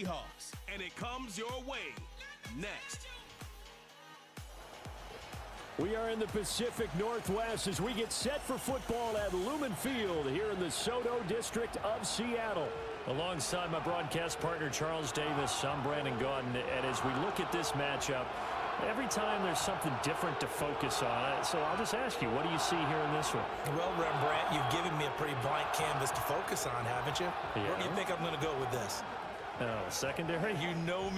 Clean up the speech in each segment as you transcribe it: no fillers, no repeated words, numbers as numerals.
Seahawks, and it comes your way next. We are in the Pacific Northwest as we get set for football at Lumen Field here in the Soto District of Seattle. Alongside my broadcast partner Charles Davis, I'm Brandon Gaudin, and as we look at this matchup, every time there's something different to focus on. So I'll just ask you, what do you see here in this one? Well, Rembrandt, you've given me a pretty blank canvas to focus on, haven't you? Yeah. Where do you think I'm going to go with this? Secondary? You know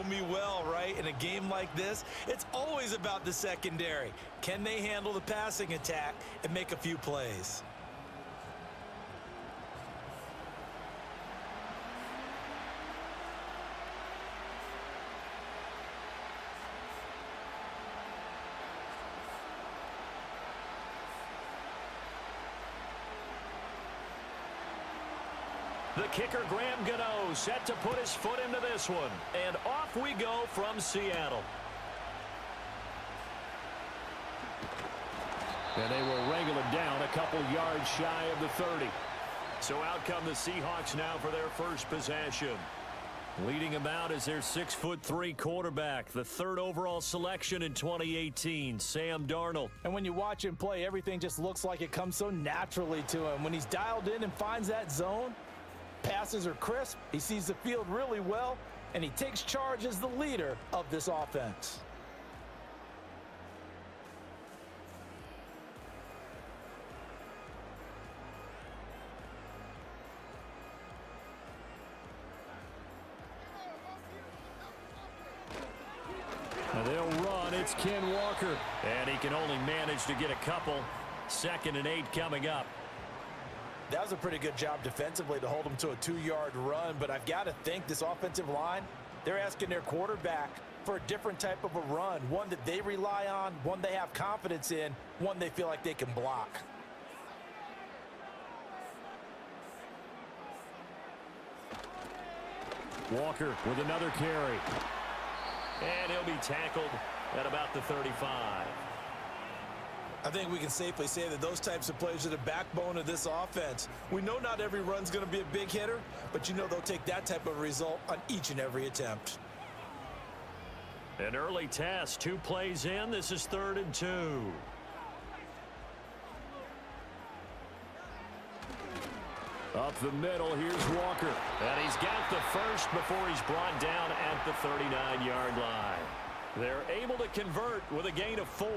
me well, right? In a game like this, it's always about the secondary. Can they handle the passing attack and make a few plays? The kicker, Graham Gano, set to put his foot into this one. And off we go from Seattle. And they will wrangle him down a couple yards shy of the 30. So out come the Seahawks now for their first possession. Leading him out is their 6'3" quarterback, the third overall selection in 2018, Sam Darnold. And when you watch him play, everything just looks like it comes so naturally to him. When he's dialed in and finds that zone, passes are crisp, he sees the field really well, and he takes charge as the leader of this offense. Now they'll run. It's Ken Walker. And he can only manage to get a couple. 2nd and 8 coming up. That was a pretty good job defensively to hold them to a 2-yard run, but I've got to think this offensive line, they're asking their quarterback for a different type of a run, one that they rely on, one they have confidence in, one they feel like they can block. Walker with another carry. And he'll be tackled at about the 35. I think we can safely say that those types of plays are the backbone of this offense. We know not every run's going to be a big hitter, but you know they'll take that type of result on each and every attempt. An early test, 2 plays in. This is 3rd and 2. Up the middle, here's Walker. And he's got the first before he's brought down at the 39-yard line. They're able to convert with a gain of 4.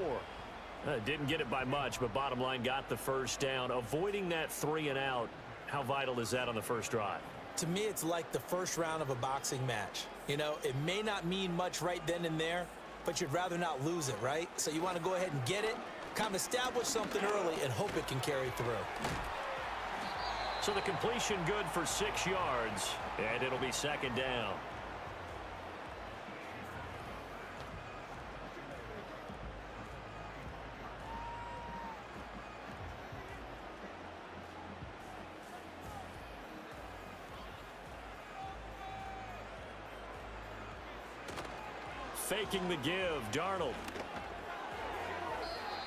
Didn't get it by much, but bottom line got the first down. Avoiding that 3 and out, how vital is that on the first drive? To me, it's like the first round of a boxing match. You know, it may not mean much right then and there, but you'd rather not lose it, right? So you want to go ahead and get it, kind of establish something early, and hope it can carry through. So the completion good for 6 yards, and it'll be 2nd down. Faking the give, Darnold.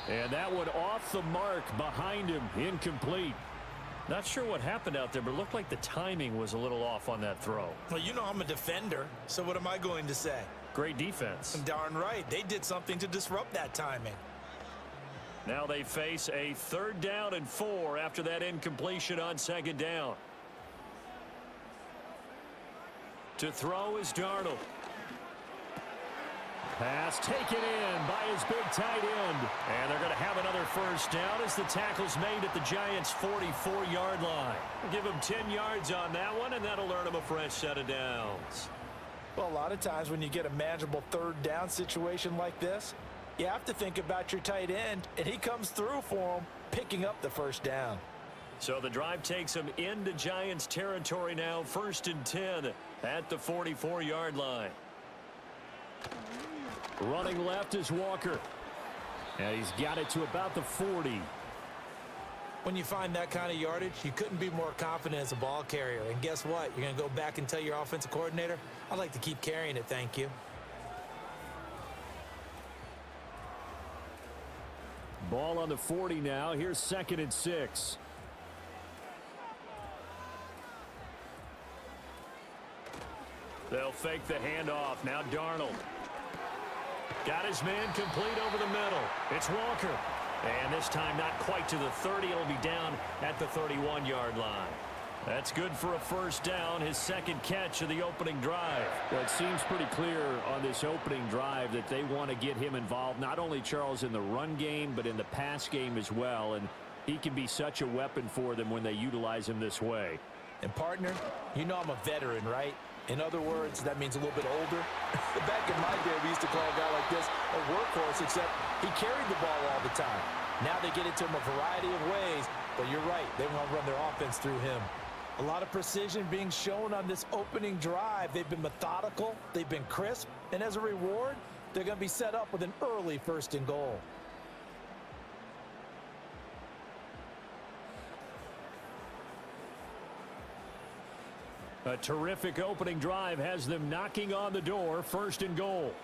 And that one off the mark behind him, incomplete. Not sure what happened out there, but it looked like the timing was a little off on that throw. Well, you know I'm a defender, so what am I going to say? Great defense. Darn right. They did something to disrupt that timing. Now they face a 3rd down and 4 after that incompletion on 2nd down. To throw is Darnold. Pass taken in by his big tight end. And they're going to have another first down as the tackle's made at the Giants' 44-yard line. Give him 10 yards on that one, and that'll earn him a fresh set of downs. Well, a lot of times when you get a manageable 3rd down situation like this, you have to think about your tight end, and he comes through for him, picking up the first down. So the drive takes him into Giants territory now, 1st and 10 at the 44-yard line. Running left is Walker. And he's got it to about the 40. When you find that kind of yardage, you couldn't be more confident as a ball carrier. And guess what? You're going to go back and tell your offensive coordinator, I'd like to keep carrying it, thank you. Ball on the 40 now. Here's 2nd and 6. They'll fake the handoff. Now Darnold. Got his man complete over the middle. It's Walker. And this time not quite to the 30. It'll be down at the 31-yard line. That's good for a first down, his second catch of the opening drive. Well, it seems pretty clear on this opening drive that they want to get him involved, not only, Charles, in the run game, but in the pass game as well. And he can be such a weapon for them when they utilize him this way. And, partner, you know I'm a veteran, right? In other words, that means a little bit older. Back in my day, we used to call a guy like this a workhorse, except he carried the ball all the time. Now they get it to him a variety of ways, but you're right. They want to run their offense through him. A lot of precision being shown on this opening drive. They've been methodical. They've been crisp. And as a reward, they're going to be set up with an early 1st and goal. A terrific opening drive has them knocking on the door. 1st and goal.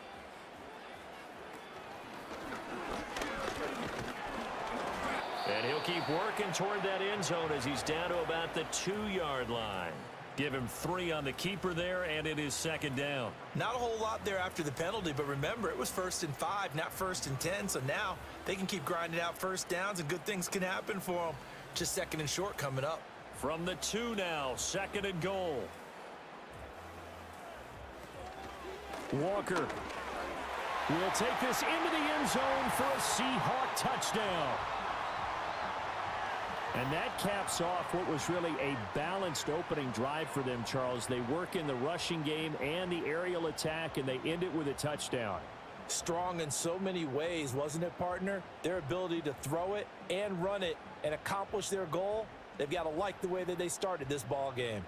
And he'll keep working toward that end zone as he's down to about the 2-yard line. Give him 3 on the keeper there, and it is 2nd down. Not a whole lot there after the penalty, but remember, it was 1st and 5, not 1st and 10. So now they can keep grinding out first downs, and good things can happen for them. Just 2nd and short coming up. From the 2 now, 2nd and goal. Walker will take this into the end zone for a Seahawk touchdown. And that caps off what was really a balanced opening drive for them, Charles. They work in the rushing game and the aerial attack, and they end it with a touchdown. Strong in so many ways, wasn't it, partner? Their ability to throw it and run it and accomplish their goal, they've got to like the way that they started this ball game.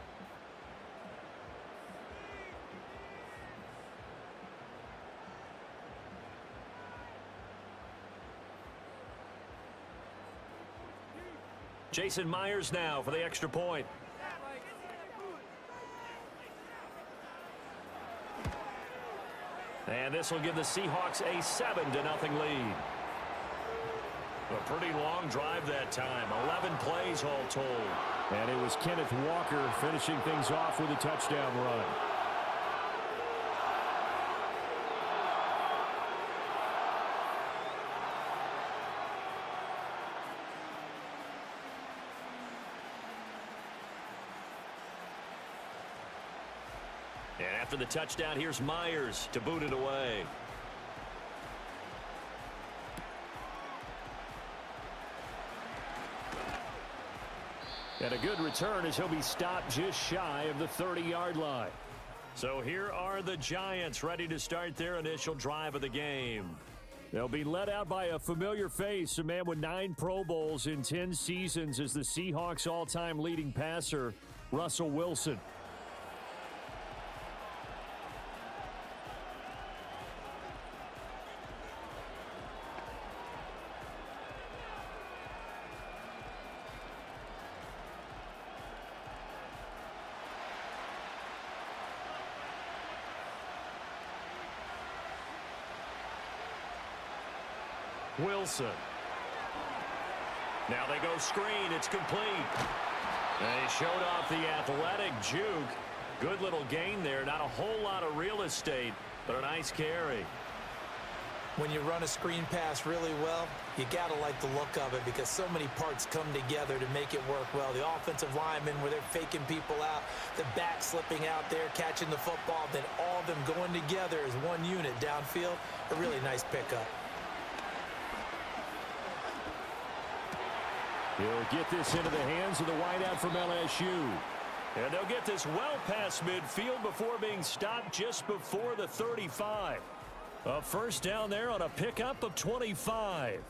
Jason Myers now for the extra point. And this will give the Seahawks a 7-0 lead. A pretty long drive that time. 11 plays all told. And it was Kenneth Walker finishing things off with a touchdown run. And after the touchdown, here's Myers to boot it away. And a good return as he'll be stopped just shy of the 30-yard line. So here are the Giants ready to start their initial drive of the game. They'll be led out by a familiar face, a man with 9 Pro Bowls in 10 seasons as the Seahawks' all-time leading passer, Russell Wilson. Wilson. Now they go screen. It's complete. They showed off the athletic juke. Good little gain there. Not a whole lot of real estate, but a nice carry. When you run a screen pass really well, you got to like the look of it because so many parts come together to make it work well. The offensive linemen where they're faking people out, the back slipping out there, catching the football, then all of them going together as one unit downfield. A really nice pickup. He'll get this into the hands of the wideout from LSU. And they'll get this well past midfield before being stopped just before the 35. A first down there on a pickup of 25.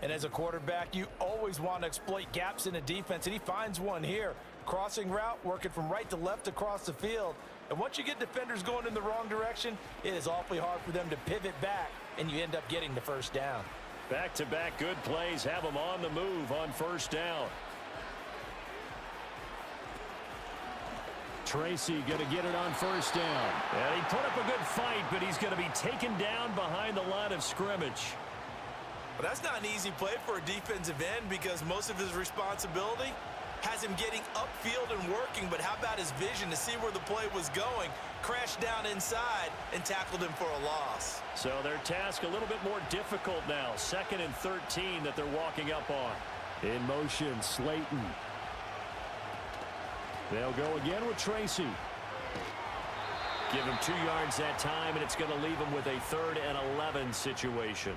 And as a quarterback, you always want to exploit gaps in the defense, and he finds one here. Crossing route, working from right to left across the field. And once you get defenders going in the wrong direction, it is awfully hard for them to pivot back, and you end up getting the first down. Back-to-back good plays have them on the move on first down. Tracy going to get it on first down. And he put up a good fight, but he's going to be taken down behind the line of scrimmage. But that's not an easy play for a defensive end because most of his responsibility has him getting upfield and working, but how about his vision to see where the play was going, crashed down inside, and tackled him for a loss. So their task a little bit more difficult now. 2nd and 13 that they're walking up on. In motion, Slayton. They'll go again with Tracy. Give him 2 yards that time, and it's going to leave him with a 3rd and 11 situation.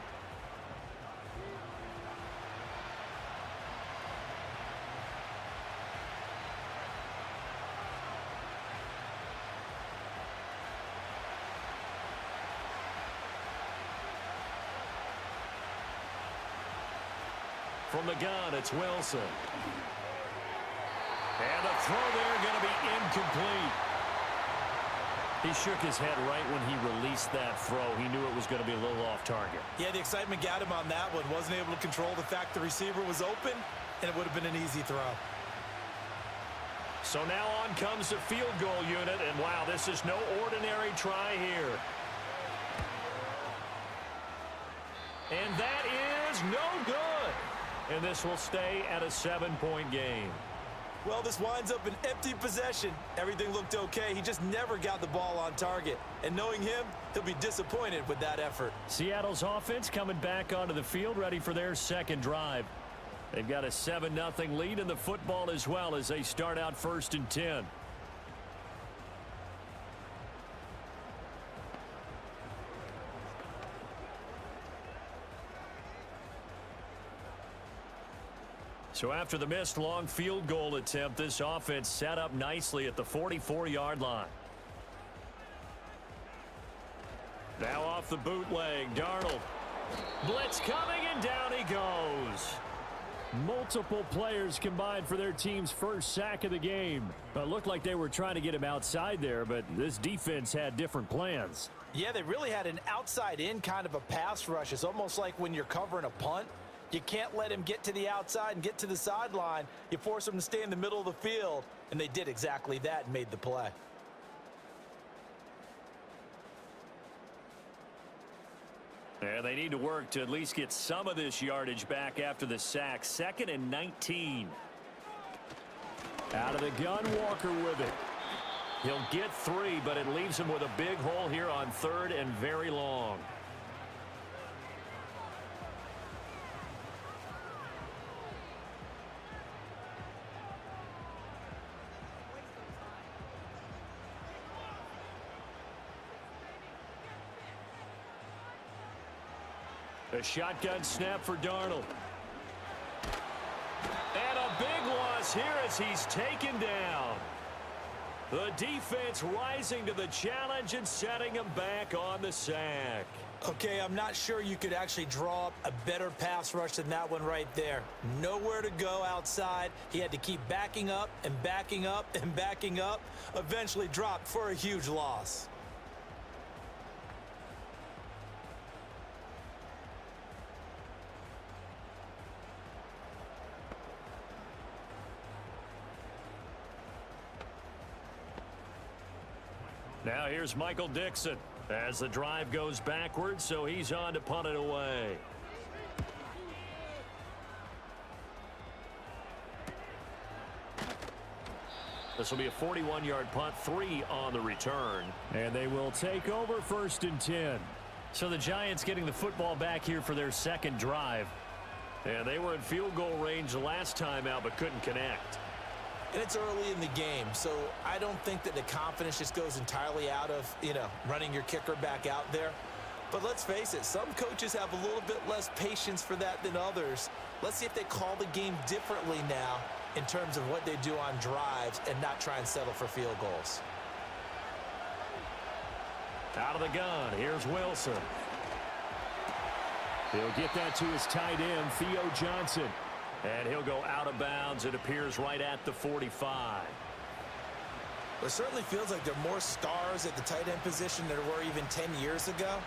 From the gun, it's Wilson. And the throw there going to be incomplete. He shook his head right when he released that throw. He knew it was going to be a little off target. Yeah, the excitement got him on that one. Wasn't able to control the fact the receiver was open, and it would have been an easy throw. So now on comes the field goal unit, and wow, this is no ordinary try here. And that is no good. And this will stay at a 7-point game. Well, this winds up an empty possession. Everything looked okay. He just never got the ball on target. And knowing him, he'll be disappointed with that effort. Seattle's offense coming back onto the field, ready for their second drive. They've got a 7-0 lead in the football as well as they start out 1st and 10. So after the missed long field goal attempt, this offense set up nicely at the 44-yard line. Now off the bootleg, Darnold. Blitz coming, and down he goes. Multiple players combined for their team's first sack of the game. It looked like they were trying to get him outside there, but this defense had different plans. Yeah, they really had an outside-in kind of a pass rush. It's almost like when you're covering a punt. You can't let him get to the outside and get to the sideline. You force him to stay in the middle of the field, and they did exactly that and made the play. And they need to work to at least get some of this yardage back after the sack. 2nd and 19. Out of the gun, Walker with it. He'll get 3, but it leaves him with a big hole here on 3rd and very long. A shotgun snap for Darnold. And a big loss here as he's taken down. The defense rising to the challenge and setting him back on the sack. Okay, I'm not sure you could actually draw up a better pass rush than that one right there. Nowhere to go outside. He had to keep backing up and backing up and backing up. Eventually dropped for a huge loss. Now here's Michael Dixon as the drive goes backwards, so he's on to punt it away. This will be a 41-yard punt, 3 on the return. And they will take over 1st and 10. So the Giants getting the football back here for their second drive. And they were in field goal range the last time out but couldn't connect. And it's early in the game, so I don't think that the confidence just goes entirely out of, running your kicker back out there. But let's face it, some coaches have a little bit less patience for that than others. Let's see if they call the game differently now in terms of what they do on drives and not try and settle for field goals. Out of the gun, here's Wilson. He'll get that to his tight end, Theo Johnson. And he'll go out of bounds. It appears right at the 45. It certainly feels like there are more stars at the tight end position than there were even 10 years ago.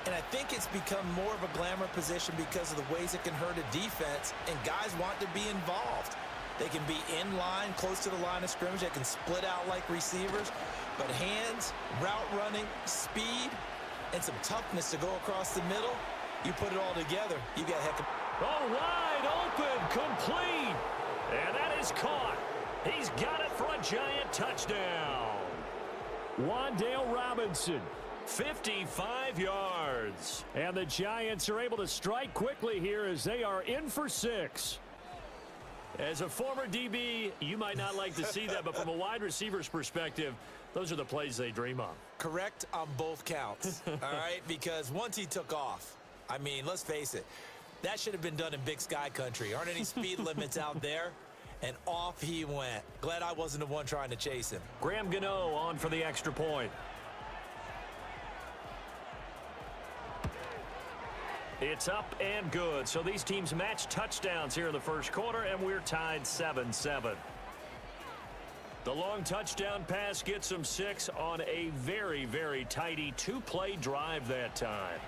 And I think it's become more of a glamour position because of the ways it can hurt a defense, and guys want to be involved. They can be in line, close to the line of scrimmage. They can split out like receivers. But hands, route running, speed, and some toughness to go across the middle, You put it all together, you got heck of... Oh, wide open, complete. And that is caught. He's got it for a giant touchdown. Wan'Dale Robinson, 55 yards. And the Giants are able to strike quickly here as they are in for 6. As a former DB, you might not like to see that, but from a wide receiver's perspective, those are the plays they dream of. Correct on both counts, all right? Because once he took off, I mean, let's face it, that should have been done in Big Sky country. Aren't any speed limits out there? And off he went. Glad I wasn't the one trying to chase him. Graham Gano on for the extra point. It's up and good. So these teams match touchdowns here in the first quarter, and we're tied 7-7. The long touchdown pass gets them 6 on a very, very tidy 2-play drive that time.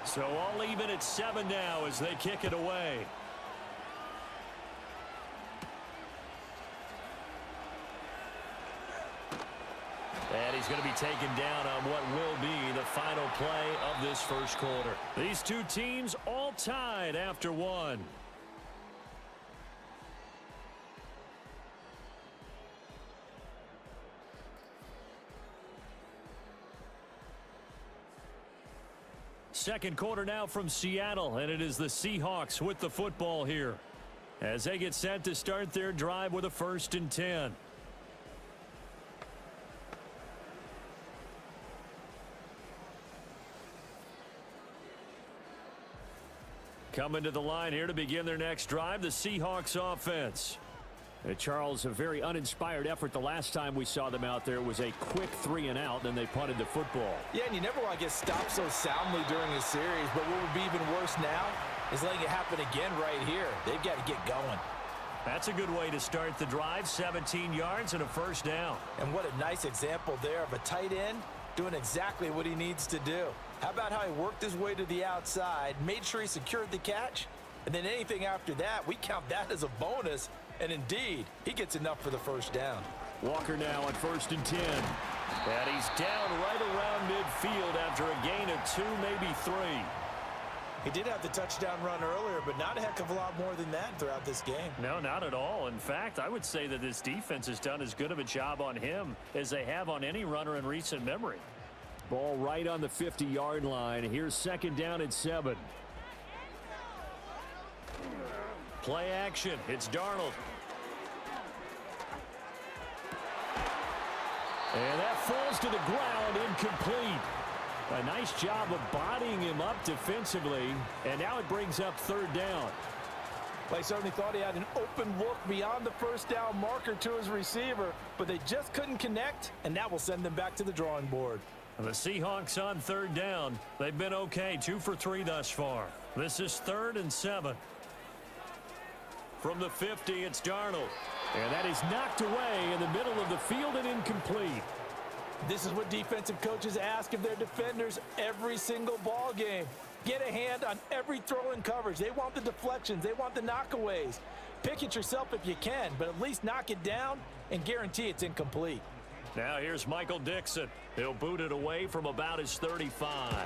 So all even at 7 now as they kick it away. And he's going to be taken down on what will be the final play of this first quarter. These two teams all tied after 1. Second quarter now from Seattle, and it is the Seahawks with the football here as they get set to start their drive with a 1st and 10. Coming to the line here to begin their next drive, the Seahawks offense. Charles, a very uninspired effort the last time we saw them out there. It was a quick 3 and out, then they punted the football. Yeah, and you never want to get stopped so soundly during a series, but what would be even worse now is letting it happen again right here. They've got to get going. That's a good way to start the drive, 17 yards and a 1st down. And what a nice example there of a tight end doing exactly what he needs to do. How about how he worked his way to the outside, made sure he secured the catch, and then anything after that, we count that as a bonus. And indeed, he gets enough for the 1st down. Walker now on 1st and 10. And he's down right around midfield after a gain of 2, maybe 3. He did have the touchdown run earlier, but not a heck of a lot more than that throughout this game. No, not at all. In fact, I would say that this defense has done as good of a job on him as they have on any runner in recent memory. Ball right on the 50-yard line. Here's 2nd down and 7. Play action. It's Darnold. And that falls to the ground, incomplete. A nice job of bodying him up defensively, and now it brings up 3rd down. Well, he certainly thought he had an open look beyond the 1st down marker to his receiver, but they just couldn't connect, and that will send them back to the drawing board. And the Seahawks on 3rd down. They've been okay, 2 for 3 thus far. This is 3rd and 7. From the 50, it's Darnold. And that is knocked away in the middle of the field and incomplete. This is what defensive coaches ask of their defenders every single ball game. Get a hand on every throw in coverage. They want the deflections. They want the knockaways. Pick it yourself if you can, but at least knock it down and guarantee it's incomplete. Now here's Michael Dixon. He'll boot it away from about his 35.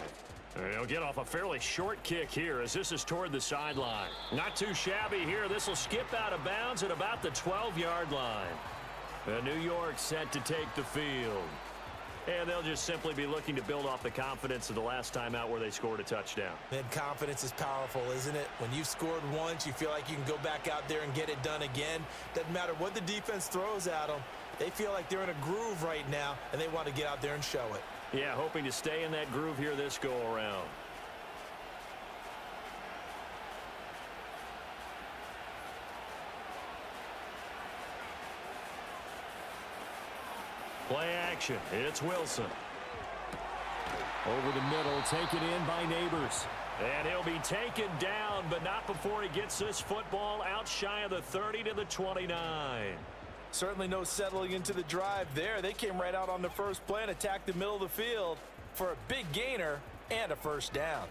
He'll get off a fairly short kick here as this is toward the sideline. Not too shabby here. This will skip out of bounds at about the 12-yard line. New York set to take the field. And they'll just simply be looking to build off the confidence of the last time out where they scored a touchdown. And confidence is powerful, isn't it? When you've scored once, you feel like you can go back out there and get it done again. Doesn't matter what the defense throws at them. They feel like they're in a groove right now, and they want to get out there and show it. Yeah, hoping to stay in that groove here this go-around. Play action. It's Wilson. Over the middle, taken in by Neighbors. And he'll be taken down, but not before he gets this football out shy of the 30 to the 29. Certainly no settling into the drive there. They came right out on the first play and attacked the middle of the field for a big gainer and a first down.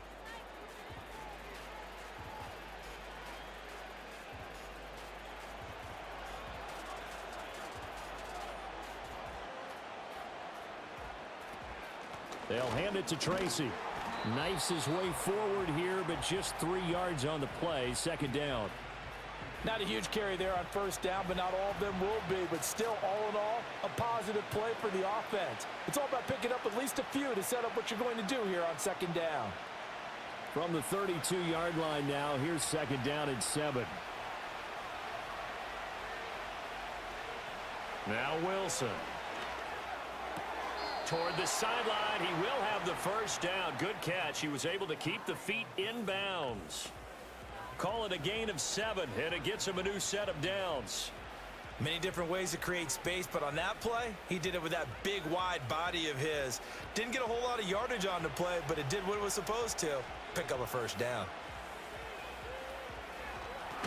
They'll hand it to Tracy. Knifes his way forward here, but just 3 yards on the play. Second down. Not a huge carry there on first down, but not all of them will be. But still, all in all, a positive play for the offense. It's all about picking up at least a few to set up what you're going to do here on second down. From the 32-yard line now, here's second down and 7. Now Wilson. Toward the sideline, he will have the first down. Good catch. He was able to keep the feet in bounds. Call it a gain of 7, and it gets him a new set of downs. Many different ways to create space, but on that play, he did it with that big, wide body of his. Didn't get a whole lot of yardage on the play, but it did what it was supposed to. Pick up a first down.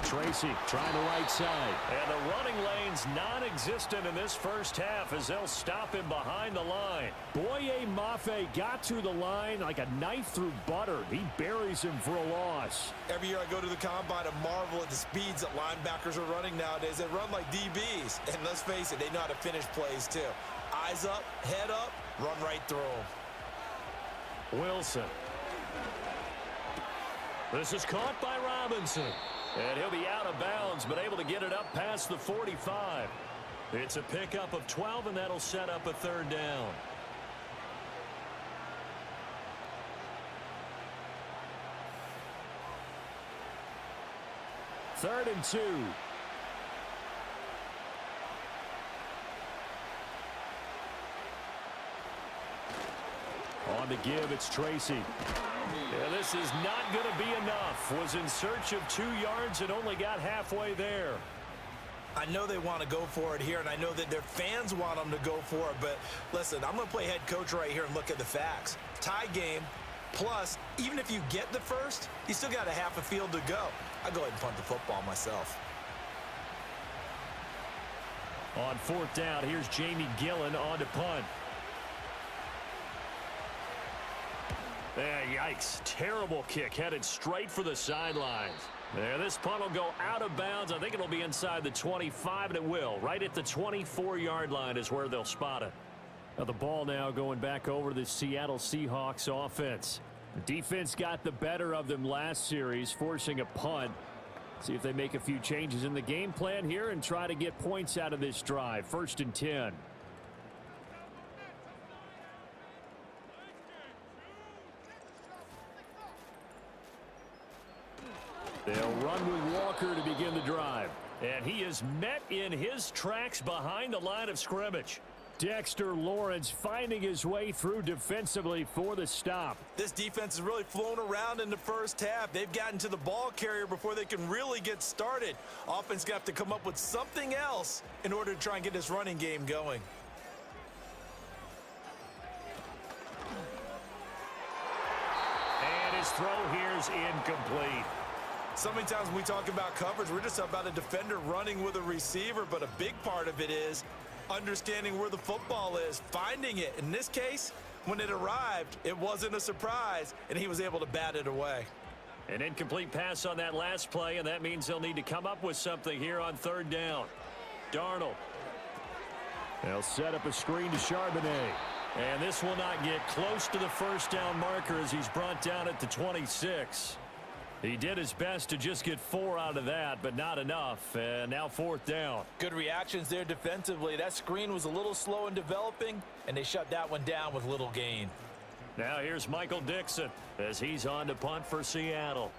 Tracy trying the right side. And the running lane's non-existent in this first half as they'll stop him behind the line. Boye Mafe got to the line like a knife through butter. He buries him for a loss. Every year I go to the combine and marvel at the speeds that linebackers are running nowadays. They run like DBs. And let's face it, they know how to finish plays too. Eyes up, head up, run right through them. Wilson. This is caught by Robinson. And he'll be out of bounds, but able to get it up past the 45. It's a pickup of 12, and that'll set up a third down. Third and 2. On the give, it's Tracy. Yeah, this is not going to be enough. Was in search of 2 yards and only got halfway there. I know they want to go for it here, and I know that their fans want them to go for it, but listen, I'm going to play head coach right here and look at the facts. Tie game, plus, even if you get the first, you still got a half a field to go. I'll go ahead and punt the football myself. On fourth down, here's Jamie Gillen on to punt. Yikes. Terrible kick headed straight for the sidelines. This punt will go out of bounds. I think it'll be inside the 25, and it will. Right at the 24-yard line is where they'll spot it. Now the ball now going back over to the Seattle Seahawks offense. The defense got the better of them last series, forcing a punt. See if they make a few changes in the game plan here and try to get points out of this drive. First and 10. They'll run with Walker to begin the drive. And he is met in his tracks behind the line of scrimmage. Dexter Lawrence finding his way through defensively for the stop. This defense has really flown around in the first half. They've gotten to the ball carrier before they can really get started. Offense going to have to come up with something else in order to try and get this running game going. And his throw here is incomplete. So many times when we talk about coverage, we're just about a defender running with a receiver, but a big part of it is understanding where the football is, finding it. In this case, when it arrived, it wasn't a surprise, and he was able to bat it away. An incomplete pass on that last play, and that means they'll need to come up with something here on third down. Darnold. They'll set up a screen to Charbonnet. And this will not get close to the first down marker as he's brought down at the 26. He did his best to just get 4 out of that, but not enough. And now fourth down. Good reactions there defensively. That screen was a little slow in developing, and they shut that one down with little gain. Now here's Michael Dixon as he's on to punt for Seattle.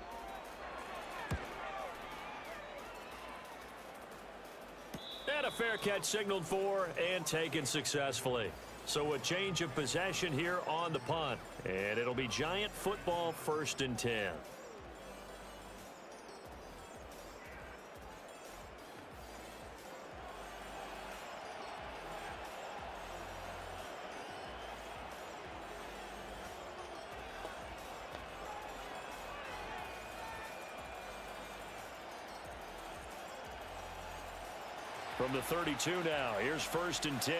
And a fair catch signaled for and taken successfully. So a change of possession here on the punt. And it'll be Giant football, first and 10. From the 32 now, here's 1st and 10.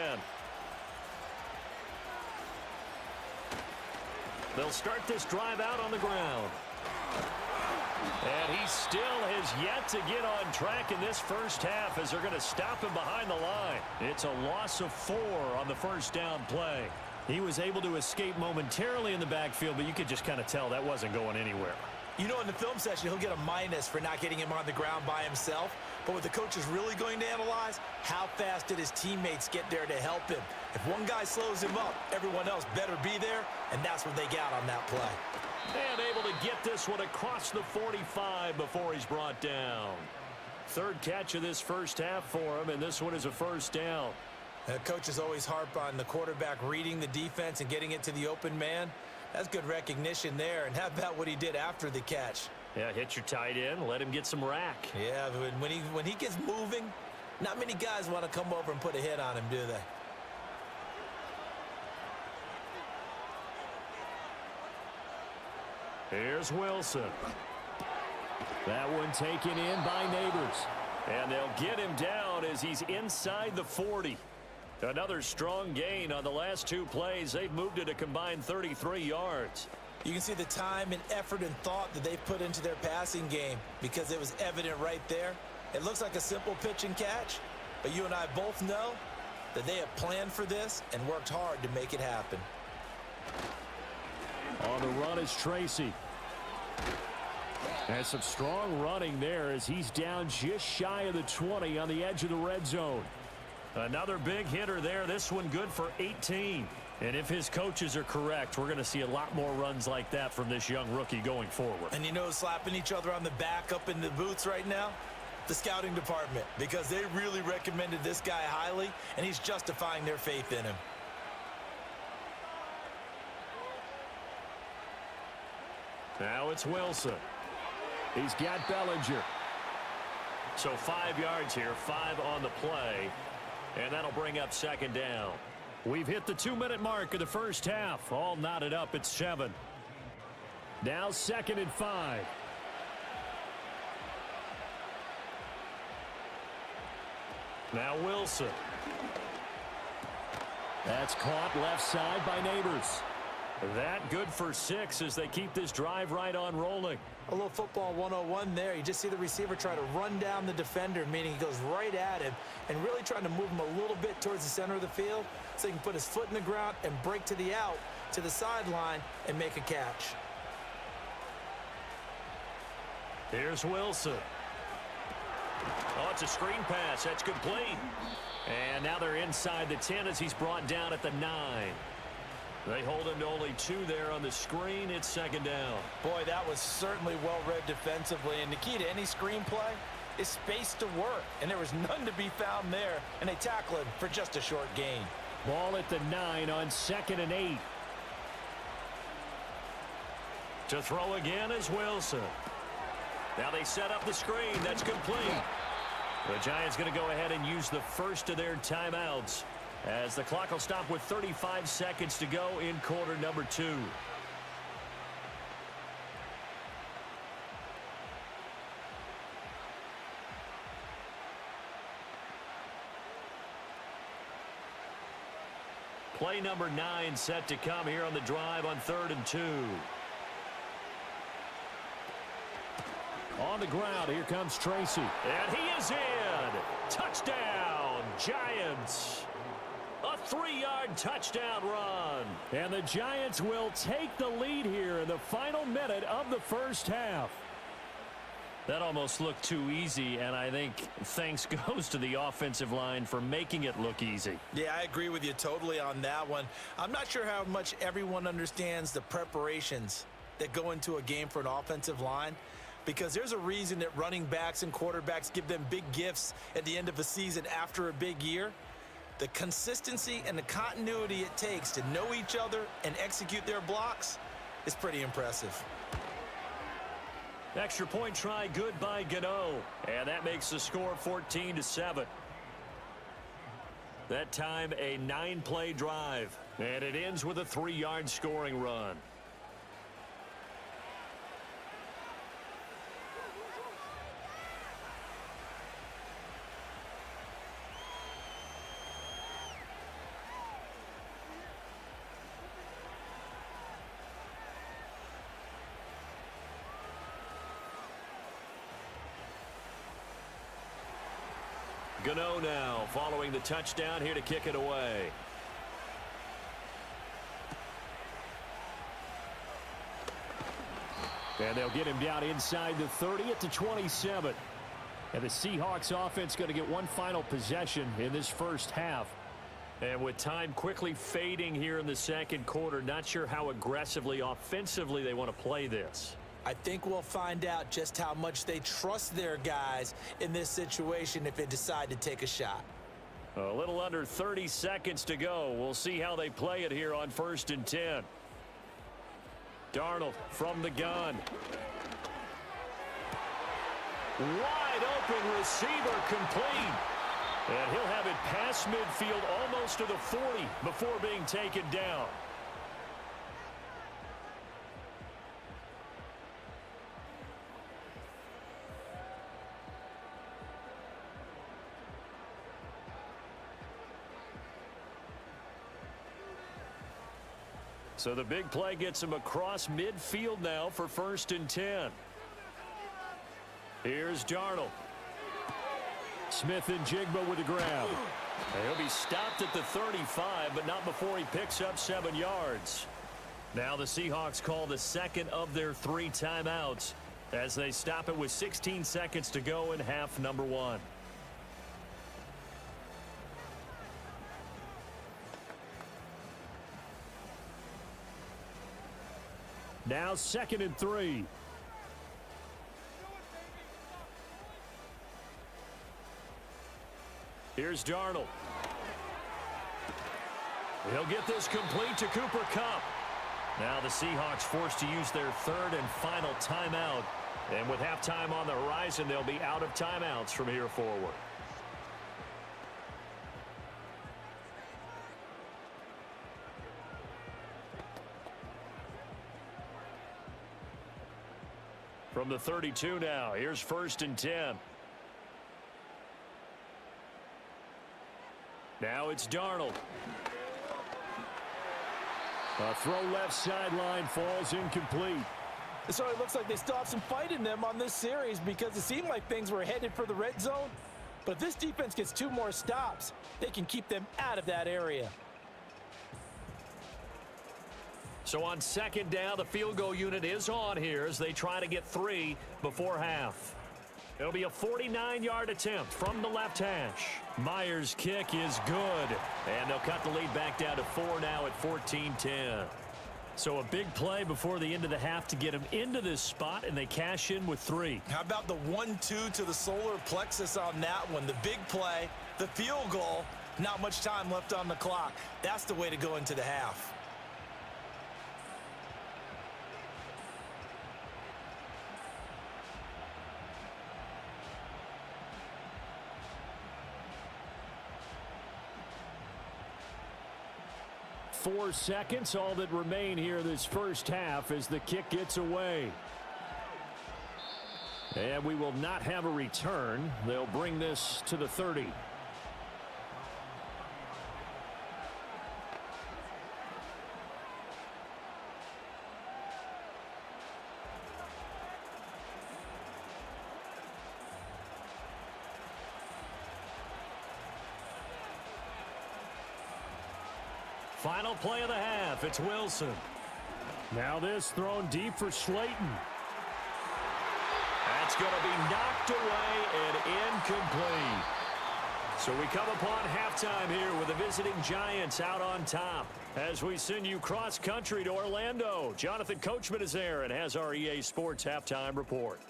They'll start this drive out on the ground. And he still has yet to get on track in this first half as they're going to stop him behind the line. It's a loss of 4 on the first down play. He was able to escape momentarily in the backfield, but you could just kind of tell that wasn't going anywhere. You know, in the film session, he'll get a minus for not getting him on the ground by himself. But what the coach is really going to analyze, how fast did his teammates get there to help him? If one guy slows him up, everyone else better be there, and that's what they got on that play. And able to get this one across the 45 before he's brought down. 3rd catch of this first half for him, and this one is a 1st down. The coaches always harp on the quarterback reading the defense and getting it to the open man. That's good recognition there. And how about what he did after the catch? Yeah, hit your tight end, let him get some rack. Yeah, when he gets moving, not many guys want to come over and put a hit on him, do they? Here's Wilson. That one taken in by Neighbors. And they'll get him down as he's inside the 40. Another strong gain on the last 2 plays. They've moved it a combined 33 yards. You can see the time and effort and thought that they've put into their passing game because it was evident right there. It looks like a simple pitch and catch, but you and I both know that they have planned for this and worked hard to make it happen. On the run is Tracy. And some strong running there as he's down just shy of the 20 on the edge of the red zone. Another big hitter there. This one good for 18. And if his coaches are correct, we're going to see a lot more runs like that from this young rookie going forward. And you know, slapping each other on the back up in the booths right now? The scouting department, because they really recommended this guy highly, and he's justifying their faith in him. Now it's Wilson. He's got Bellinger. So 5 yards here, 5 on the play. And that'll bring up 2nd down. We've hit the 2-minute mark of the first half. All knotted up at 7. Now 2nd and 5. Now Wilson. That's caught left side by Neighbors. That good for 6 as they keep this drive right on rolling. A little football 101 there. You just see the receiver try to run down the defender, meaning he goes right at him and really trying to move him a little bit towards the center of the field so he can put his foot in the ground and break to the out, to the sideline, and make a catch. Here's Wilson. Oh, it's a screen pass. That's complete. And now they're inside the 10 as he's brought down at the 9. They hold him to only 2 there on the screen. It's 2nd down. Boy, that was certainly well-read defensively. And the key to any screen play is space to work. And there was none to be found there. And they tackle him for just a short gain. Ball at the 9 on 2nd and 8. To throw again is Wilson. Now they set up the screen. That's complete. The Giants going to go ahead and use the first of their timeouts as the clock will stop with 35 seconds to go in quarter number 2. Play number 9 set to come here on the drive on 3rd and 2. On the ground, here comes Tracy. And he is in. Touchdown, Giants. A 3-yard touchdown run. And the Giants will take the lead here in the final minute of the first half. That almost looked too easy, and I think thanks goes to the offensive line for making it look easy. Yeah, I agree with you totally on that one. I'm not sure how much everyone understands the preparations that go into a game for an offensive line, because there's a reason that running backs and quarterbacks give them big gifts at the end of a season after a big year. The consistency and the continuity it takes to know each other and execute their blocks is pretty impressive. Extra point try good by Gano, and that makes the score 14-7. That time a 9-play drive, and it ends with a 3-yard scoring run. Gano now following the touchdown here to kick it away. And they'll get him down inside the 30 at the 27. And the Seahawks offense going to get one final possession in this first half. And with time quickly fading here in the second quarter, not sure how aggressively, offensively they want to play this. I think we'll find out just how much they trust their guys in this situation if they decide to take a shot. A little under 30 seconds to go. We'll see how they play it here on 1st and 10. Darnold from the gun. Wide open receiver complete. And he'll have it past midfield almost to the 40 before being taken down. So the big play gets him across midfield now for 1st and 10. Here's Darnold. Smith and Jigba with the grab. He'll be stopped at the 35, but not before he picks up 7 yards. Now the Seahawks call the second of their 3 timeouts as they stop it with 16 seconds to go in half number 1. Now 2nd and 3. Here's Darnold. He'll get this complete to Cooper Kupp. Now the Seahawks forced to use their 3rd and final timeout. And with halftime on the horizon, they'll be out of timeouts from here forward. From the 32 now, here's 1st and 10. Now it's Darnold. A throw left sideline falls incomplete. So it looks like they still have some fight in them on this series because it seemed like things were headed for the red zone. But if this defense gets 2 more stops, they can keep them out of that area. So on 2nd down, the field goal unit is on here as they try to get 3 before half. It'll be a 49-yard attempt from the left hash. Myers' kick is good. And they'll cut the lead back down to 4 now at 14-10. So a big play before the end of the half to get them into this spot, and they cash in with 3. How about the 1-2 to the solar plexus on that one? The big play, the field goal, not much time left on the clock. That's the way to go into the half. Four seconds, all that remain here this first half as the kick gets away. And we will not have a return. They'll bring this to the 30. Final play of the half. It's Wilson. Now this thrown deep for Slayton. That's going to be knocked away and incomplete. So we come upon halftime here with the visiting Giants out on top. As we send you cross country to Orlando, Jonathan Coachman is there and has our EA Sports halftime report.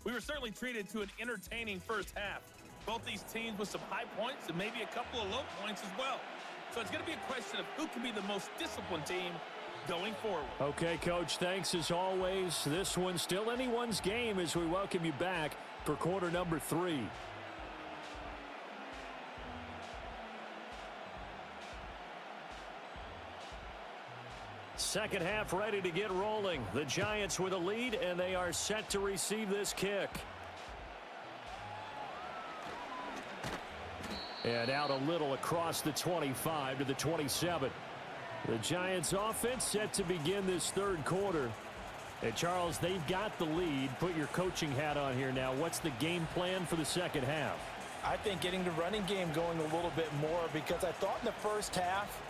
We were certainly treated to an entertaining first half. Both these teams with some high points and maybe a couple of low points as well. So it's going to be a question of who can be the most disciplined team going forward. Okay, Coach, thanks as always. This one's still anyone's game as we welcome you back for quarter number 3. Second half ready to get rolling. The Giants with a lead, and they are set to receive this kick. And out a little across the 25 to the 27. The Giants offense set to begin this third quarter. And Charles, they've got the lead. Put your coaching hat on here now. What's the game plan for the second half? I think getting the running game going a little bit more, because I thought in the first half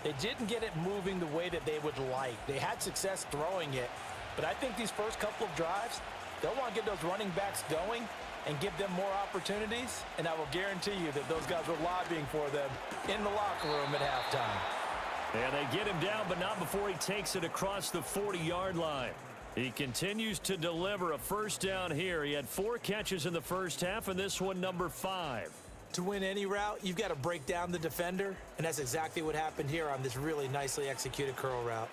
they didn't get it moving the way that they would like. They had success throwing it, but I think these first couple of drives, they'll want to get those running backs going and give them more opportunities, and I will guarantee you that those guys were lobbying for them in the locker room at halftime. And they get him down, but not before he takes it across the 40-yard line. He continues to deliver a first down here. He had 4 catches in the first half, and this one number 5. To win any route, you've got to break down the defender, and that's exactly what happened here on this really nicely executed curl route.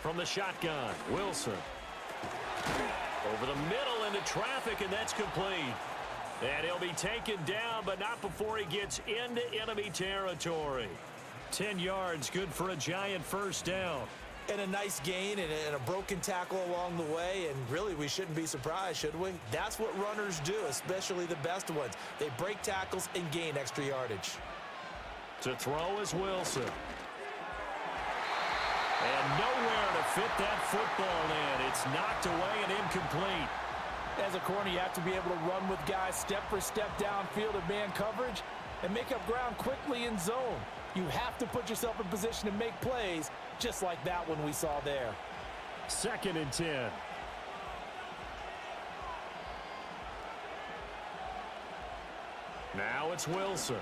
From the shotgun, Wilson. Over the middle into traffic, and that's complete. And he'll be taken down, but not before he gets into enemy territory. 10 yards, good for a Giant first down. And a nice gain and a broken tackle along the way, and really we shouldn't be surprised, should we? That's what runners do, especially the best ones. They break tackles and gain extra yardage. To throw is Wilson. And nowhere to fit that football in. It's knocked away and incomplete. As a corner, you have to be able to run with guys step for step downfield in man coverage and make up ground quickly in zone. You have to put yourself in position to make plays, just like that one we saw there. 2nd and 10. Now it's Wilson.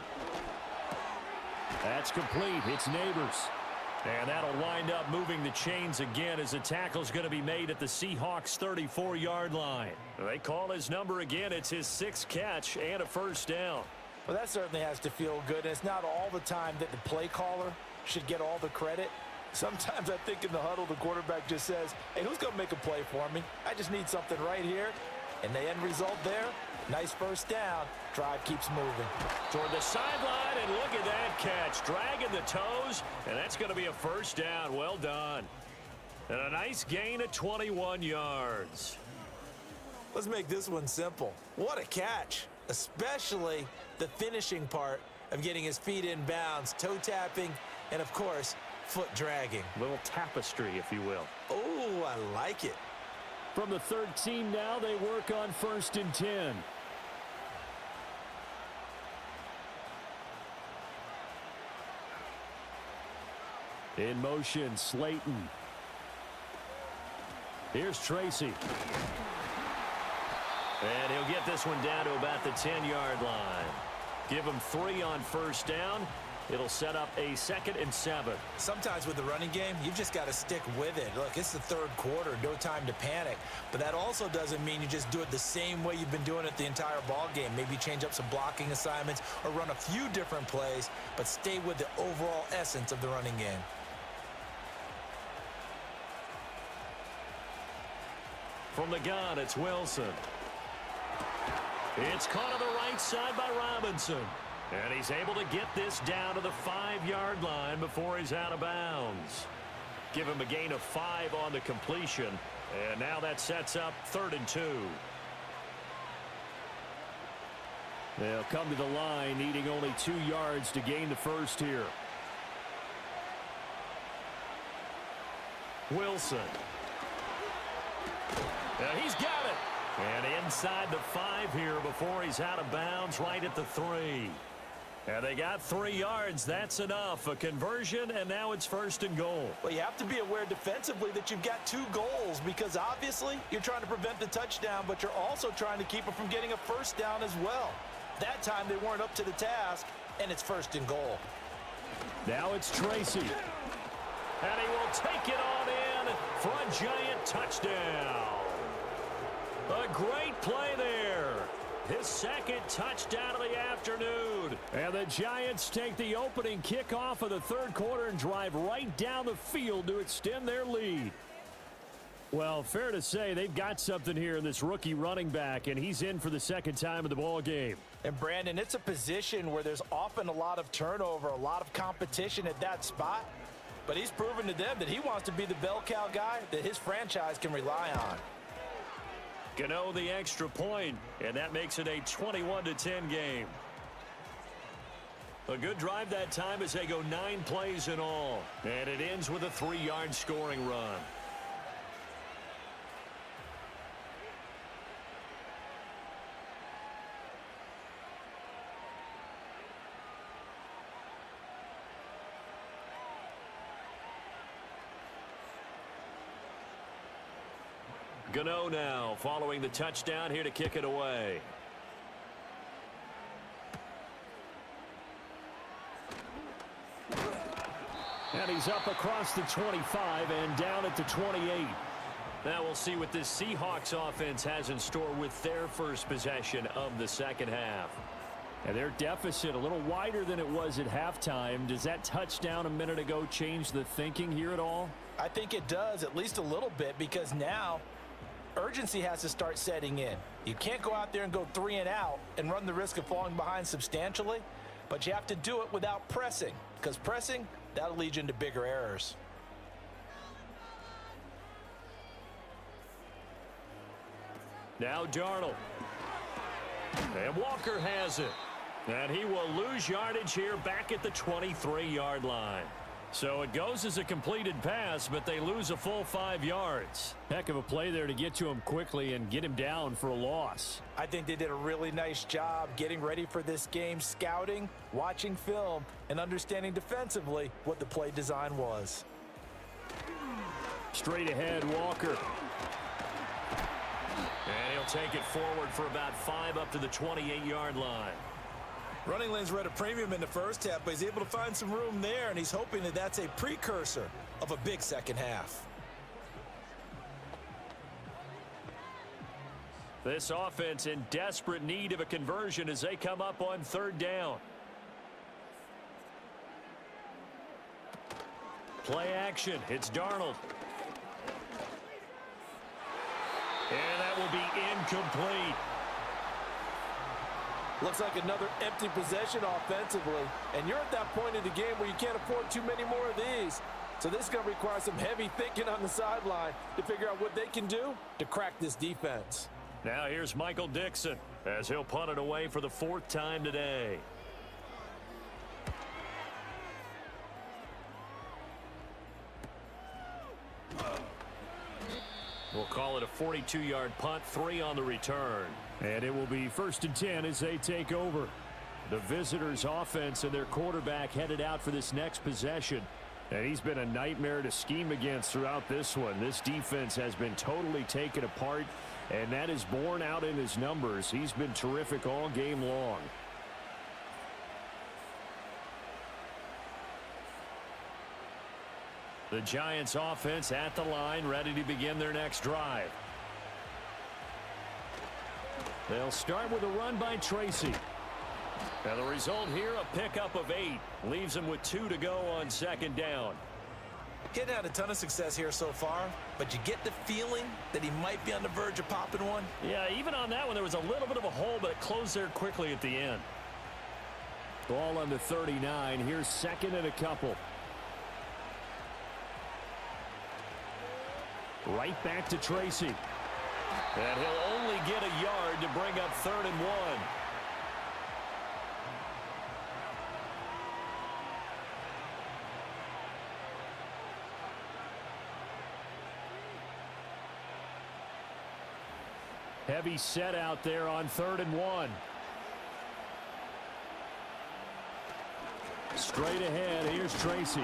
That's complete. It's Neighbors. And that'll wind up moving the chains again as the tackle's going to be made at the Seahawks' 34-yard line. They call his number again. It's his 6th catch and a first down. Well, that certainly has to feel good. And it's not all the time that the play caller should get all the credit. Sometimes I think in the huddle, the quarterback just says, hey, who's going to make a play for me? I just need something right here. And the end result there, nice first down. Drive keeps moving. Toward the sideline, and look at that catch. Dragging the toes, and that's going to be a first down. Well done. And a nice gain of 21 yards. Let's make this one simple. What a catch, especially the finishing part of getting his feet in bounds, toe tapping, and, of course, foot dragging. Little tapestry, if you will. Oh, I like it. From the 13 now, they work on 1st and 10. In motion, Slayton. Here's Tracy. And he'll get this one down to about the 10-yard line. Give him 3 on first down. It'll set up a 2nd and 7. Sometimes with the running game, you've just got to stick with it. Look, it's the third quarter, no time to panic. But that also doesn't mean you just do it the same way you've been doing it the entire ball game. Maybe change up some blocking assignments or run a few different plays, but stay with the overall essence of the running game. From the gun, it's Wilson. It's caught on the right side by Robinson. And he's able to get this down to the 5-yard line before he's out of bounds. Give him a gain of 5 on the completion. And now that sets up 3rd and 2. They'll come to the line, needing only 2 yards to gain the first here. Wilson. Now he's got it. And inside the 5 here before he's out of bounds, right at the 3. And they got 3 yards. That's enough. A conversion, and now it's 1st and goal. Well, you have to be aware defensively that you've got 2 goals, because obviously you're trying to prevent the touchdown, but you're also trying to keep it from getting a first down as well. That time they weren't up to the task, and it's 1st and goal. Now it's Tracy. And he will take it on in for a Giant touchdown. A great play there. His 2nd touchdown of the afternoon. And the Giants take the opening kickoff of the 3rd quarter and drive right down the field to extend their lead. Well, fair to say they've got something here in this rookie running back, and he's in for the 2nd time of the ball game. And Brandon, it's a position where there's often a lot of turnover, a lot of competition at that spot. But he's proven to them that he wants to be the bell cow guy that his franchise can rely on. Gano the extra point, and that makes it a 21-10 game. A good drive that time as they go 9 plays in all. And it ends with a 3-yard scoring run. Gano now following the touchdown here to kick it away. And he's up across the 25 and down at the 28. Now we'll see what this Seahawks offense has in store with their first possession of the second half. And their deficit a little wider than it was at halftime. Does that touchdown a minute ago change the thinking here at all? I think it does, at least a little bit, because now urgency has to start setting in. You can't go out there and go 3 and out and run the risk of falling behind substantially, but you have to do it without pressing, because pressing, that'll lead you into bigger errors. Now Darnold. And Walker has it. And he will lose yardage here back at the 23-yard line. So it goes as a completed pass, but they lose a full 5 yards. Heck of a play there to get to him quickly and get him down for a loss. I think they did a really nice job getting ready for this game, scouting, watching film, and understanding defensively what the play design was. Straight ahead, Walker. And he'll take it forward for about 5 up to the 28-yard line. Running lanes were at a premium in the first half, but he's able to find some room there, and he's hoping that that's a precursor of a big second half. This offense in desperate need of a conversion as they come up on 3rd down. Play action. It's Darnold. And that will be incomplete. Looks like another empty possession offensively, and you're at that point in the game where you can't afford too many more of these. So this is going to require some heavy thinking on the sideline to figure out what they can do to crack this defense. Now here's Michael Dixon as he'll punt it away for the 4th time today. We'll call it a 42-yard punt, 3 on the return. And it will be 1st and 10 as they take over. The visitors' offense and their quarterback headed out for this next possession. And he's been a nightmare to scheme against throughout this one. This defense has been totally taken apart, and that is borne out in his numbers. He's been terrific all game long. The Giants offense at the line, ready to begin their next drive. They'll start with a run by Tracy. And the result here, a pickup of 8. Leaves them with 2 to go on 2nd down. He hadn't had a ton of success here so far, but you get the feeling that he might be on the verge of popping one. Yeah, even on that one, there was a little bit of a hole, but it closed there quickly at the end. Ball on the 39. Here's 2nd and a couple. Right back to Tracy. And he'll only get a yard to bring up 3rd and 1. Heavy set out there on 3rd and 1. Straight ahead, here's Tracy.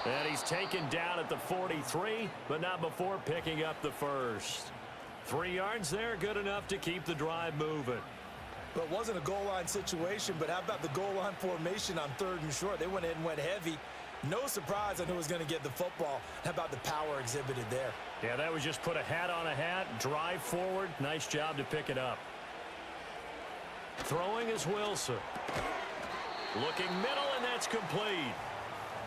And he's taken down at the 43, but not before picking up the first. 3 yards there, good enough to keep the drive moving. Well, it wasn't a goal line situation, but how about the goal line formation on 3rd and short? They went in and went heavy. No surprise on who was going to get the football. How about the power exhibited there? Yeah, that was just put a hat on a hat, drive forward. Nice job to pick it up. Throwing is Wilson. Looking middle, and that's complete.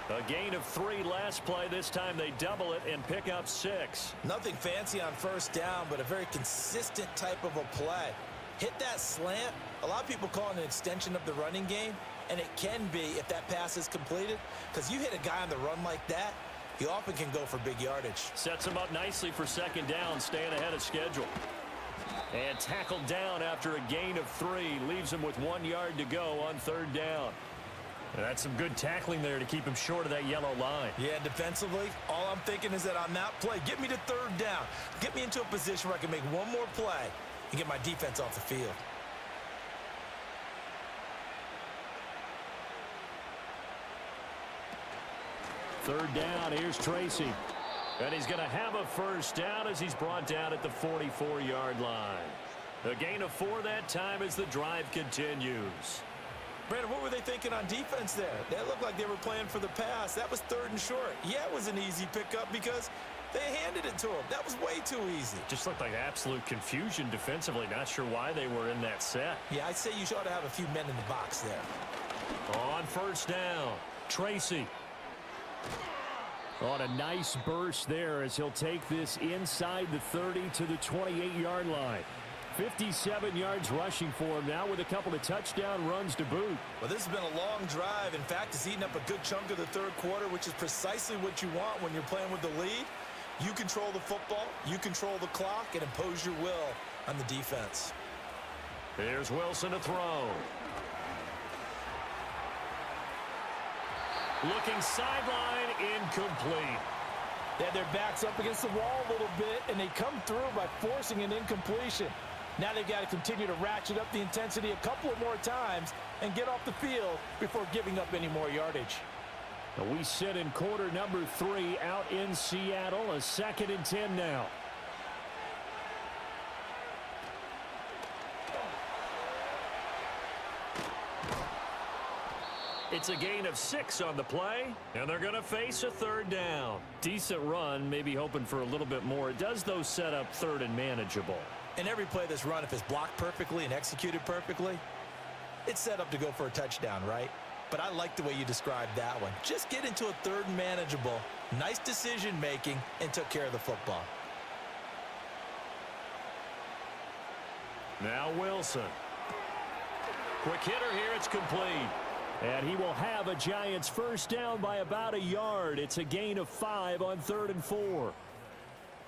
A gain of 3 last play. This time they double it and pick up 6. Nothing fancy on 1st down, but a very consistent type of a play. hit that slant. A lot of people call it an extension of the running game, and it can be if that pass is completed, because you hit a guy on the run like that, he often can go for big yardage. Sets him up nicely for second down, staying ahead of schedule. And tackled down after a gain of 3. Leaves him with 1 yard to go on third down. And that's some good tackling there to keep him short of that yellow line. Yeah, defensively, all I'm thinking is that on that play, get me to third down. Get me into a position where I can make one more play and get my defense off the field. Third down, here's Tracy. And he's going to have a first down as he's brought down at the 44-yard line. A gain of 4 that time as the drive continues. Brandon, what were they thinking on defense there? They looked like they were playing for the pass. That was 3rd and short. Yeah, it was an easy pickup because they handed it to him. That was way too easy. Just looked like absolute confusion defensively. Not sure why they were in that set. Yeah, I'd say you ought to have a few men in the box there. On first down, Tracy. On a nice burst there as he'll take this inside the 30 to the 28-yard line. 57 yards rushing for him now with a couple of touchdown runs to boot. Well, this has been a long drive. In fact, it's eaten up a good chunk of the third quarter, which is precisely what you want when you're playing with the lead. You control the football, you control the clock, and impose your will on the defense. Here's Wilson to throw. Looking sideline, incomplete. They had their backs up against the wall a little bit, and they come through by forcing an incompletion. Now they've got to continue to ratchet up the intensity a couple of more times and get off the field before giving up any more yardage. We sit in quarter number 3 out in Seattle. A 2nd and 10 now. It's a gain of 6 on the play, and they're going to face a third down. Decent run, maybe hoping for a little bit more. It does, though, set up 3rd and manageable. And every play that's run, if it's blocked perfectly and executed perfectly, it's set up to go for a touchdown, right? But I like the way you described that one. Just get into a 3rd and manageable, nice decision-making, and took care of the football. Now Wilson. Quick hitter here, it's complete. And he will have a Giants first down by about a yard. It's a gain of 5 on 3rd and 4.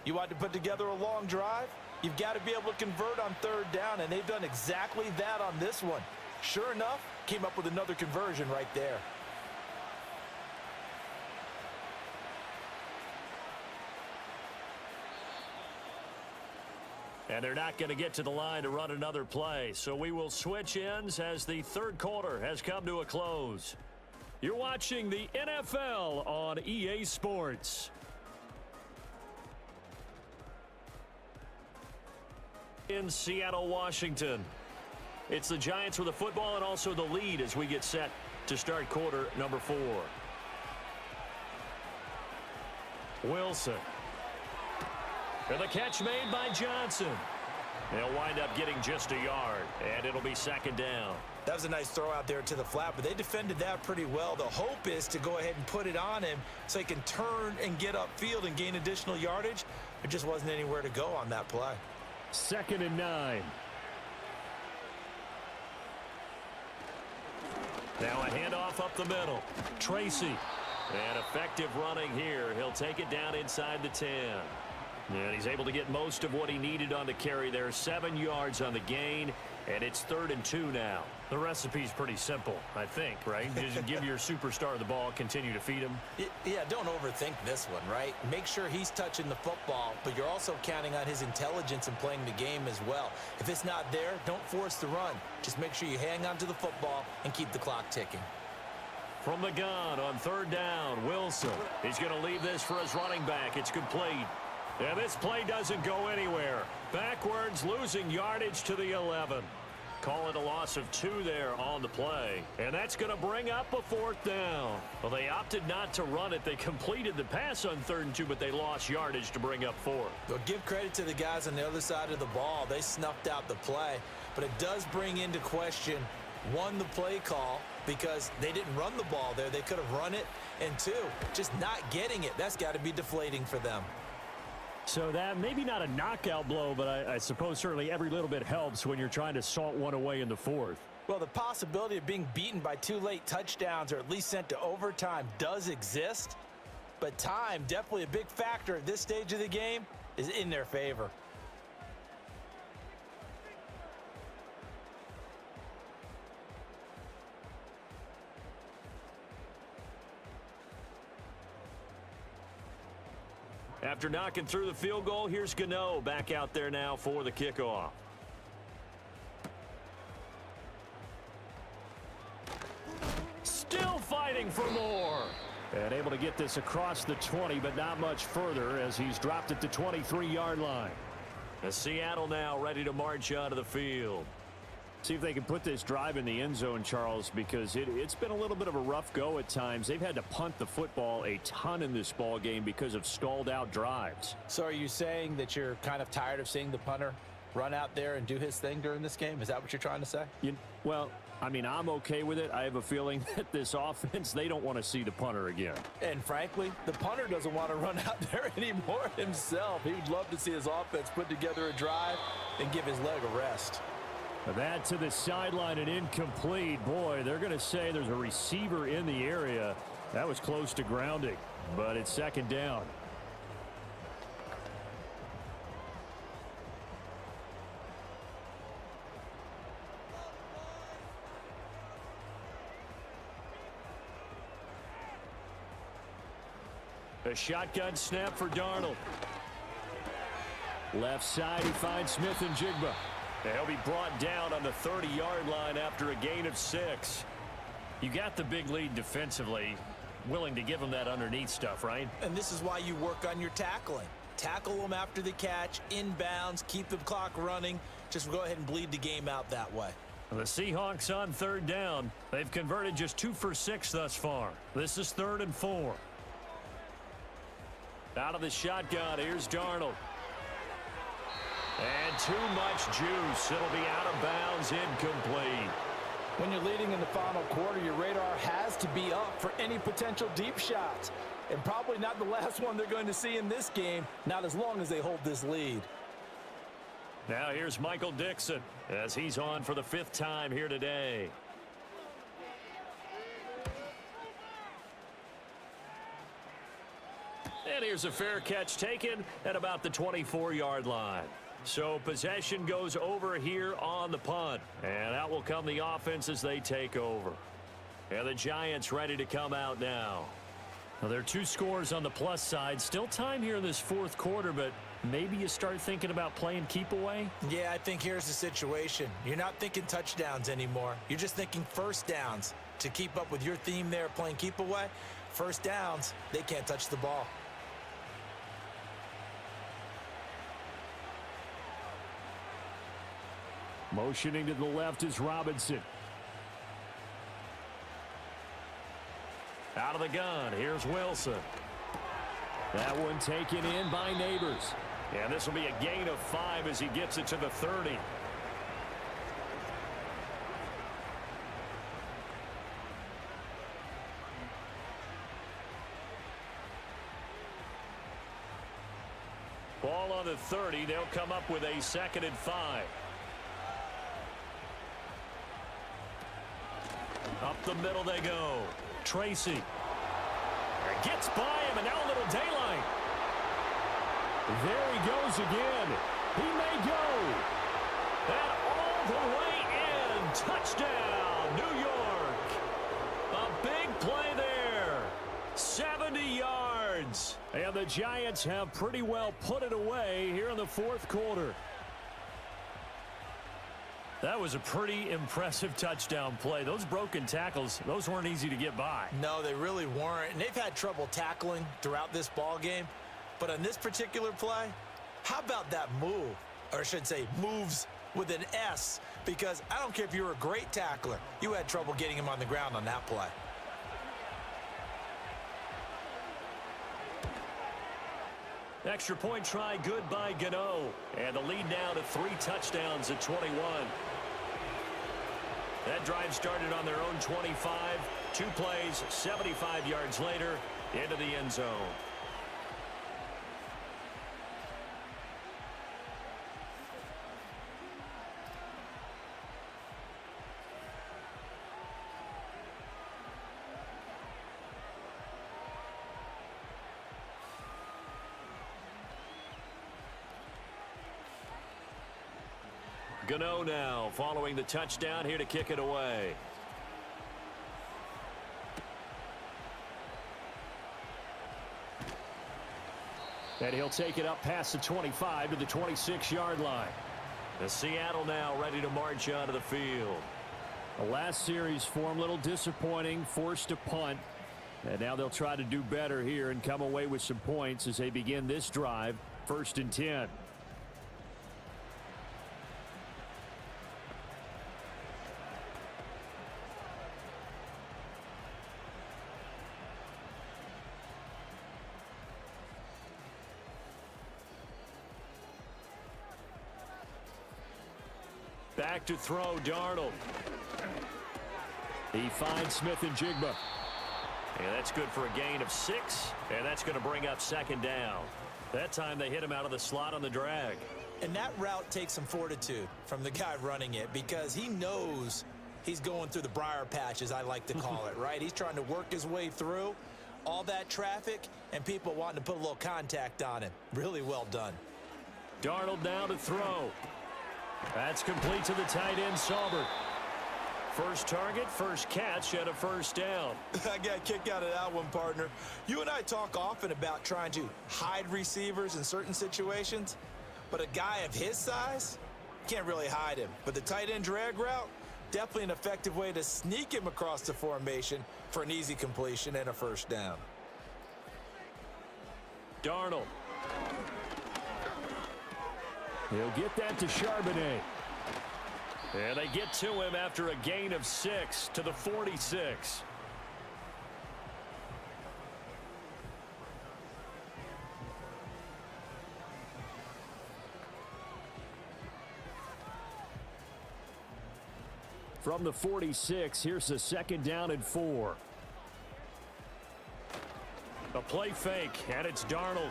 You want to put together a long drive? You've got to be able to convert on 3rd down, and they've done exactly that on this one. Sure enough, came up with another conversion right there. And they're not going to get to the line to run another play. So we will switch ends as the third quarter has come to a close. You're watching the NFL on EA Sports. In Seattle, Washington. It's the Giants with the football and also the lead as we get set to start quarter number 4. Wilson. And the catch made by Johnson. They'll wind up getting just a yard, and it'll be 2nd down. That was a nice throw out there to the flat, but they defended that pretty well. The hope is to go ahead and put it on him so he can turn and get upfield and gain additional yardage. There just wasn't anywhere to go on that play. 2nd and 9. Now a handoff up the middle. Tracy. And effective running here. He'll take it down inside the 10. And he's able to get most of what he needed on the carry there. 7 yards on the gain, and it's 3rd and 2 now. The recipe's pretty simple, I think, right? Just give your superstar the ball, continue to feed him. Yeah, don't overthink this one, right? Make sure he's touching the football, but you're also counting on his intelligence in playing the game as well. If it's not there, don't force the run. Just make sure you hang on to the football and keep the clock ticking. From the gun on 3rd down, Wilson. He's going to leave this for his running back. It's complete. And this play doesn't go anywhere. Backwards, losing yardage to the 11. Call it a loss of 2 there on the play. And that's going to bring up a 4th down. Well, they opted not to run it. They completed the pass on 3rd and 2, but they lost yardage to bring up 4. Well, give credit to the guys on the other side of the ball. They snuffed out the play. But it does bring into question, 1, the play call, because they didn't run the ball there. They could have run it. And 2, just not getting it. That's got to be deflating for them. So that maybe not a knockout blow, but I suppose certainly every little bit helps when you're trying to salt one away in the fourth. Well, the possibility of being beaten by 2 late touchdowns or at least sent to overtime does exist, but time, definitely a big factor at this stage of the game, is in their favor. After knocking through the field goal, here's Gano back out there now for the kickoff. Still fighting for more. And able to get this across the 20, but not much further as he's dropped it to 23-yard line. And Seattle now ready to march onto the field. See if they can put this drive in the end zone, Charles, because it's been a little bit of a rough go at times. They've had to punt the football a ton in this ball game because of stalled out drives. So are you saying that you're kind of tired of seeing the punter run out there and do his thing during this game? Is that what you're trying to say? Well, I mean, I'm okay with it. I have a feeling that this offense, they don't want to see the punter again. And frankly, the punter doesn't want to run out there anymore himself. He would love to see his offense put together a drive and give his leg a rest. That to the sideline and incomplete. Boy, they're going to say there's a receiver in the area. That was close to grounding, but it's second down. A shotgun snap for Darnold. Left side, he finds Smith and Jigba. He'll be brought down on the 30-yard line after a gain of 6. You got the big lead defensively. Willing to give them that underneath stuff, right? And this is why you work on your tackling. Tackle them after the catch, inbounds, keep the clock running. Just go ahead and bleed the game out that way. The Seahawks on third down. They've converted just 2 for 6 thus far. This is 3rd and 4. Out of the shotgun, here's Darnold. And too much juice. It'll be out of bounds, incomplete. When you're leading in the final quarter, your radar has to be up for any potential deep shots. And probably not the last one they're going to see in this game, not as long as they hold this lead. Now here's Michael Dixon as he's on for the 5th time here today. And here's a fair catch taken at about the 24-yard line. So possession goes over here on the punt. And out will come the offense as they take over. And the Giants ready to come out now. Well, there are 2 scores on the plus side. Still time here in this 4th quarter, but maybe you start thinking about playing keep away? Yeah, I think here's the situation. You're not thinking touchdowns anymore. You're just thinking first downs. To keep up with your theme there, playing keep away, first downs, they can't touch the ball. Motioning to the left is Robinson. Out of the gun, here's Wilson. That one taken in by Neighbors. And this will be a gain of 5 as he gets it to the 30. Ball on the 30. They'll come up with a 2nd and 5. Up the middle they go. Tracy. Gets by him, and now a little daylight. There he goes again. He may go. And all the way in. Touchdown, New York. A big play there. 70 yards. And the Giants have pretty well put it away here in the 4th quarter. That was a pretty impressive touchdown play. Those broken tackles, those weren't easy to get by. No, they really weren't. And they've had trouble tackling throughout this ball game. But on this particular play, how about that move? Or I should say moves with an S. Because I don't care if you're a great tackler. You had trouble getting him on the ground on that play. Extra point try good by Gano. And the lead now to 3 touchdowns at 21. That drive started on their own 25. 2 plays, 75 yards later, into the end zone. Gano now following the touchdown here to kick it away. And he'll take it up past the 25 to the 26-yard line. The Seattle now ready to march onto the field. The last series form a little disappointing, forced a punt. And now they'll try to do better here and come away with some points as they begin this drive, 1st and 10. Back to throw, Darnold. He finds Smith and Jigba. And that's good for a gain of 6. And that's going to bring up 2nd down. That time they hit him out of the slot on the drag. And that route takes some fortitude from the guy running it because he knows he's going through the briar patch, as I like to call it, right? He's trying to work his way through all that traffic and people wanting to put a little contact on him. Really well done. Darnold now to throw. That's complete to the tight end, Saubert. First target, first catch, and a 1st down. I got a kick out of that one, partner. You and I talk often about trying to hide receivers in certain situations, but a guy of his size, can't really hide him. But the tight end drag route, definitely an effective way to sneak him across the formation for an easy completion and a 1st down. Darnold. He'll get that to Charbonnet. And they get to him after a gain of 6 to the 46. From the 46, here's the 2nd down and 4. A play fake, and it's Darnold.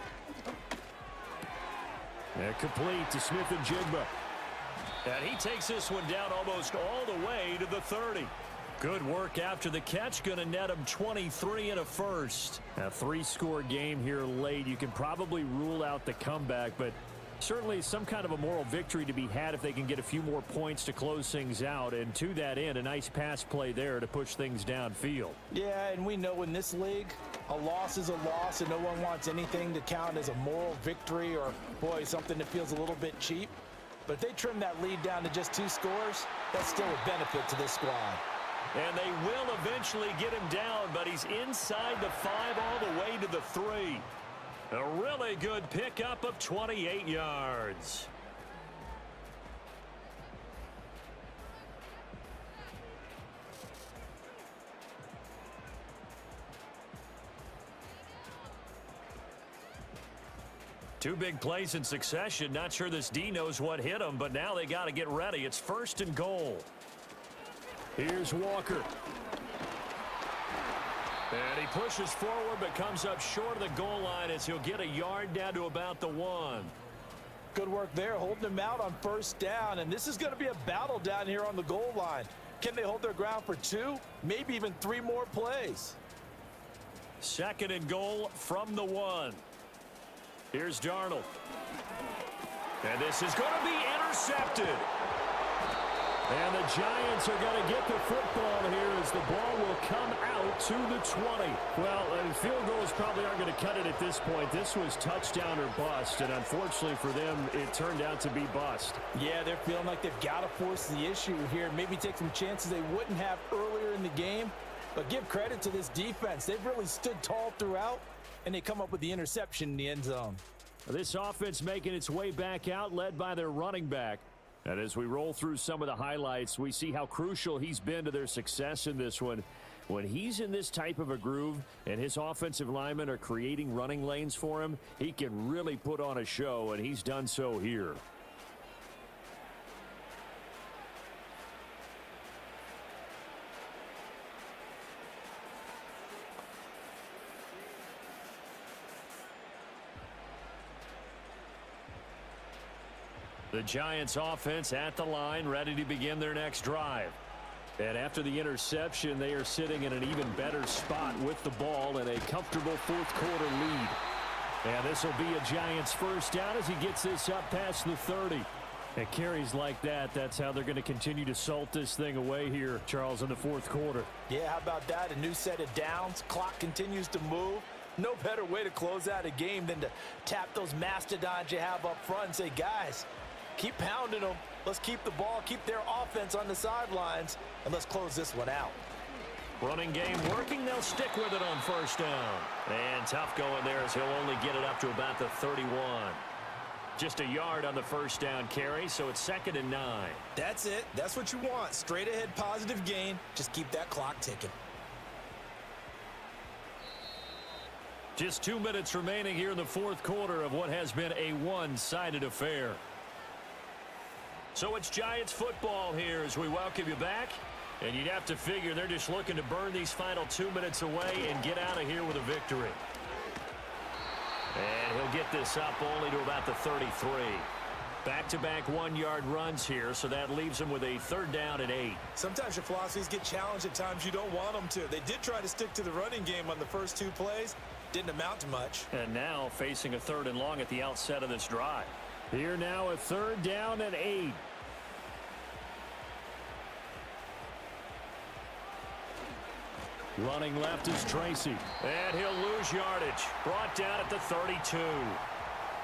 And complete to Smith and Jigba. And he takes this one down almost all the way to the 30. Good work after the catch. Going to net him 23 and a 1st. A 3-score game here late. You can probably rule out the comeback, but certainly some kind of a moral victory to be had if they can get a few more points to close things out. And to that end, a nice pass play there to push things downfield. Yeah, and we know in this league, a loss is a loss, and no one wants anything to count as a moral victory or, boy, something that feels a little bit cheap. But if they trim that lead down to just 2 scores, that's still a benefit to this squad. And they will eventually get him down, but he's inside the 5 all the way to the 3. A really good pickup of 28 yards. Two big plays in succession. Not sure this D knows what hit him, but now they got to get ready. It's 1st and goal. Here's Walker. And he pushes forward but comes up short of the goal line as he'll get a yard down to about the 1. Good work there, holding them out on 1st down. And this is going to be a battle down here on the goal line. Can they hold their ground for 2, maybe even 3 more plays? 2nd and goal from the 1. Here's Darnold. And this is going to be intercepted. And the Giants are going to get the football here as the ball will come out to the 20. Well, field goals probably aren't going to cut it at this point. This was touchdown or bust, and unfortunately for them, it turned out to be bust. Yeah, they're feeling like they've got to force the issue here. Maybe take some chances they wouldn't have earlier in the game. But give credit to this defense. They've really stood tall throughout, and they come up with the interception in the end zone. This offense making its way back out, led by their running back. And as we roll through some of the highlights, we see how crucial he's been to their success in this one. When he's in this type of a groove and his offensive linemen are creating running lanes for him, he can really put on a show, and he's done so here. The Giants offense at the line, ready to begin their next drive. And after the interception, they are sitting in an even better spot with the ball and a comfortable 4th quarter lead. And this will be a Giants 1st down as he gets this up past the 30. And carries like that, that's how they're going to continue to salt this thing away here, Charles, in the fourth quarter. Yeah, how about that? A new set of downs. Clock continues to move. No better way to close out a game than to tap those mastodons you have up front and say, guys, keep pounding them. Let's keep the ball, keep their offense on the sidelines, and let's close this one out. Running game working. They'll stick with it on first down. And tough going there as he'll only get it up to about the 31. Just a yard on the first down carry, so it's 2nd and 9. That's it. That's what you want. Straight ahead positive gain. Just keep that clock ticking. Just 2 minutes remaining here in the fourth quarter of what has been a one-sided affair. So it's Giants football here as we welcome you back. And you'd have to figure they're just looking to burn these final 2 minutes away and get out of here with a victory. And he'll get this up only to about the 33. Back-to-back 1-yard runs here, so that leaves him with a 3rd down and 8. Sometimes your philosophies get challenged at times you don't want them to. They did try to stick to the running game on the first 2 plays. Didn't amount to much. And now facing a 3rd and long at the outset of this drive. Here now a 3rd down and 8. Running left is Tracy. And he'll lose yardage. Brought down at the 32.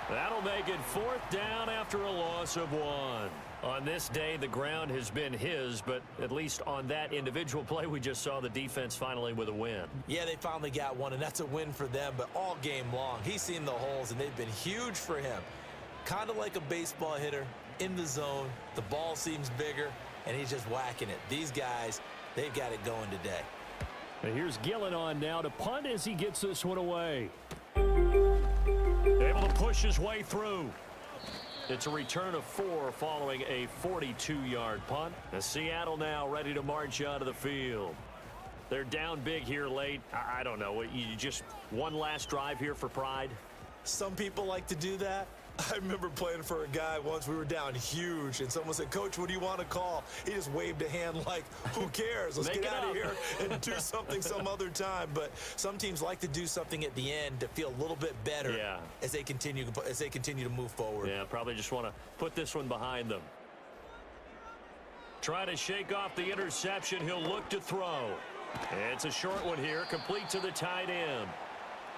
That'll make it 4th down after a loss of 1. On this day, the ground has been his, but at least on that individual play, we just saw the defense finally with a win. Yeah, they finally got one, and that's a win for them, but all game long, he's seen the holes, and they've been huge for him. Kind of like a baseball hitter in the zone. The ball seems bigger, and he's just whacking it. These guys, they've got it going today. And here's Gillen on now to punt as he gets this one away. Able to push his way through. It's a return of 4 following a 42-yard punt. The Seattle now ready to march onto the field. They're down big here late. I don't know. You just one last drive here for pride? Some people like to do that. I remember playing for a guy once. We were down huge, and someone said, "Coach, what do you want to call?" He just waved a hand like, who cares? Let's get out of here and do something some other time. But some teams like to do something at the end to feel a little bit better as they continue to move forward. Yeah, probably just want to put this one behind them. Try to shake off the interception. He'll look to throw. It's a short one here, complete to the tight end.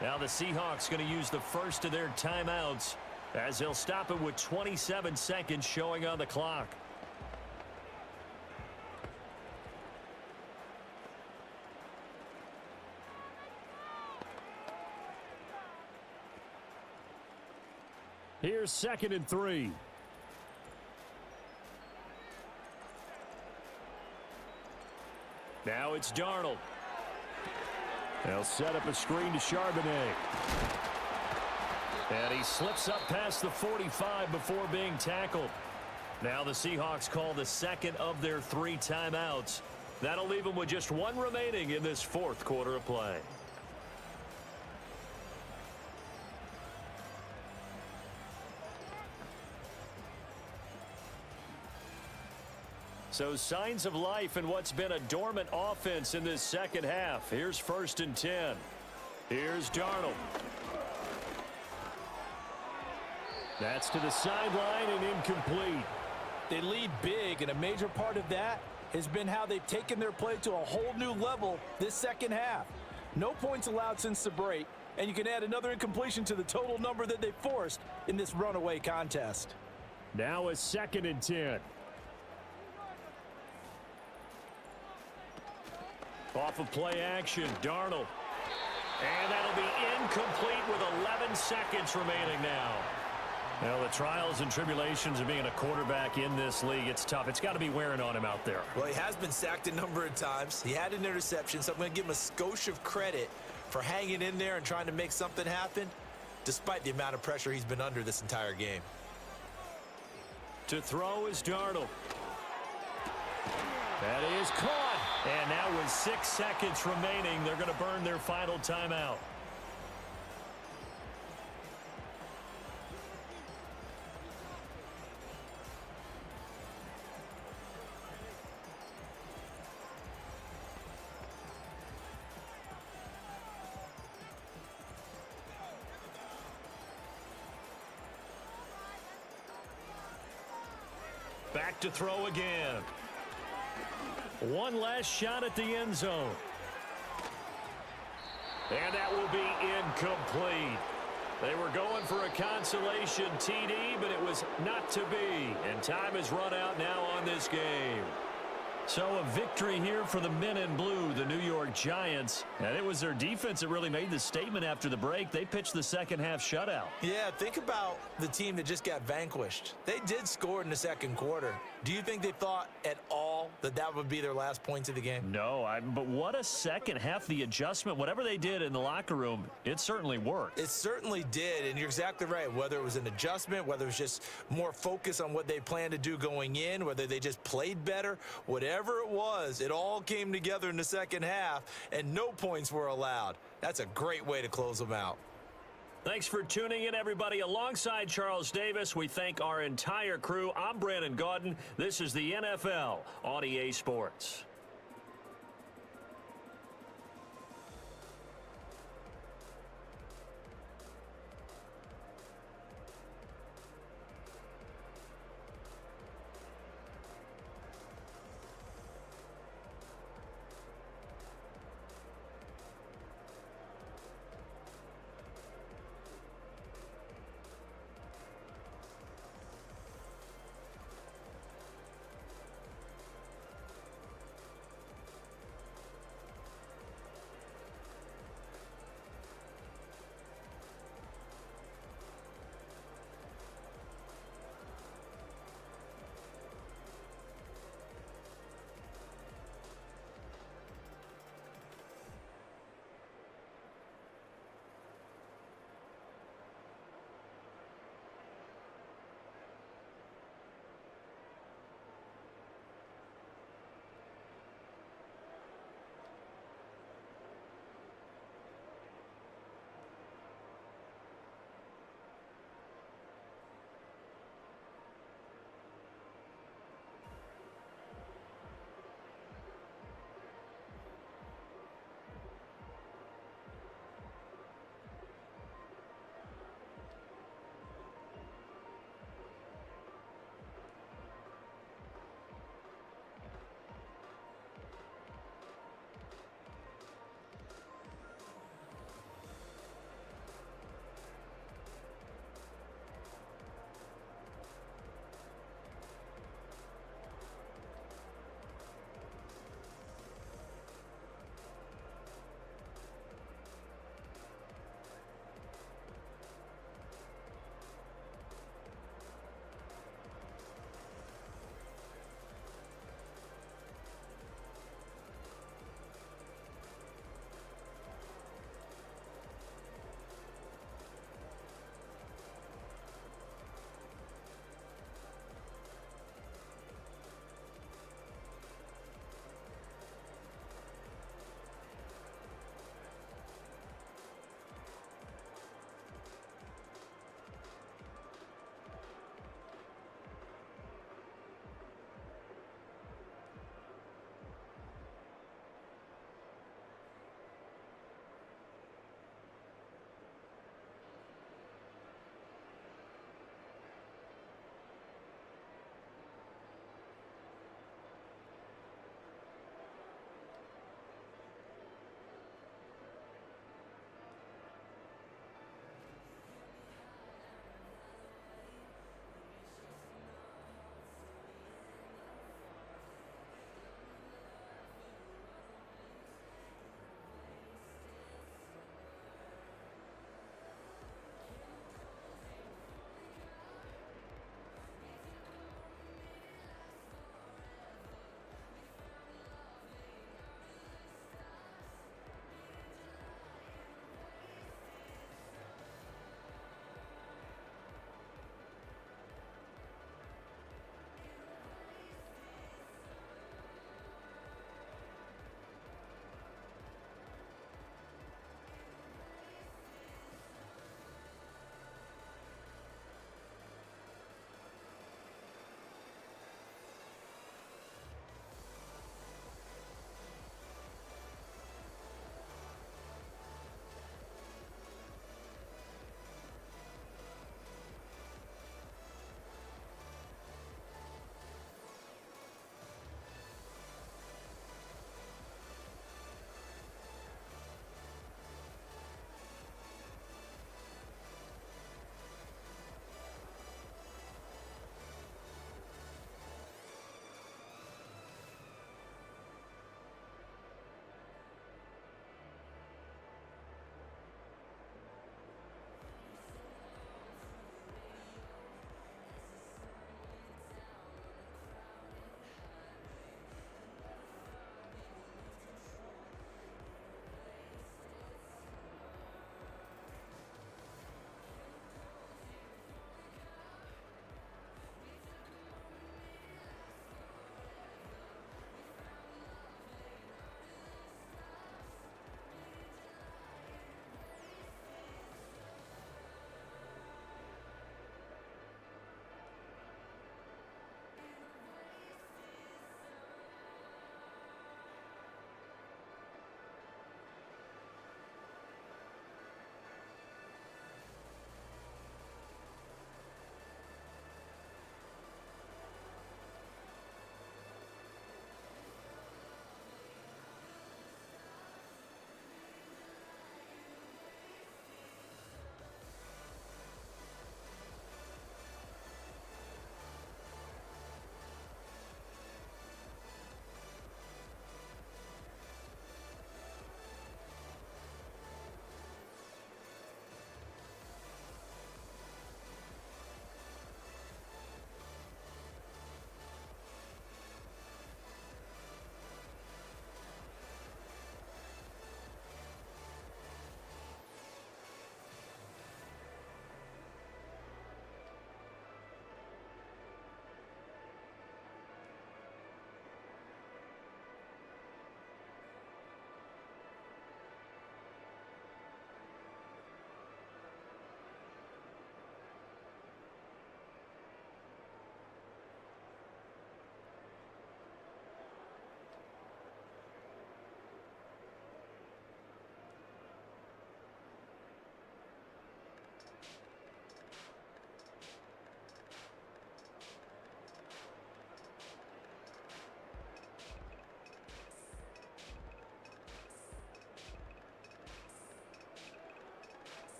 Now the Seahawks going to use the first of their timeouts, as they'll stop it with 27 seconds showing on the clock. Here's 2nd and 3. Now it's Darnold. They'll set up a screen to Charbonnet. And he slips up past the 45 before being tackled. Now the Seahawks call the 2nd of their 3 timeouts. That'll leave them with just 1 remaining in this 4th quarter of play. So signs of life in what's been a dormant offense in this 2nd half. Here's 1st and 10. Here's Darnold. That's to the sideline and incomplete. They lead big, and a major part of that has been how they've taken their play to a whole new level this 2nd half. No points allowed since the break, and you can add another incompletion to the total number that they forced in this runaway contest. Now a 2nd and 10. Off of play action, Darnold. And that'll be incomplete with 11 seconds remaining now. Well, the trials and tribulations of being a quarterback in this league, it's tough. It's got to be wearing on him out there. Well, he has been sacked a number of times. He had an interception, so I'm going to give him a skosh of credit for hanging in there and trying to make something happen, despite the amount of pressure he's been under this entire game. To throw is Darnold. That is caught. And now with 6 seconds remaining, they're going to burn their final timeout. to throw again. One last shot at the end zone. And that will be incomplete. They were going for a consolation TD, but it was not to be. And time has run out now on this game. So a victory here for the men in blue, the New York Giants. And it was their defense that really made the statement after the break. They pitched the second half shutout. Yeah, think about the team that just got vanquished. They did score in the second quarter. Do you think they thought at all that that would be their last points of the game? No, but what a second half. The adjustment, whatever they did in the locker room, it certainly worked. It certainly did, and you're exactly right. Whether it was an adjustment, whether it was just more focus on what they planned to do going in, whether they just played better, whatever it was, it all came together in the second half, and no points were allowed. That's a great way to close them out. Thanks for tuning in, everybody. Alongside Charles Davis, we thank our entire crew. I'm Brandon Gaudin. This is the NFL on EA Sports.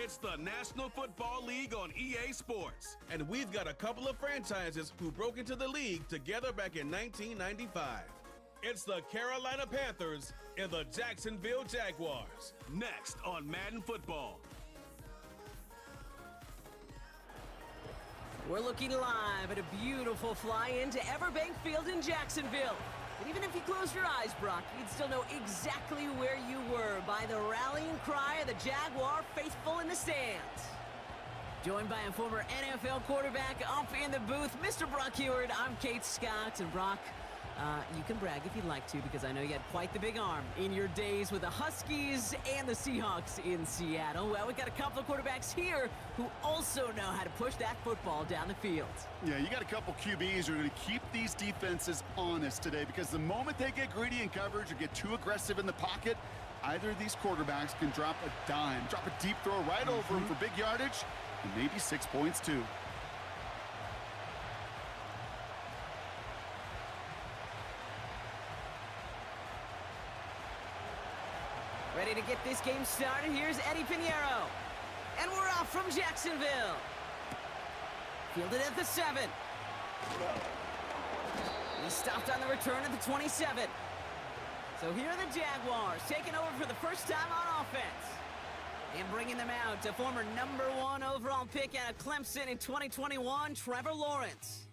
It's the National Football League on EA Sports, and we've got a couple of franchises who broke into the league together back in 1995. It's the Carolina Panthers and the Jacksonville Jaguars. Next on Madden Football. We're looking live at a beautiful fly-in to Everbank Field in Jacksonville. And even if you closed your eyes, Brock, you'd still know exactly where you were by the rallying cry of the Jaguar faithful in the stands. Joined by a former NFL quarterback up in the booth, Mr. Brock Heward. I'm Kate Scott, and Brock, you can brag if you'd like to, because I know you had quite the big arm in your days with the Huskies and the Seahawks in Seattle. Well, we've got a couple of quarterbacks here who also know how to push that football down the field. Yeah, you got a couple QBs who are going to keep these defenses honest today, because the moment they get greedy in coverage or get too aggressive in the pocket, either of these quarterbacks can drop a dime, drop a deep throw right over them for big yardage, and maybe 6 points too. Ready to get this game started. Here's Eddie Pinheiro. And we're off from Jacksonville. Fielded at the 7. He stopped on the return at the 27. So here are the Jaguars taking over for the first time on offense. And bringing them out to former #1 overall pick out of Clemson in 2021, Trevor Lawrence.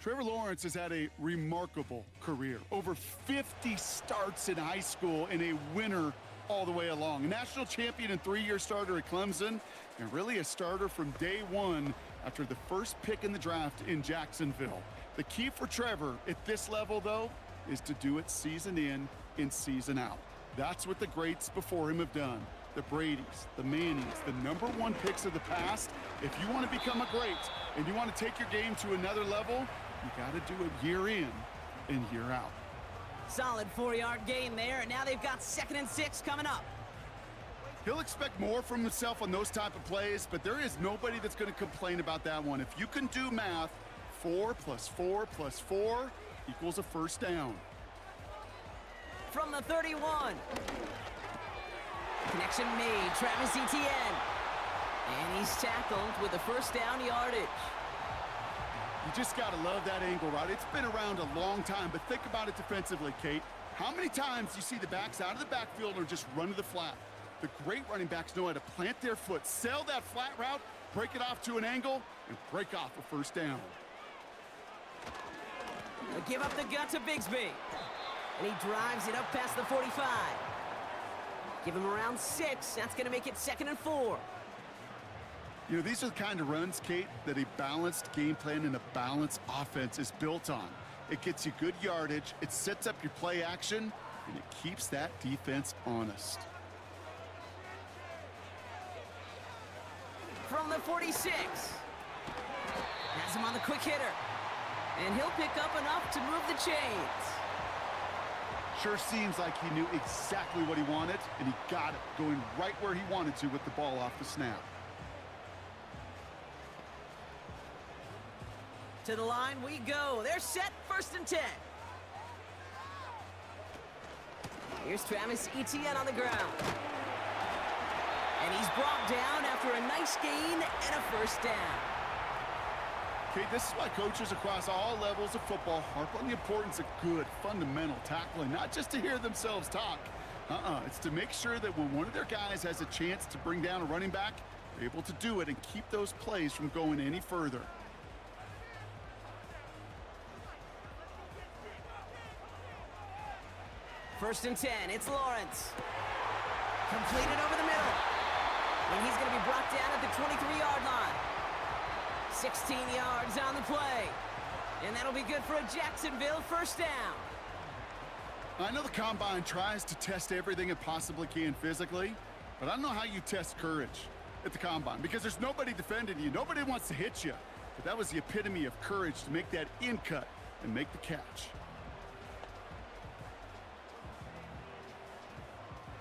Trevor Lawrence has had a remarkable career. Over 50 starts in high school and a winner all the way along. A national champion and 3-year starter at Clemson, and really a starter from day one after the first pick in the draft in Jacksonville. The key for Trevor at this level, though, is to do it season in and season out. That's what the greats before him have done. The Bradys, the Mannings, the #1 picks of the past. If you want to become a great and you want to take your game to another level, you got to do it year in and year out. Solid 4-yard gain there, and now they've got 2nd and 6 coming up. He'll expect more from himself on those type of plays, but there is nobody that's going to complain about that one. If you can do math, 4 + 4 + 4 equals a first down. From the 31. Connection made, Travis Etienne. And he's tackled with a first down yardage. You just got to love that angle, right? It's been around a long time, but think about it defensively, Kate. How many times you see the backs out of the backfield or just run to the flat? The great running backs know how to plant their foot, sell that flat route, break it off to an angle, and break off a first down. They'll give up the gut to Bigsby. And he drives it up past the 45. Give him around 6. That's going to make it 2nd and 4. You know, these are the kind of runs, Kate, that a balanced game plan and a balanced offense is built on. It gets you good yardage, it sets up your play action, and it keeps that defense honest. From the 46. Has him on the quick hitter. And he'll pick up enough to move the chains. Sure seems like he knew exactly what he wanted, and he got it, going right where he wanted to with the ball off the snap. To the line we go. They're set, 1st and 10. Here's Travis Etienne on the ground. And he's brought down after a nice gain and a first down. Okay, this is why coaches across all levels of football harp on the importance of good, fundamental tackling, not just to hear themselves talk. It's to make sure that when one of their guys has a chance to bring down a running back, they're able to do it and keep those plays from going any further. First and 10, it's Lawrence. Completed over the middle. And he's going to be brought down at the 23-yard line. 16 yards on the play. And that'll be good for a Jacksonville first down. I know the Combine tries to test everything it possibly can physically, but I don't know how you test courage at the Combine, because there's nobody defending you. Nobody wants to hit you. But that was the epitome of courage to make that in cut and make the catch.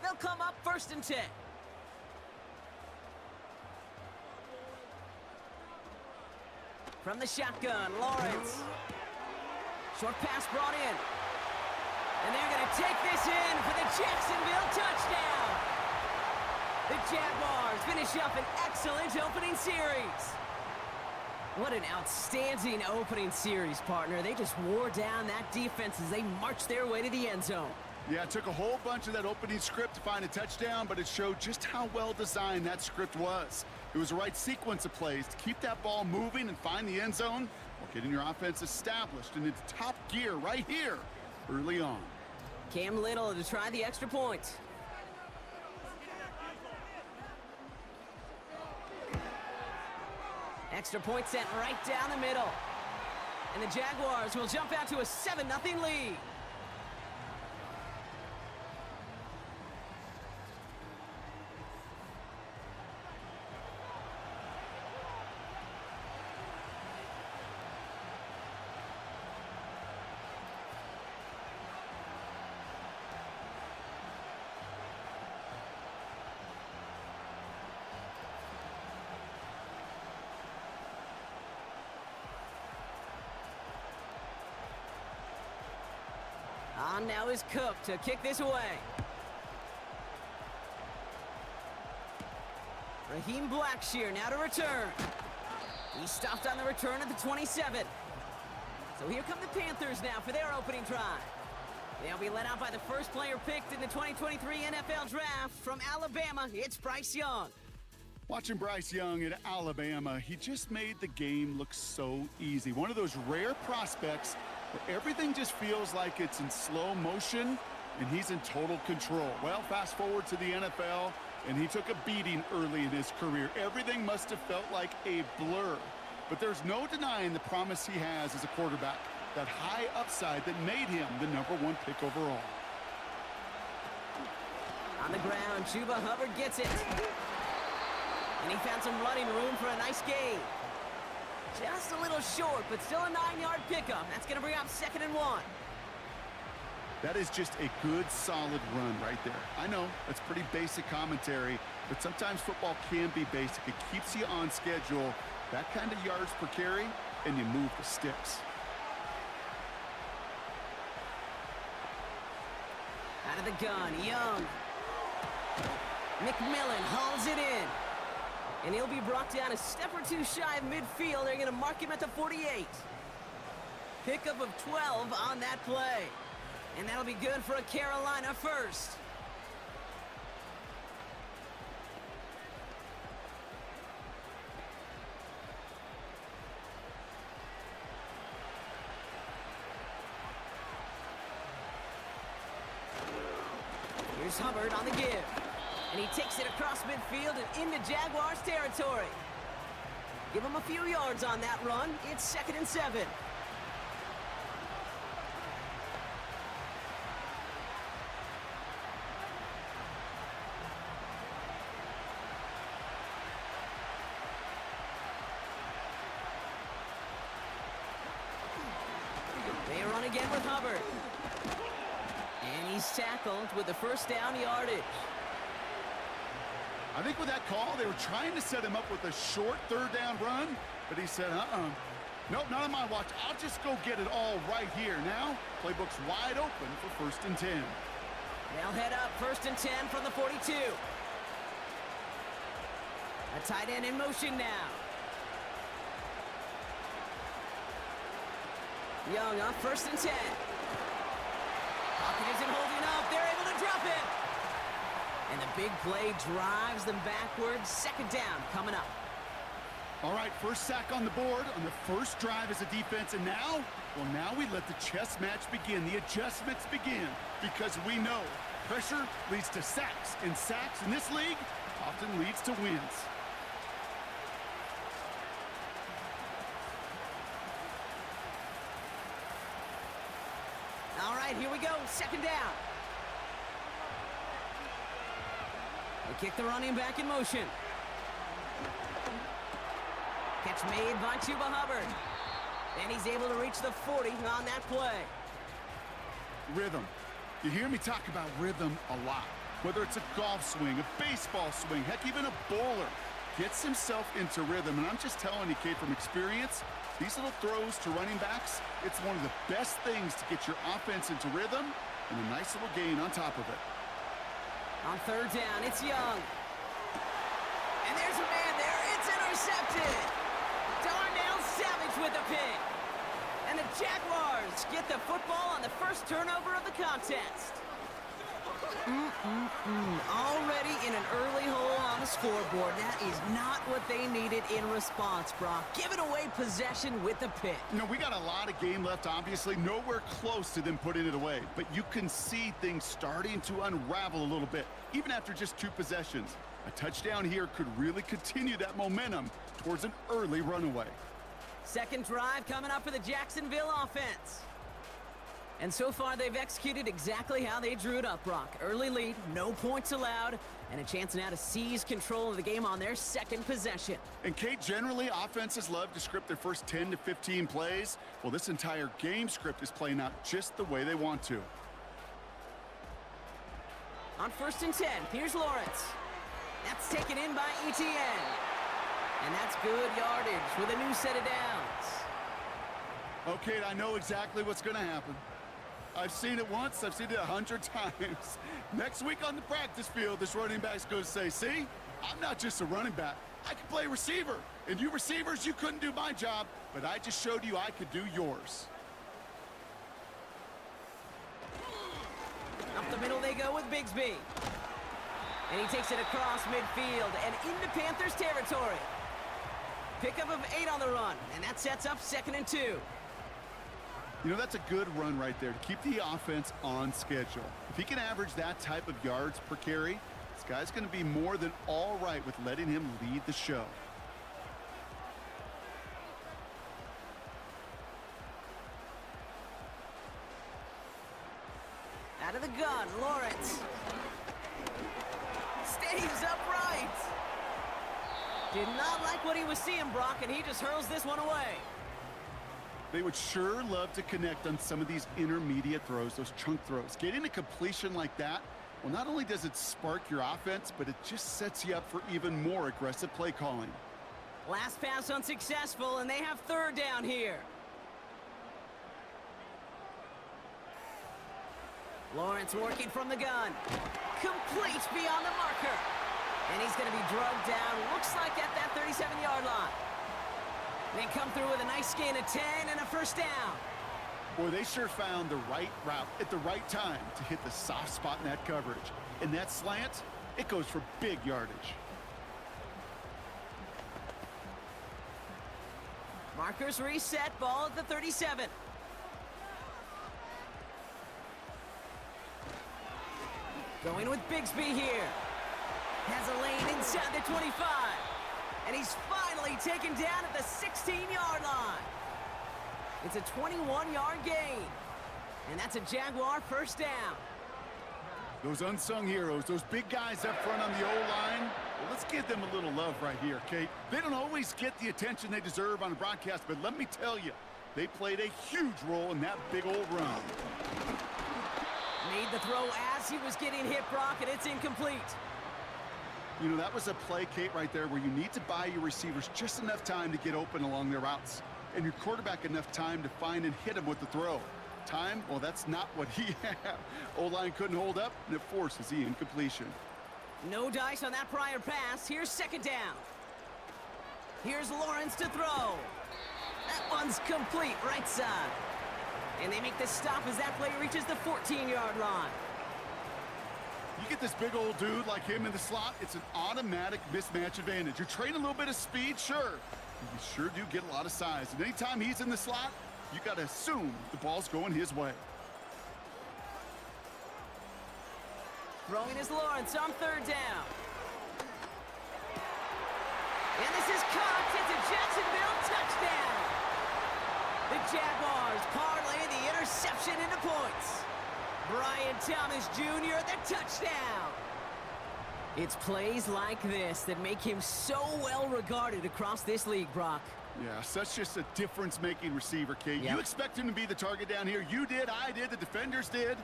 They'll come up 1st and 10. From the shotgun, Lawrence. Short pass brought in. And they're going to take this in for the Jacksonville touchdown. The Jaguars finish up an excellent opening series. What an outstanding opening series, partner. They just wore down that defense as they marched their way to the end zone. Yeah, it took a whole bunch of that opening script to find a touchdown, but it showed just how well designed that script was. It was the right sequence of plays to keep that ball moving and find the end zone while getting your offense established in its top gear right here early on. Cam Little to try the extra point. Extra point sent right down the middle. And the Jaguars will jump out to a 7-0 lead. On now is Cook to kick this away. Raheem Blackshear now to return. He stopped on the return at the 27. So here come the Panthers now for their opening drive. They'll be led out by the first player picked in the 2023 NFL Draft from Alabama. It's Bryce Young. Watching Bryce Young at Alabama, he just made the game look so easy. One of those rare prospects where everything just feels like it's in slow motion and he's in total control. Well, fast forward to the NFL, and he took a beating early in his career. Everything must have felt like a blur. But there's no denying the promise he has as a quarterback, that high upside that made him the #1 pick overall. On the ground, Chuba Hubbard gets it. And he found some running room for a nice gain. Just a little short, but still a 9-yard pickup. That's going to bring up 2nd and 1. That is just a good, solid run right there. I know, that's pretty basic commentary, but sometimes football can be basic. It keeps you on schedule, that kind of yards per carry, and you move the sticks. Out of the gun, Young. McMillan hauls it in. And he'll be brought down a step or two shy of midfield. They're going to mark him at the 48. Pickup of 12 on that play. And that'll be good for a Carolina first. Here's Hubbard on the give. And he takes it across midfield and into Jaguars territory. Give him a few yards on that run. It's 2nd and 7. They run again with Hubbard. And he's tackled with the first down yardage. I think with that call, they were trying to set him up with a short 3rd down run, but he said, nope, not on my watch. I'll just go get it all right here. Now, playbook's wide open for 1st and 10. They'll head up 1st and 10 from the 42. A tight end in motion now. Young on 1st and 10. Pocket isn't holding up. They're able to drop it. And the big play drives them backwards. 2nd down coming up. All right, first sack on the board on the first drive as a defense. And now, well, now we let the chess match begin. The adjustments begin because we know pressure leads to sacks. And sacks in this league often leads to wins. All right, here we go. 2nd down. They kick the running back in motion. Catch made by Chuba Hubbard. And he's able to reach the 40 on that play. Rhythm. You hear me talk about rhythm a lot. Whether it's a golf swing, a baseball swing, heck, even a bowler gets himself into rhythm. And I'm just telling you, kid, from experience, these little throws to running backs, it's one of the best things to get your offense into rhythm and a nice little gain on top of it. On 3rd down, it's Young. And there's a man there. It's intercepted. Darnell Savage with the pick. And the Jaguars get the football on the first turnover of the contest. Already in an early hole on the scoreboard. That is not what they needed in response, Brock. Giving away possession with the pick. You know, we got a lot of game left, obviously. Nowhere close to them putting it away. But you can see things starting to unravel a little bit, even after just 2 possessions. A touchdown here could really continue that momentum towards an early runaway. Second drive coming up for the Jacksonville offense. And so far, they've executed exactly how they drew it up, Brock. Early lead, no points allowed, and a chance now to seize control of the game on their second possession. And, Kate, generally, offenses love to script their first 10 to 15 plays. Well, this entire game script is playing out just the way they want to. On 1st and 10, here's Lawrence. That's taken in by Etienne. And that's good yardage with a new set of downs. Okay, I know exactly what's going to happen. I've seen it once, I've seen it 100 times. Next week on the practice field, this running back's going to say, see, I'm not just a running back. I can play receiver. And you receivers, you couldn't do my job, but I just showed you I could do yours. Up the middle they go with Bigsby. And he takes it across midfield and into Panthers territory. Pickup of 8 on the run, and that sets up 2nd and 2. You know, that's a good run right there to keep the offense on schedule. If he can average that type of yards per carry, this guy's going to be more than all right with letting him lead the show. Out of the gun, Lawrence. Stays upright. Did not like what he was seeing, Brock, and he just hurls this one away. They would sure love to connect on some of these intermediate throws, those chunk throws. Getting a completion like that, well, not only does it spark your offense, but it just sets you up for even more aggressive play calling. Last pass unsuccessful, and they have 3rd down here. Lawrence working from the gun. Complete beyond the marker. And he's going to be drugged down, looks like at that 37-yard line. They come through with a nice gain of 10 and a 1st down. Boy, they sure found the right route at the right time to hit the soft spot in that coverage. And that slant, it goes for big yardage. Markers reset, ball at the 37. Going with Bigsby here. Has a lane inside the 25. And he's finally taken down at the 16-yard line. It's a 21-yard gain. And that's a Jaguar 1st down. Those unsung heroes, those big guys up front on the O-line, well, let's give them a little love right here, Kate. They don't always get the attention they deserve on the broadcast, but let me tell you, they played a huge role in that big old run. Made the throw as he was getting hit, Brock, and it's incomplete. You know, that was a play, Kate, right there where you need to buy your receivers just enough time to get open along their routes. And your quarterback enough time to find and hit him with the throw. Time, well, that's not what he had. O-line couldn't hold up, and it forces the incompletion. No dice on that prior pass. Here's 2nd down. Here's Lawrence to throw. That one's complete, right side. And they make the stop as that play reaches the 14-yard line. You get this big old dude like him in the slot, it's an automatic mismatch advantage. You're trading a little bit of speed, sure. You sure do get a lot of size. And anytime he's in the slot, you got to assume the ball's going his way. Throwing is Lawrence on 3rd down. And this is caught. It's a Jacksonville touchdown. The Jaguars parlay the interception into points. Brian Thomas Jr., the touchdown. It's plays like this that make him so well regarded across this league, Brock. Yeah, such just a difference-making receiver, Kate. Yep. You expect him to be the target down here. You did, I did, the defenders did.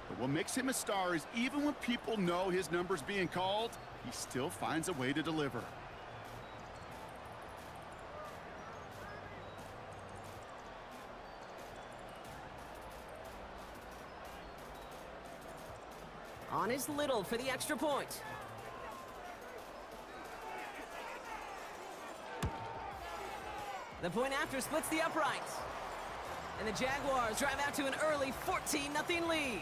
But what makes him a star is even when people know his number's being called, he still finds a way to deliver. On is Little for the extra point. The point after splits the uprights. And the Jaguars drive out to an early 14-0 lead.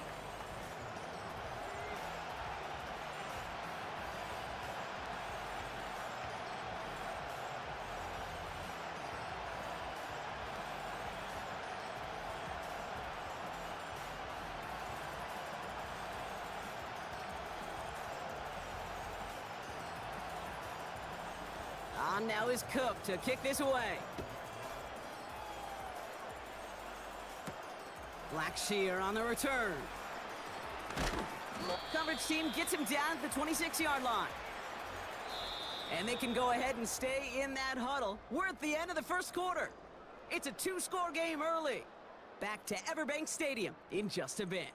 On now is Cook to kick this away. Blackshear on the return. Coverage team gets him down at the 26-yard line. And they can go ahead and stay in that huddle. We're at the end of the first quarter. It's a 2-score game early. Back to Everbank Stadium in just a bit.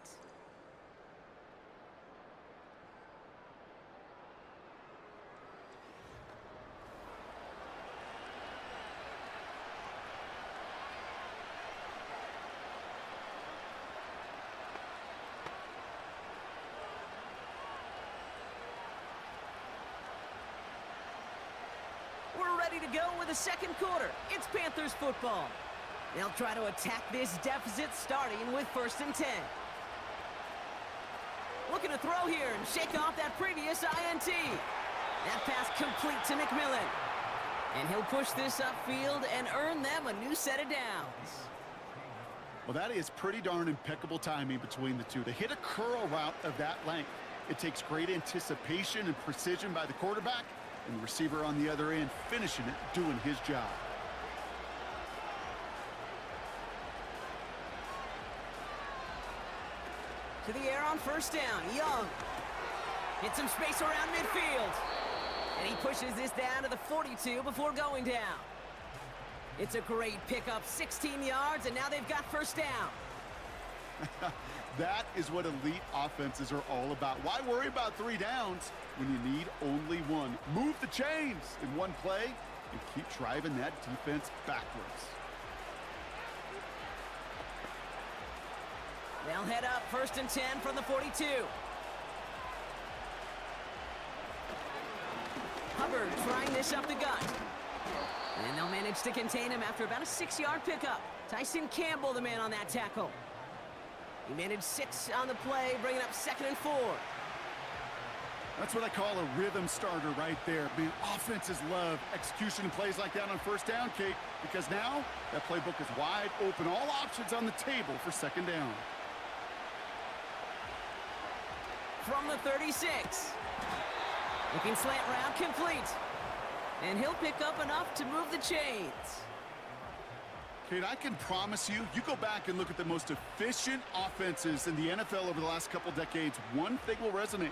We're ready to go with the second quarter. It's Panthers football. They'll try to attack this deficit starting with 1st and 10. Looking to throw here and shake off that previous INT. That pass complete to McMillan. And he'll push this upfield and earn them a new set of downs. Well, that is pretty darn impeccable timing between the two. To hit a curl route of that length, it takes great anticipation and precision by the quarterback, and the receiver on the other end finishing it, doing his job. To the air on 1st down, Young. Hits some space around midfield. And he pushes this down to the 42 before going down. It's a great pickup, 16 yards, and now they've got 1st down. That is what elite offenses are all about. Why worry about 3 downs when you need only 1? Move the chains in one play and keep driving that defense backwards. They'll head up 1st and 10 from the 42. Hubbard trying this up the gut. And they'll manage to contain him after about a 6-yard pickup. Tyson Campbell, the man on that tackle. He managed 6 on the play, bringing up 2nd and 4. That's what I call a rhythm starter right there. Man, offenses love execution and plays like that on 1st down, Kate, because now that playbook is wide open. All options on the table for 2nd down. From the 36. Looking slant route complete. And he'll pick up enough to move the chains. Kate, I can promise you, you go back and look at the most efficient offenses in the NFL over the last couple decades, one thing will resonate.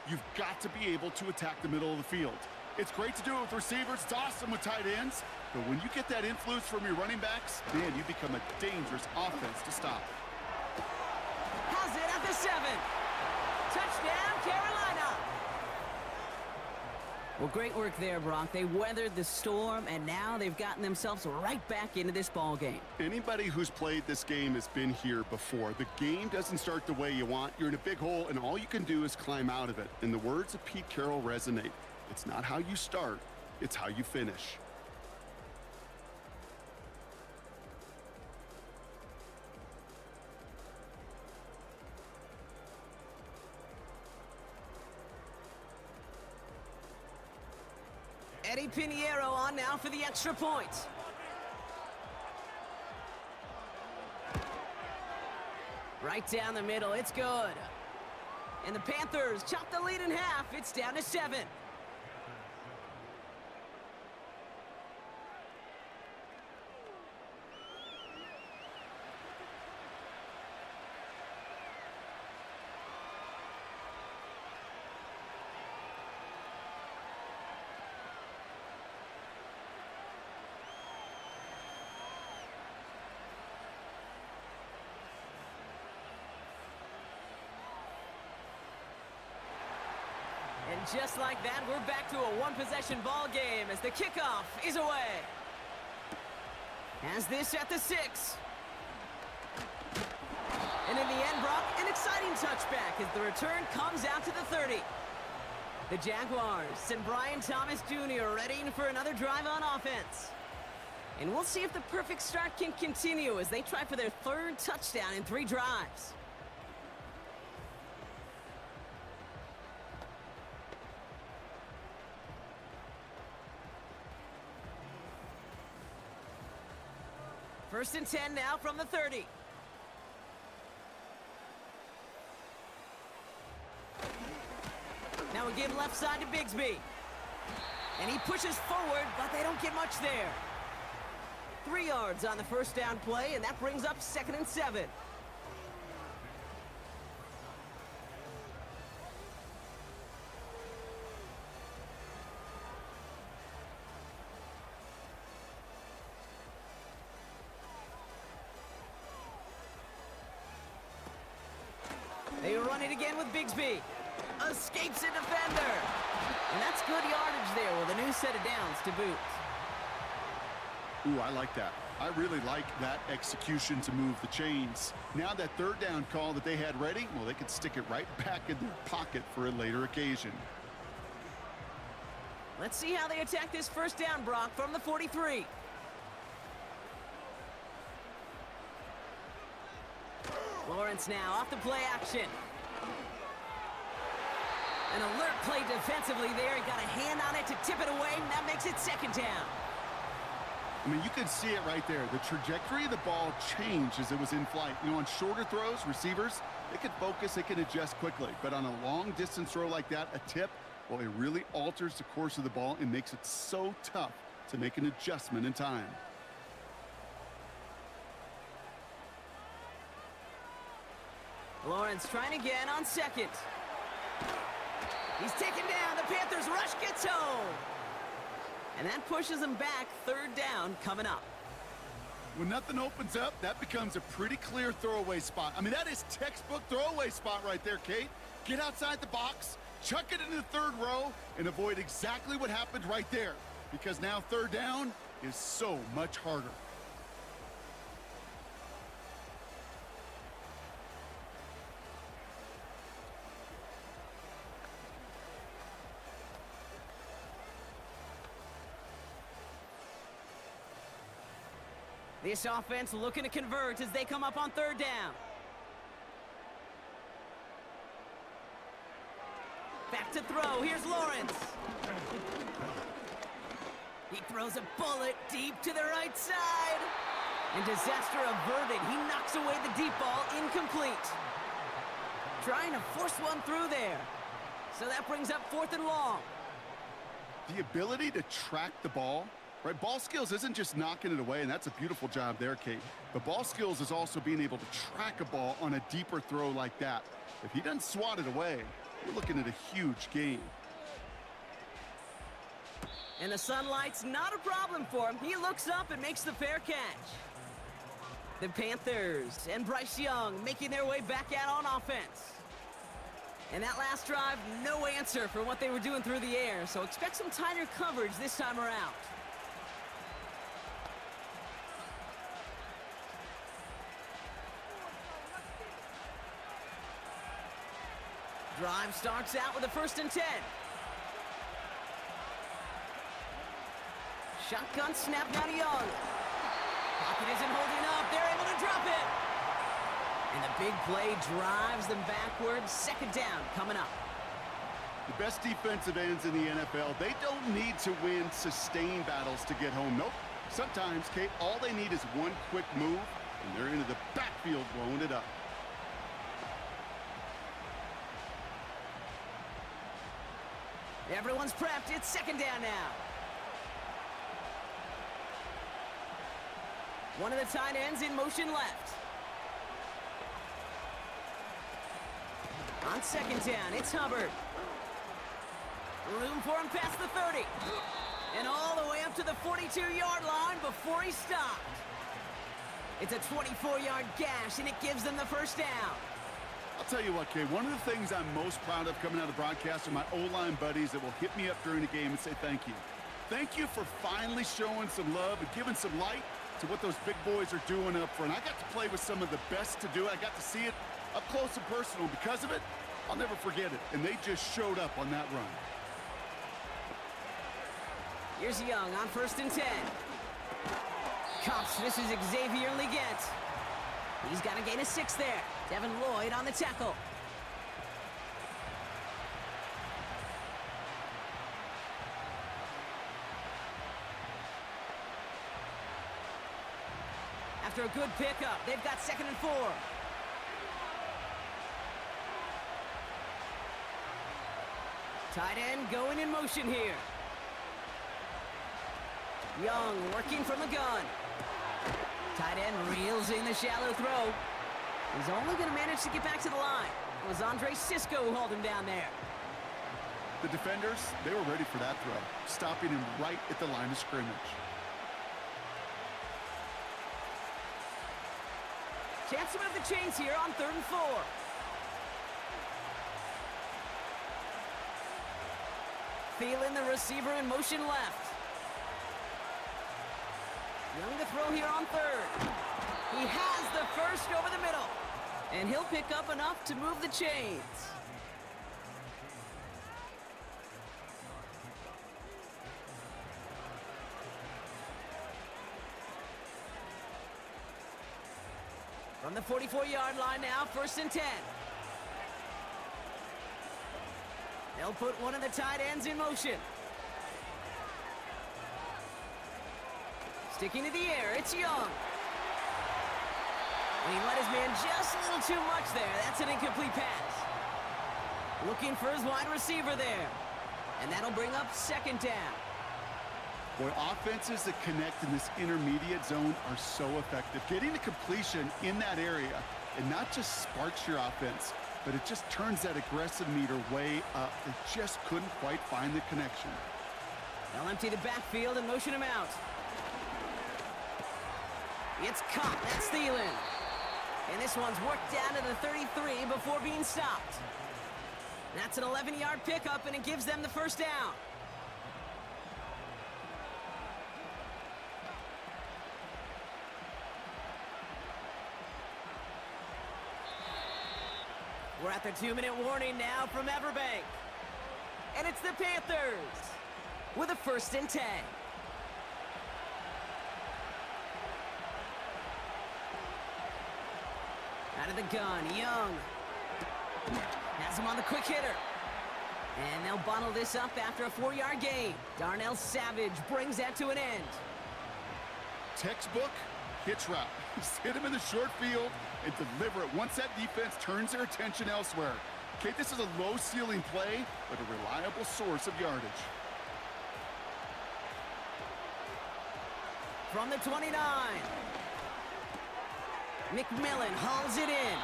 You've got to be able to attack the middle of the field. It's great to do it with receivers. It's awesome with tight ends. But when you get that influence from your running backs, man, you become a dangerous offense to stop. Has it at the 7. Touchdown, Carolina. Well, great work there, Brock. They weathered the storm, and now they've gotten themselves right back into this ball game. Anybody who's played this game has been here before. The game doesn't start the way you want. You're in a big hole, and all you can do is climb out of it. And the words of Pete Carroll resonate. It's not how you start, it's how you finish. Eddie Pinheiro on now for the extra point. Right down the middle, it's good. And the Panthers chop the lead in half. It's down to 7. And just like that, we're back to a one-possession ball game as the kickoff is away. Has this at the 6. And in the end, Brock, an exciting touchback as the return comes out to the 30. The Jaguars send Brian Thomas Jr. ready for another drive on offense. And we'll see if the perfect start can continue as they try for their third touchdown in 3 drives. First and 10 now from the 30. Now we give left side to Bigsby. And he pushes forward, but they don't get much there. 3 yards on the first down play, and that brings up 2nd and 7. They run it again with Bigsby. Escapes a defender. And that's good yardage there with a new set of downs to boot. Ooh, I like that. I really like that execution to move the chains. Now that third down call that they had ready, well, they could stick it right back in their pocket for a later occasion. Let's see how they attack this first down, Brock, from the 43. Lawrence now off the play action. An alert play defensively there. He got a hand on it to tip it away, and that makes it 2nd down. I mean, you can see it right there. The trajectory of the ball changed as it was in flight. You know, on shorter throws, receivers, they can focus, they can adjust quickly. But on a long-distance throw like that, a tip, well, it really alters the course of the ball and makes it so tough to make an adjustment in time. Lawrence trying again on 2nd. He's taken down. The Panthers rush gets home. And that pushes them back. 3rd down coming up. When nothing opens up, that becomes a pretty clear throwaway spot. I mean, that is textbook throwaway spot right there, Kate. Get outside the box, chuck it into the 3rd row, and avoid exactly what happened right there. Because now 3rd down is so much harder. This offense looking to convert as they come up on 3rd down. Back to throw. Here's Lawrence. He throws a bullet deep to the right side. And disaster averted. He knocks away the deep ball, incomplete. Trying to force one through there. So that brings up 4th and long. The ability to track the ball, right? Ball skills isn't just knocking it away, and that's a beautiful job there, Kate. But ball skills is also being able to track a ball on a deeper throw like that. If he doesn't swat it away, we're looking at a huge gain. And the sunlight's not a problem for him. He looks up and makes the fair catch. The Panthers and Bryce Young making their way back out on offense. And that last drive, no answer for what they were doing through the air, so expect some tighter coverage this time around. Drive starts out with a 1st and 10. Shotgun snap now to Young. Pocket isn't holding up. They're able to drop it. And the big play drives them backwards. 2nd down coming up. The best defensive ends in the NFL, they don't need to win sustained battles to get home. Nope. Sometimes, Kate, all they need is one quick move, and they're into the backfield blowing it up. Everyone's prepped. It's 2nd down now. One of the tight ends in motion left. On 2nd down, it's Hubbard. Room for him past the 30. And all the way up to the 42-yard line before he stopped. It's a 24-yard gash, and it gives them the 1st down. I'll tell you what, Kay, one of the things I'm most proud of coming out of the broadcast are my O-line buddies that will hit me up during the game and say thank you. Thank you for finally showing some love and giving some light to what those big boys are doing up front. I got to play with some of the best to do it. I got to see it up close and personal. Because of it, I'll never forget it. And they just showed up on that run. Here's Young on 1st and 10. Cops, this is Xavier Leggett. He's got to gain a 6 there. Devin Lloyd on the tackle. After a good pickup, they've got 2nd and 4. Tight end going in motion here. Young working from the gun. Tight end reels in the shallow throw. He's only going to manage to get back to the line. It was Andre Sisco who hauled him down there. The defenders, they were ready for that throw, stopping him right at the line of scrimmage. Chance to move the chains here on 3rd and 4. Feeling the receiver in motion left. Young to throw here on 3rd. He has the first over the middle. And he'll pick up enough to move the chains. From the 44-yard line now, 1st and 10. They'll put one of the tight ends in motion. Sticking to the air, it's Young. And he let his man just a little too much there. That's an incomplete pass. Looking for his wide receiver there. And that'll bring up 2nd down. Boy, offenses that connect in this intermediate zone are so effective. Getting the completion in that area, it not just sparks your offense, but it just turns that aggressive meter way up. They just couldn't quite find the connection. They'll empty the backfield and motion him out. It's caught. That's Thielen. And this one's worked down to the 33 before being stopped. That's an 11-yard pickup, and it gives them the 1st down. We're at the 2-minute warning now from Everbank. And it's the Panthers with a 1st and 10. Out of the gun, Young. Has him on the quick hitter. And they'll bottle this up after a 4-yard gain. Darnell Savage brings that to an end. Textbook hitch route. Just hit him in the short field and deliver it once that defense turns their attention elsewhere. Okay, this is a low-ceiling play, but a reliable source of yardage. From the 29. McMillan hauls it in.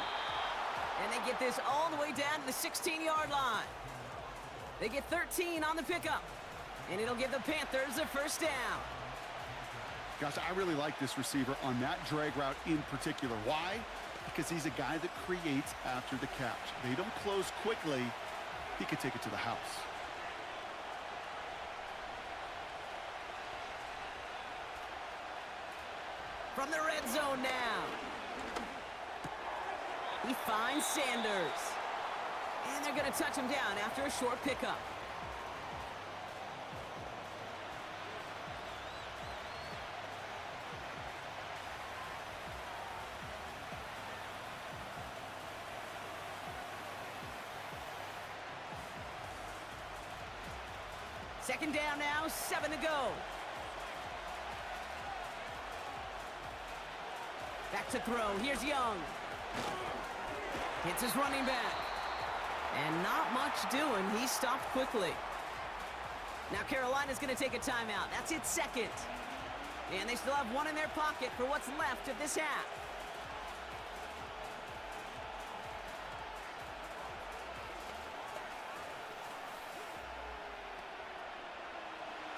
And they get this all the way down to the 16-yard line. They get 13 on the pickup. And it'll give the Panthers a 1st down. Gosh, I really like this receiver on that drag route in particular. Why? Because he's a guy that creates after the catch. They don't close quickly. He could take it to the house. From the red zone now. He finds Sanders. And they're going to touch him down after a short pickup. Second down now, 7 to go. Back to throw. Here's Young. Hits his running back. And not much doing. He stopped quickly. Now Carolina's going to take a timeout. That's its 2nd. And they still have one in their pocket for what's left of this half.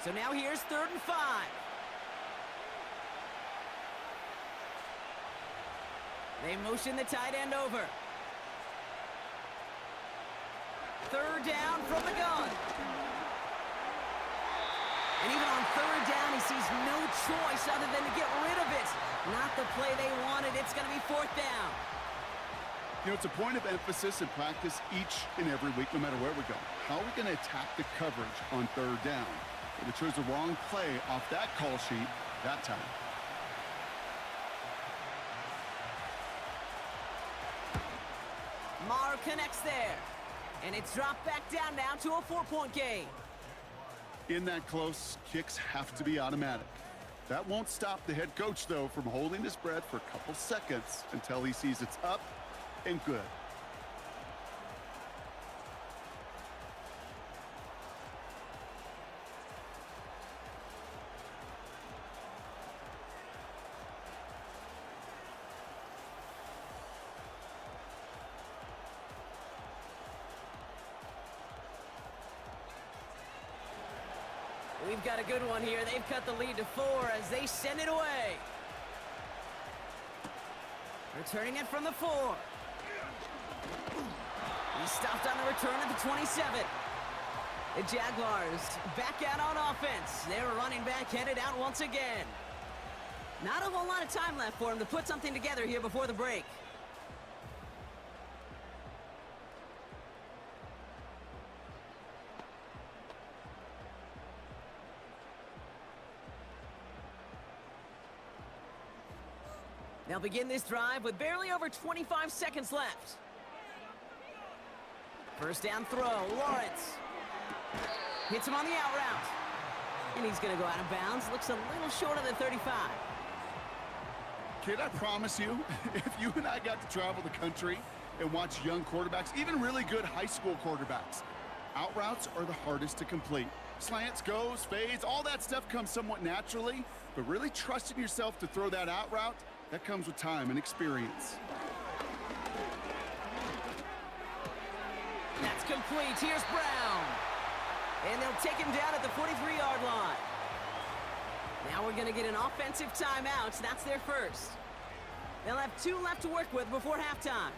So now here's 3rd and 5. They motion the tight end over. 3rd down from the gun. And even on 3rd down, he sees no choice other than to get rid of it. Not the play they wanted. It's going to be 4th down. You know, it's a point of emphasis in practice each and every week, no matter where we go. How are we going to attack the coverage on 3rd down? Well, they chose the wrong play off that call sheet that time. Maher connects there. And it's dropped back down now to a 4-point game. In that close, kicks have to be automatic. That won't stop the head coach, though, from holding his breath for a couple seconds until he sees it's up and good. We've got a good one here. They've cut the lead to 4 as they send it away. Returning it from the 4. He stopped on the return at the 27. The Jaguars back out on offense. They're running back headed out once again. Not a whole lot of time left for him to put something together here before the break. They'll begin this drive with barely over 25 seconds left. First down throw, Lawrence. Hits him on the out route. And he's going to go out of bounds. Looks a little short of the 35. Kid, I promise you, if you and I got to travel the country and watch young quarterbacks, even really good high school quarterbacks, out routes are the hardest to complete. Slants, goes, fades, all that stuff comes somewhat naturally, but really trusting yourself to throw that out route, that comes with time and experience. That's complete. Here's Brown. And they'll take him down at the 43-yard line. Now we're going to get an offensive timeout. That's their first. They'll have 2 left to work with before halftime.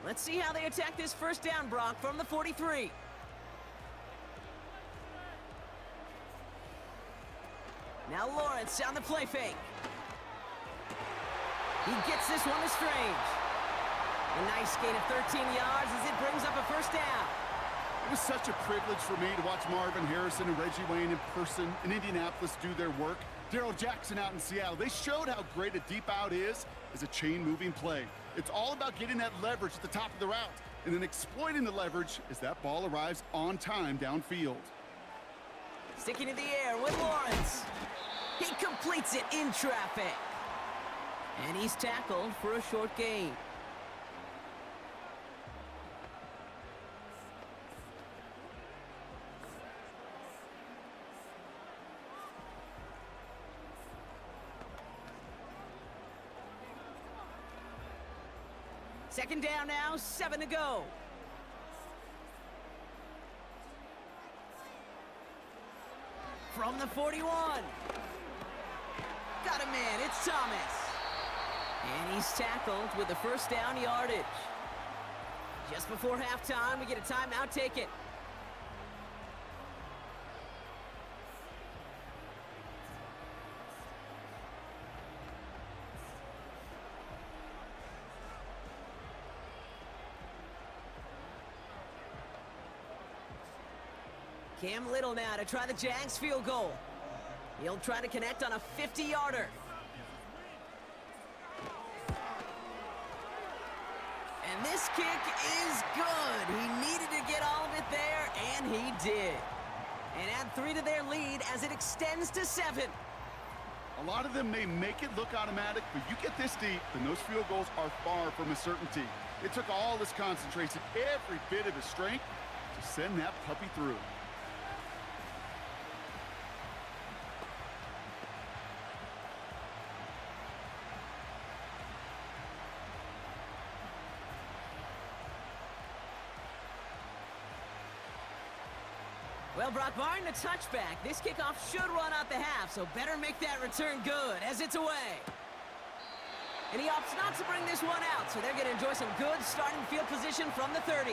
Let's see how they attack this first down, Brock, from the 43. Now Lawrence on the play fake. He gets this one to Strange. A nice gain of 13 yards as it brings up a first down. It was such a privilege for me to watch Marvin Harrison and Reggie Wayne in person in Indianapolis do their work. Darrell Jackson out in Seattle. They showed how great a deep out is as a chain-moving play. It's all about getting that leverage at the top of the route and then exploiting the leverage as that ball arrives on time downfield. Sticking in the air with Lawrence. He completes it in traffic. And he's tackled for a short gain. Second down now, 7 to go. From the 41. Got a man, it's Thomas. And he's tackled with the first down yardage. Just before halftime, we get a timeout taken. Cam Little now to try the Jags field goal. He'll try to connect on a 50-yarder. And this kick is good. He needed to get all of it there, and he did. And add 3 to their lead as it extends to 7. A lot of them may make it look automatic, but you get this deep, and those field goals are far from a certainty. It took all his concentration, every bit of his strength, to send that puppy through. Well, Brock, barring the touchback, this kickoff should run out the half, so better make that return good as it's away. And he opts not to bring this one out, so they're going to enjoy some good starting field position from the 30.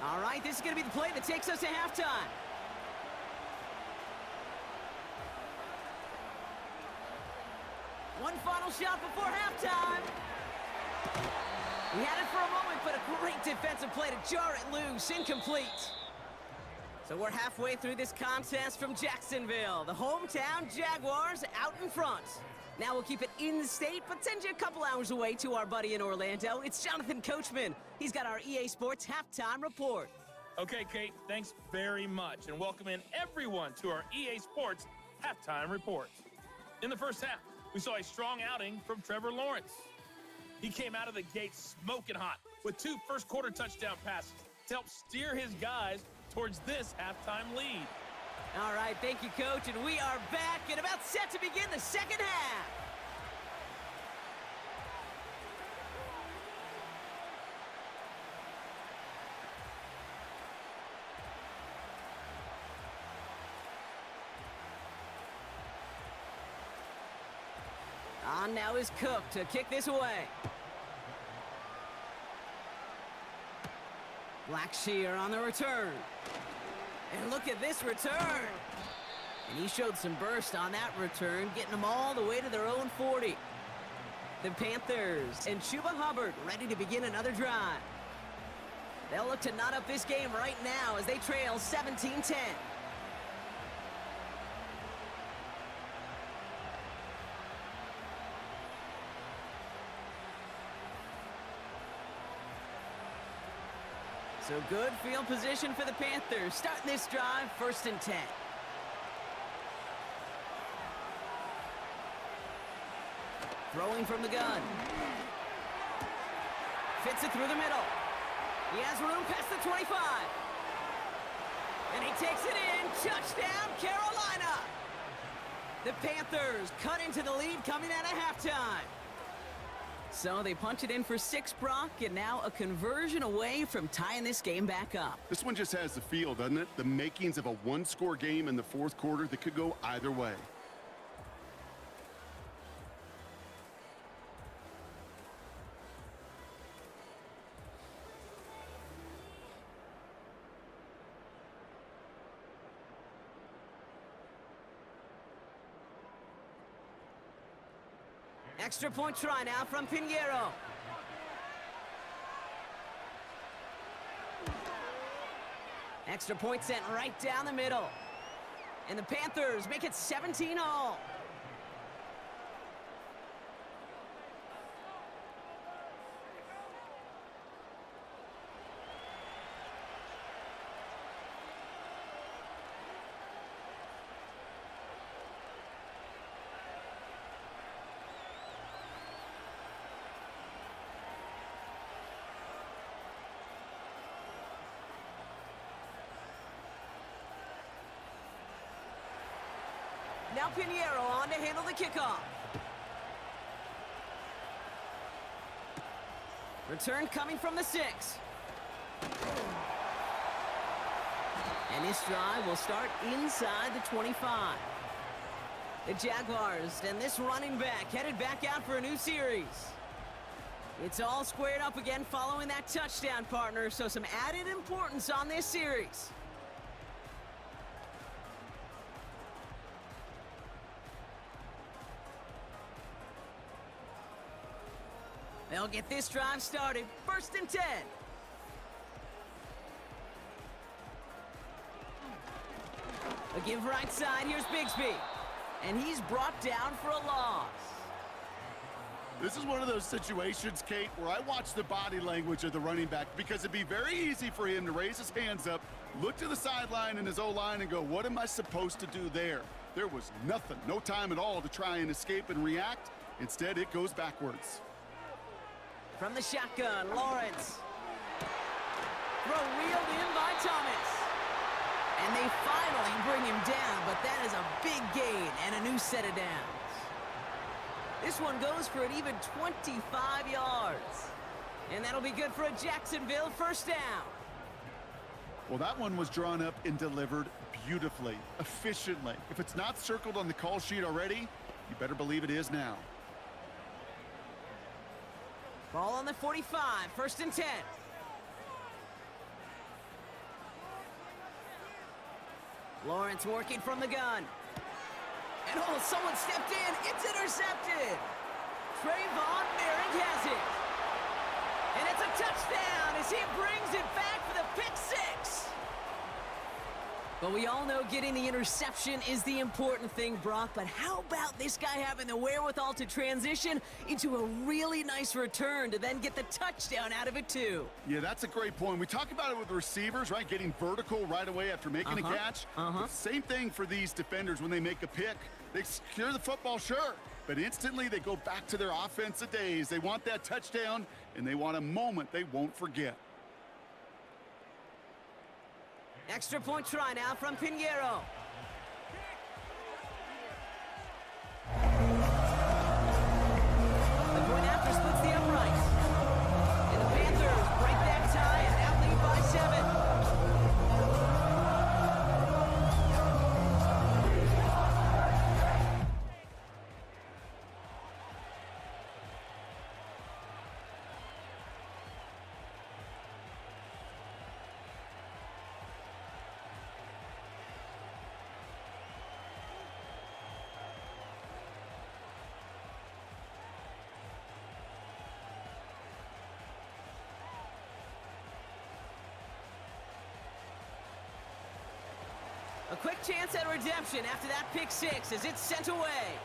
All right, this is going to be the play that takes us to halftime. One final shot before halftime. He had it for a moment, but a great defensive play to jar it loose. Incomplete. So we're halfway through this contest from Jacksonville. The hometown Jaguars out in front. Now we'll keep it in the state, but send you a couple hours away to our buddy in Orlando. It's Jonathan Coachman. He's got our EA Sports Halftime Report. Okay, Kate, thanks very much, and welcome in everyone to our EA Sports Halftime Report. In the first half, we saw a strong outing from Trevor Lawrence. He came out of the gate smoking hot with 2 first-quarter touchdown passes to help steer his guys towards this halftime lead. All right, thank you, Coach, and we are back and about set to begin the second half. On now is Cook to kick this away. Blackshear on the return. And look at this return. And he showed some burst on that return, getting them all the way to their own 40. The Panthers and Chuba Hubbard ready to begin another drive. They'll look to knot up this game right now as they trail 17-10. So good field position for the Panthers. Starting this drive, 1st and 10. Throwing from the gun. Fits it through the middle. He has room past the 25. And he takes it in. Touchdown, Carolina. The Panthers cut into the lead coming out of halftime. So they punch it in for 6, Brock, and now a conversion away from tying this game back up. This one just has the feel, doesn't it? The makings of a one-score game in the 4th quarter that could go either way. Extra point try now from Pinheiro. Extra point sent right down the middle. And the Panthers make it 17-all. Now Pinheiro on to handle the kickoff. Return coming from the 6. And this drive will start inside the 25. The Jaguars and this running back headed back out for a new series. It's all squared up again following that touchdown, partner, so some added importance on this series. They'll get this drive started. 1st and 10. A give right side. Here's Bigsby. And he's brought down for a loss. This is one of those situations, Kate, where I watch the body language of the running back because it'd be very easy for him to raise his hands up, look to the sideline in his O-line and go, what am I supposed to do there? There was nothing, no time at all to try and escape and react. Instead, it goes backwards. From the shotgun, Lawrence. Throw reeled in by Thomas. And they finally bring him down, but that is a big gain and a new set of downs. This one goes for an even 25 yards. And that'll be good for a Jacksonville 1st down. Well, that one was drawn up and delivered beautifully, efficiently. If it's not circled on the call sheet already, you better believe it is now. Ball on the 45, 1st and 10. Lawrence working from the gun. And oh, someone stepped in. It's intercepted. Trayvon Merrick has it. And it's a touchdown as he brings it back for the pick six. But we all know getting the interception is the important thing, Brock. But how about this guy having the wherewithal to transition into a really nice return to then get the touchdown out of it, too? Yeah, that's a great point. We talk about it with receivers, right? Getting vertical right away after making a catch. But same thing for these defenders when they make a pick. They secure the football, sure. But instantly they go back to their offensive days. They want that touchdown, and they want a moment they won't forget. Extra point try now from Pinheiro. The point after splits the uprights. And the Panthers break that tie and now lead by 7. A quick chance at redemption after that pick six as it's sent away.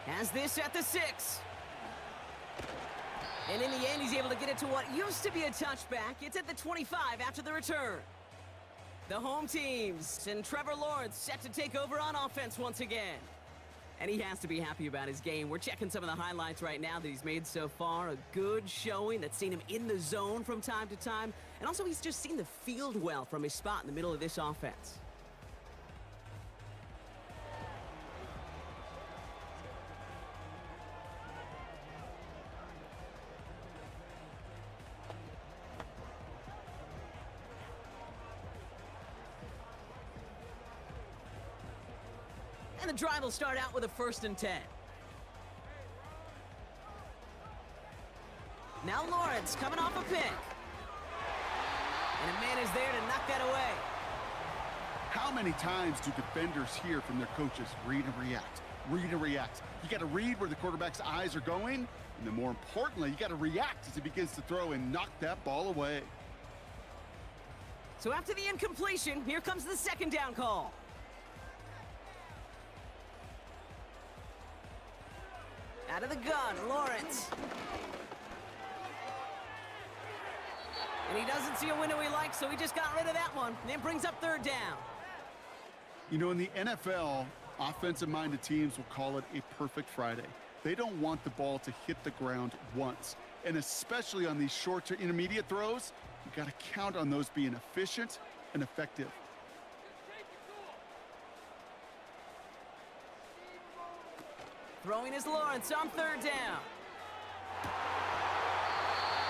Has this at the 6. And in the end, he's able to get it to what used to be a touchback. It's at the 25 after the return. The home teams and Trevor Lawrence set to take over on offense once again. And he has to be happy about his game. We're checking some of the highlights right now that he's made so far. A good showing that's seen him in the zone from time to time. And also, he's just seen the field well from his spot in the middle of this offense. And the drive will start out with a 1st and 10. Now Lawrence coming off a pick. And a man is there to knock that away. How many times do defenders hear from their coaches, read and react, read and react? You got to read where the quarterback's eyes are going, and then more importantly, you got to react as he begins to throw and knock that ball away. So after the incompletion, here comes the 2nd down call. Out of the gun, Lawrence. And he doesn't see a window he likes, so he just got rid of that one. And then brings up 3rd down. You know, in the NFL, offensive-minded teams will call it a perfect Friday. They don't want the ball to hit the ground once. And especially on these short to intermediate throws, you got to count on those being efficient and effective. Throwing is Lawrence on 3rd down.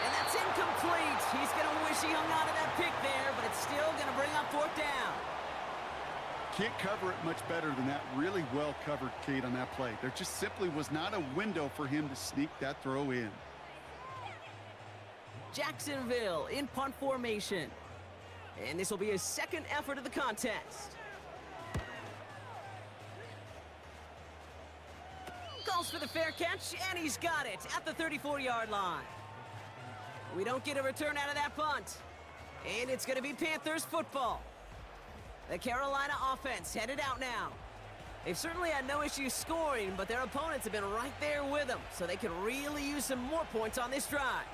And that's incomplete. He's going to wish he hung on to that pick there, but it's still going to bring up 4th down. Can't cover it much better than that. Really well covered, Kate, on that play. There just simply was not a window for him to sneak that throw in. Jacksonville in punt formation. And this will be his 2nd effort of the contest. Calls for the fair catch, and he's got it at the 34-yard line. We don't get a return out of that punt. And it's going to be Panthers football. The Carolina offense headed out now. They've certainly had no issues scoring, but their opponents have been right there with them, so they could really use some more points on this drive.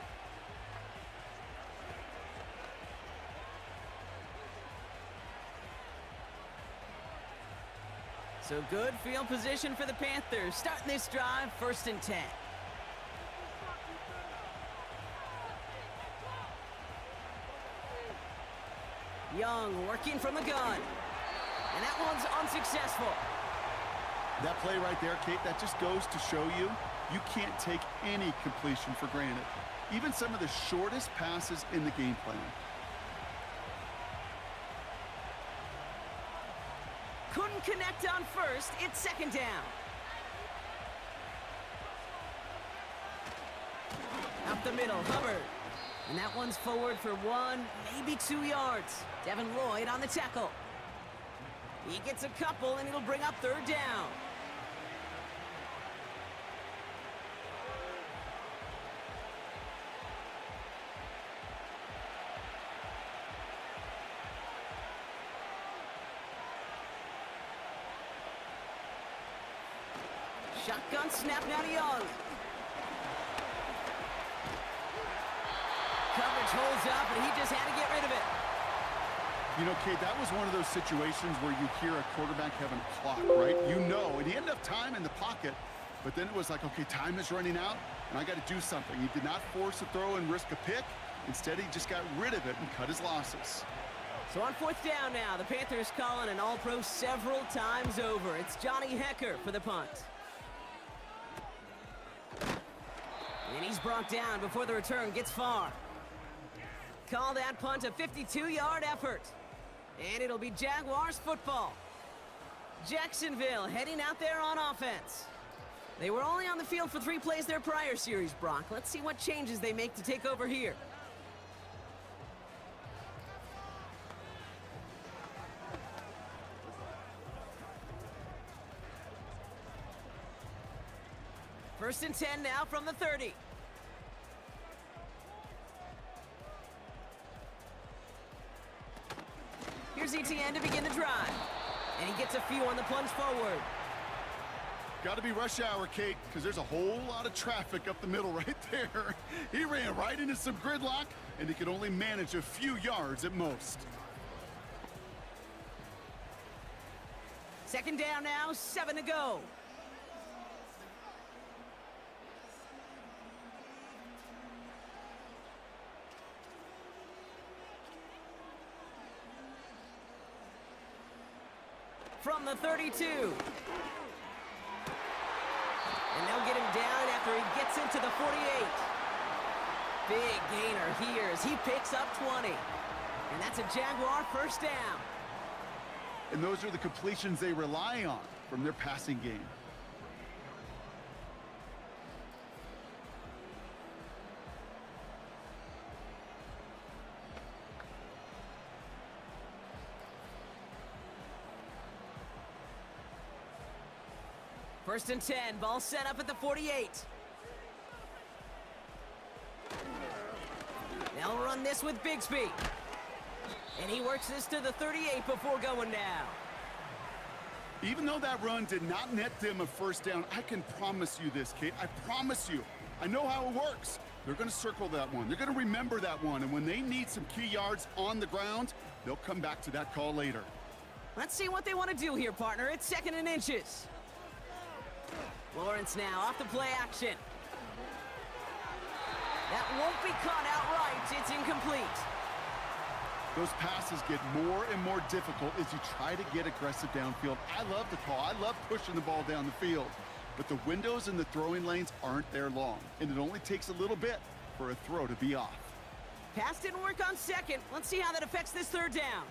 So good field position for the Panthers. Starting this drive, 1st and 10. Young working from the gun. And that one's unsuccessful. That play right there, Kate, that just goes to show you, you can't take any completion for granted. Even some of the shortest passes in the game plan. Couldn't connect on 1st. It's 2nd down. Up the middle, Hubbard. And that one's forward for 1, maybe 2 yards. Devin Lloyd on the tackle. He gets a couple, and it'll bring up third down. Shotgun snap now to Young. Coverage holds up, and he just had to get rid of it. You know, Kate, that was one of those situations where you hear a quarterback having a clock, right? You know, and he had enough time in the pocket, but then it was like, okay, time is running out, and I got to do something. He did not force a throw and risk a pick. Instead, he just got rid of it and cut his losses. So on fourth down now, the Panthers calling an all-pro several times over. It's Johnny Hecker for the punt. And he's brought down before the return gets far. Call that punt a 52-yard effort. And it'll be Jaguars football. Jacksonville heading out there on offense. They were only on the field for 3 plays their prior series, Brock. Let's see what changes they make to take over here. First and 10 now from the 30. Here's ETN to begin the drive. And he gets a few on the plunge forward. Got to be rush hour, Kate, because there's a whole lot of traffic up the middle right there. He ran right into some gridlock, and he could only manage a few yards at most. Second down now, 7 to go. From the 32. And they'll get him down after he gets into the 48. Big gainer here as he picks up 20. And that's a Jaguar first down. And those are the completions they rely on from their passing game. First and 10, ball set up at the 48. They'll run this with Bigsby. And he works this to the 38 before going down. Even though that run did not net them a first down, I can promise you this, Kate. I promise you. I know how it works. They're going to circle that one. They're going to remember that one. And when they need some key yards on the ground, they'll come back to that call later. Let's see what they want to do here, partner. It's 2nd and inches. Lawrence now off the play action. That won't be caught outright. It's incomplete. Those passes get more and more difficult as you try to get aggressive downfield. I love the call. I love pushing the ball down the field. But the windows in the throwing lanes aren't there long, and it only takes a little bit for a throw to be off. Pass didn't work on second. Let's see how that affects this third down.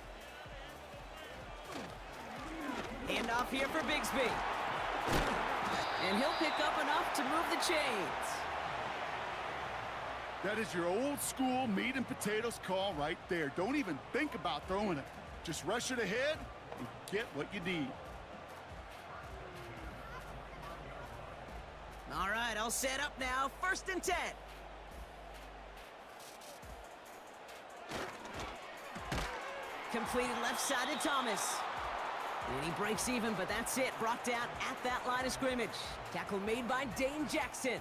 Hand off here for Bigsby. And he'll pick up enough to move the chains. That is your old school meat and potatoes call right there. Don't even think about throwing it. Just rush it ahead and get what you need. All right, I'll set up now. First and 10. Completed left side to Thomas. And he breaks even, but that's it. Brought down at that line of scrimmage. Tackle made by Dane Jackson.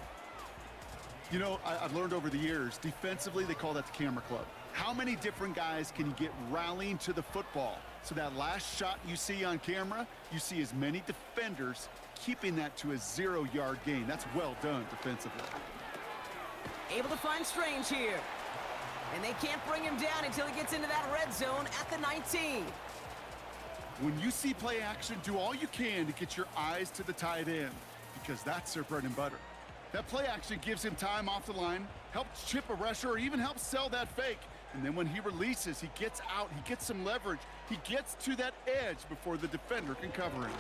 You know, I've learned over the years, defensively, they call that the camera club. How many different guys can you get rallying to the football? So that last shot you see on camera, you see as many defenders keeping that to a 0-yard gain. That's well done defensively. Able to find Strange here. And they can't bring him down until he gets into that red zone at the 19. When you see play action, do all you can to get your eyes to the tight end, because that's their bread and butter. That play action gives him time off the line, helps chip a rusher, or even helps sell that fake. And then when he releases, he gets out, he gets some leverage, he gets to that edge before the defender can cover him.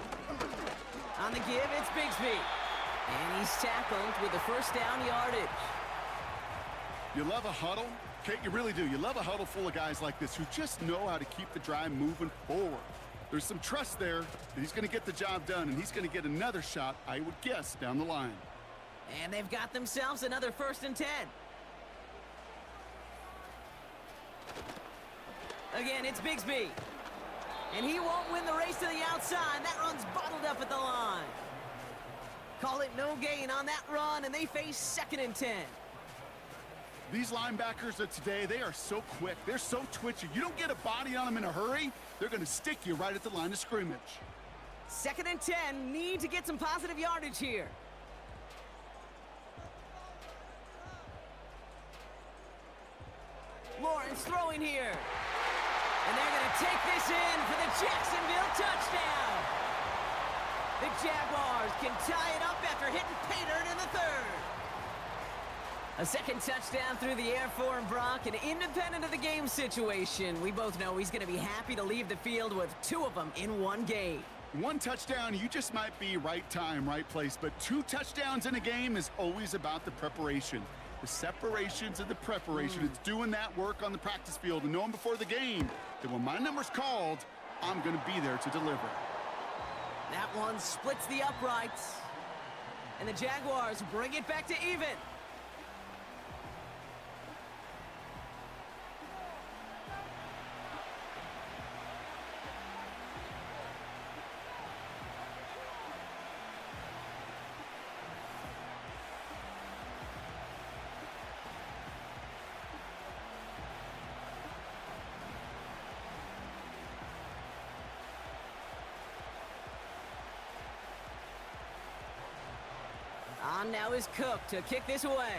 On the give, it's Bigsby. And he's tackled with the first down yardage. You love a huddle? Kate, you really do. You love a huddle full of guys like this who just know how to keep the drive moving forward. There's some trust there that he's going to get the job done, and he's going to get another shot, I would guess, down the line. And they've got themselves another 1st and 10. Again, it's Bigsby. And he won't win the race to the outside. That run's bottled up at the line. Call it no gain on that run, and they face 2nd and 10. These linebackers of today, they are so quick. They're so twitchy. You don't get a body on them in a hurry, they're going to stick you right at the line of scrimmage. 2nd and 10, need to get some positive yardage here. Lawrence throwing here. And they're going to take this in for the Jacksonville touchdown. The Jaguars can tie it up after hitting pay dirt in the 3rd. A 2nd touchdown through the air for him, Brock, and independent of the game situation, we both know he's going to be happy to leave the field with 2 of them in one game. 1 touchdown, you just might be right time, right place, but 2 touchdowns in a game is always about the preparation. The separations and the preparation. It's doing that work on the practice field and knowing before the game that when my number's called, I'm going to be there to deliver. That one splits the uprights, and the Jaguars bring it back to even. On now is Cook to kick this away.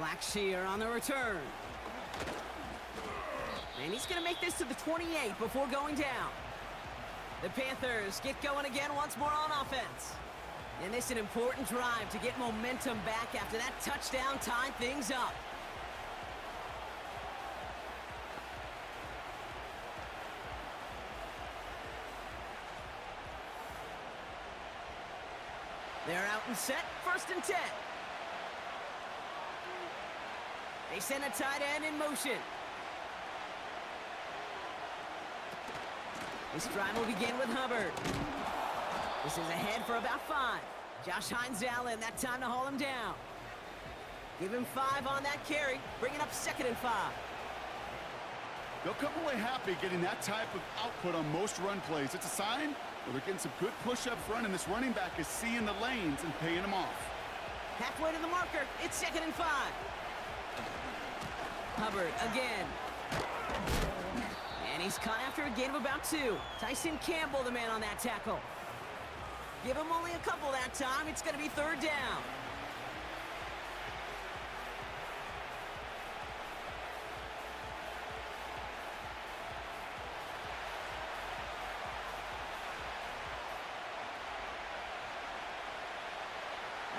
Blackshear on the return. And he's going to make this to the 28 before going down. The Panthers get going again once more on offense. And this is an important drive to get momentum back after that touchdown tied things up. They're out and set, 1st and 10. They send a tight end in motion. This drive will begin with Hubbard. This is ahead for about 5. Josh Hines Allen, that time to haul him down. Give him 5 on that carry, bringing up 2nd and 5. They'll come away happy getting that type of output on most run plays. It's a sign that they're getting some good push up front, and this running back is seeing the lanes and paying them off. Halfway to the marker, it's 2nd and 5. Hubbard again. And he's caught after a gain of about 2. Tyson Campbell, the man on that tackle. Give him only a couple that time. It's going to be 3rd down.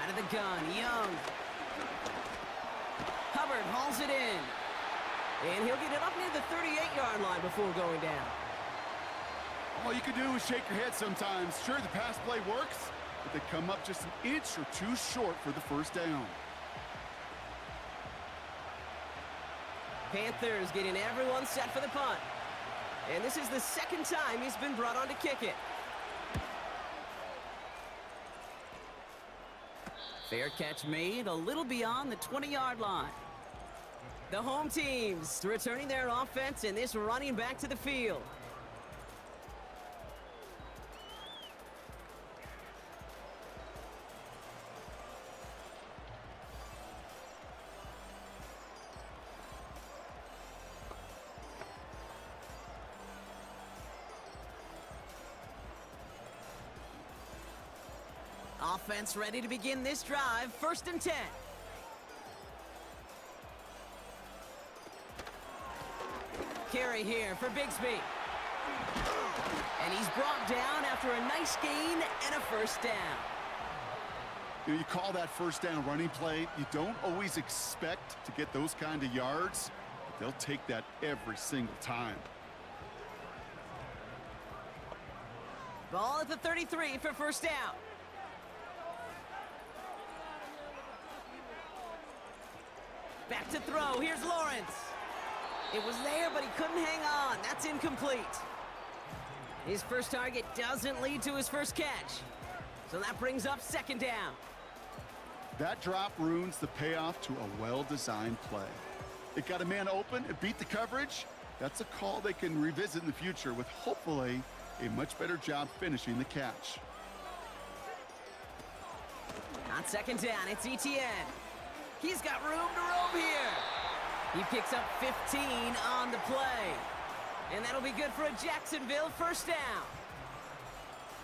Out of the gun, Young. Hubbard hauls it in. And he'll get it up near the 38-yard line before going down. All you can do is shake your head sometimes. Sure, the pass play works, but they come up just an inch or 2 short for the 1st down. Panthers getting everyone set for the punt. And this is the 2nd time he's been brought on to kick it. Fair catch made a little beyond the 20-yard line. The home teams returning their offense and this running back to the field. Offense ready to begin this drive, 1st and 10. Carry here for Bigsby. And he's brought down after a nice gain and a 1st down. You know, you call that 1st down running play. You don't always expect to get those kind of yards, but they'll take that every single time. Ball at the 33 for 1st down. Back to throw. Here's Lawrence. It was there, but he couldn't hang on. That's incomplete. His first target doesn't lead to his first catch. So that brings up second down. That drop ruins the payoff to a well-designed play. It got a man open, it beat the coverage. That's a call they can revisit in the future with hopefully a much better job finishing the catch. On second down, it's Etienne. He's got room to roam here. He picks up 15 on the play. And that'll be good for a Jacksonville first down.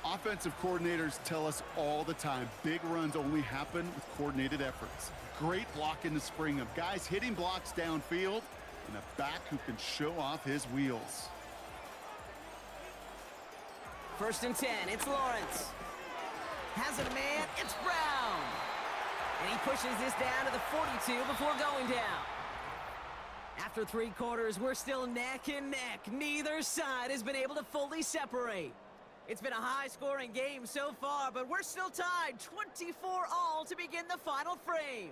Offensive coordinators tell us all the time, big runs only happen with coordinated efforts. Great block in the spring of guys hitting blocks downfield and a back who can show off his wheels. First and 10, it's Lawrence. Has a man, it's Brown. And he pushes this down to the 42 before going down. After 3 quarters, we're still neck and neck. Neither side has been able to fully separate. It's been a high-scoring game so far, but we're still tied 24-all to begin the final frame.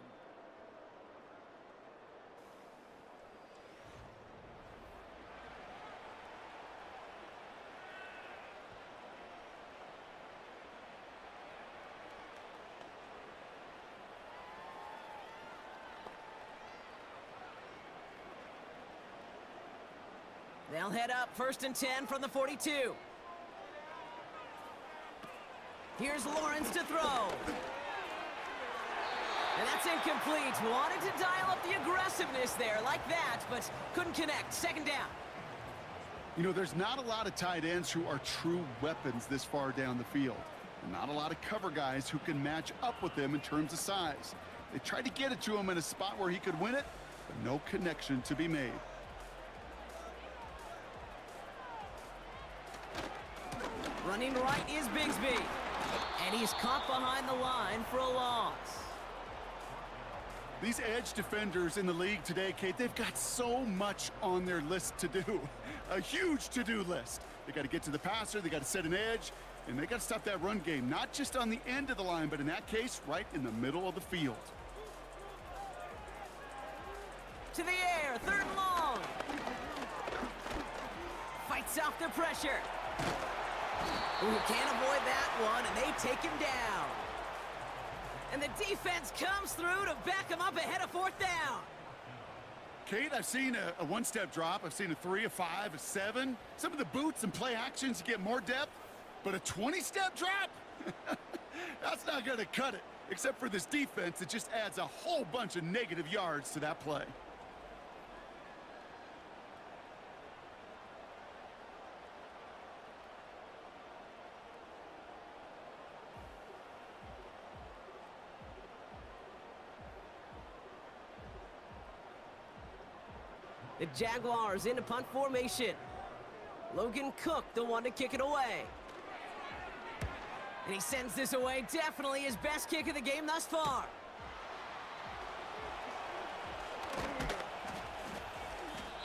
They'll head up first and 10 from the 42. Here's Lawrence to throw. And that's incomplete. Wanted to dial up the aggressiveness there like that, but couldn't connect. Second down. You know, there's not a lot of tight ends who are true weapons this far down the field. Not a lot of cover guys who can match up with them in terms of size. They tried to get it to him in a spot where he could win it, but no connection to be made. Running right is Bigsby. And he's caught behind the line for a loss. These edge defenders in the league today, Kate, they've got so much on their list to do. A huge to-do list. They got to get to the passer, they got to set an edge, and they got to stop that run game, not just on the end of the line, but in that case, right in the middle of the field. To the air, third and long. Fights off the pressure. Ooh, can't avoid that one, and they take him down. And the defense comes through to back him up ahead of fourth down. Kate, I've seen a one-step drop. I've seen a 3, a 5, a 7. Some of the boots and play actions to get more depth, but a 20-step drop? That's not going to cut it, except for this defense. It just adds a whole bunch of negative yards to that play. The Jaguars into punt formation. Logan Cook, the one to kick it away. And he sends this away. Definitely his best kick of the game thus far.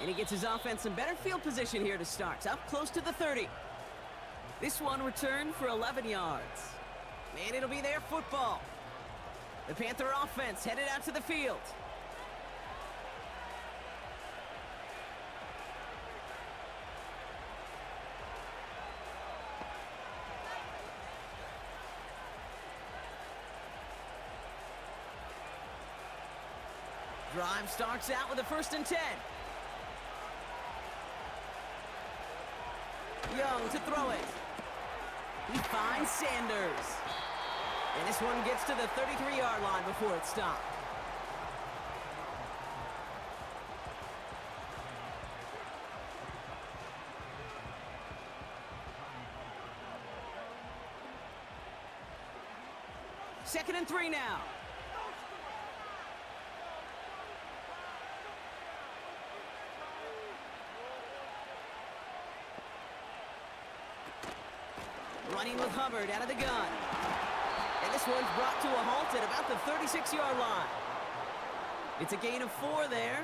And he gets his offense in better field position here to start. Up close to the 30. This one returned for 11 yards. And it'll be their football. The Panther offense headed out to the field. Drive starts out with a first and 10. Young to throw it. He finds Sanders. And this one gets to the 33-yard line before it's stopped. Second and 3 now. Running with Hubbard out of the gun. And this one's brought to a halt at about the 36-yard line. It's a gain of 4 there.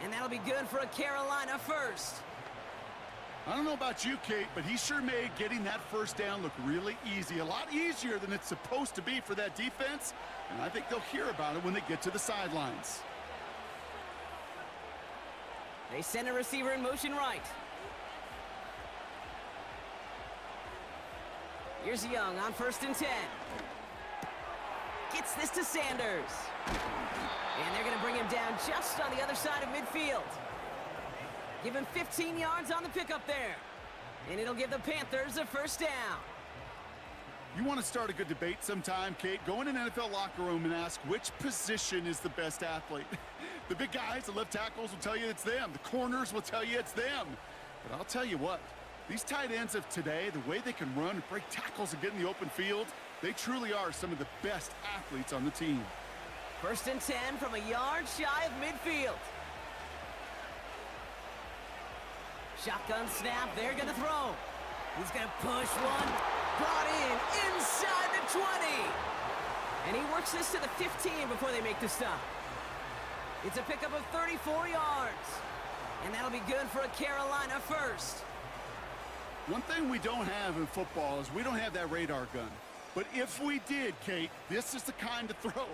And that'll be good for a Carolina first. I don't know about you, Kate, but he sure made getting that first down look really easy. A lot easier than it's supposed to be for that defense. And I think they'll hear about it when they get to the sidelines. They send a receiver in motion right. Here's Young on 1st and 10. Gets this to Sanders. And they're going to bring him down just on the other side of midfield. Give him 15 yards on the pickup there. And it'll give the Panthers a first down. You want to start a good debate sometime, Kate? Go in an NFL locker room and ask which position is the best athlete. The big guys, the left tackles will tell you it's them. The corners will tell you it's them. But I'll tell you what, these tight ends of today, the way they can run and break tackles and get in the open field, they truly are some of the best athletes on the team. 1st and 10 from a yard shy of midfield. Shotgun snap, they're gonna throw. He's gonna push one, brought in inside the 20. And he works this to the 15 before they make the stop. It's a pickup of 34 yards. And that'll be good for a Carolina first. One thing we don't have in football is we don't have that radar gun. But if we did, Kate, this is the kind of throw,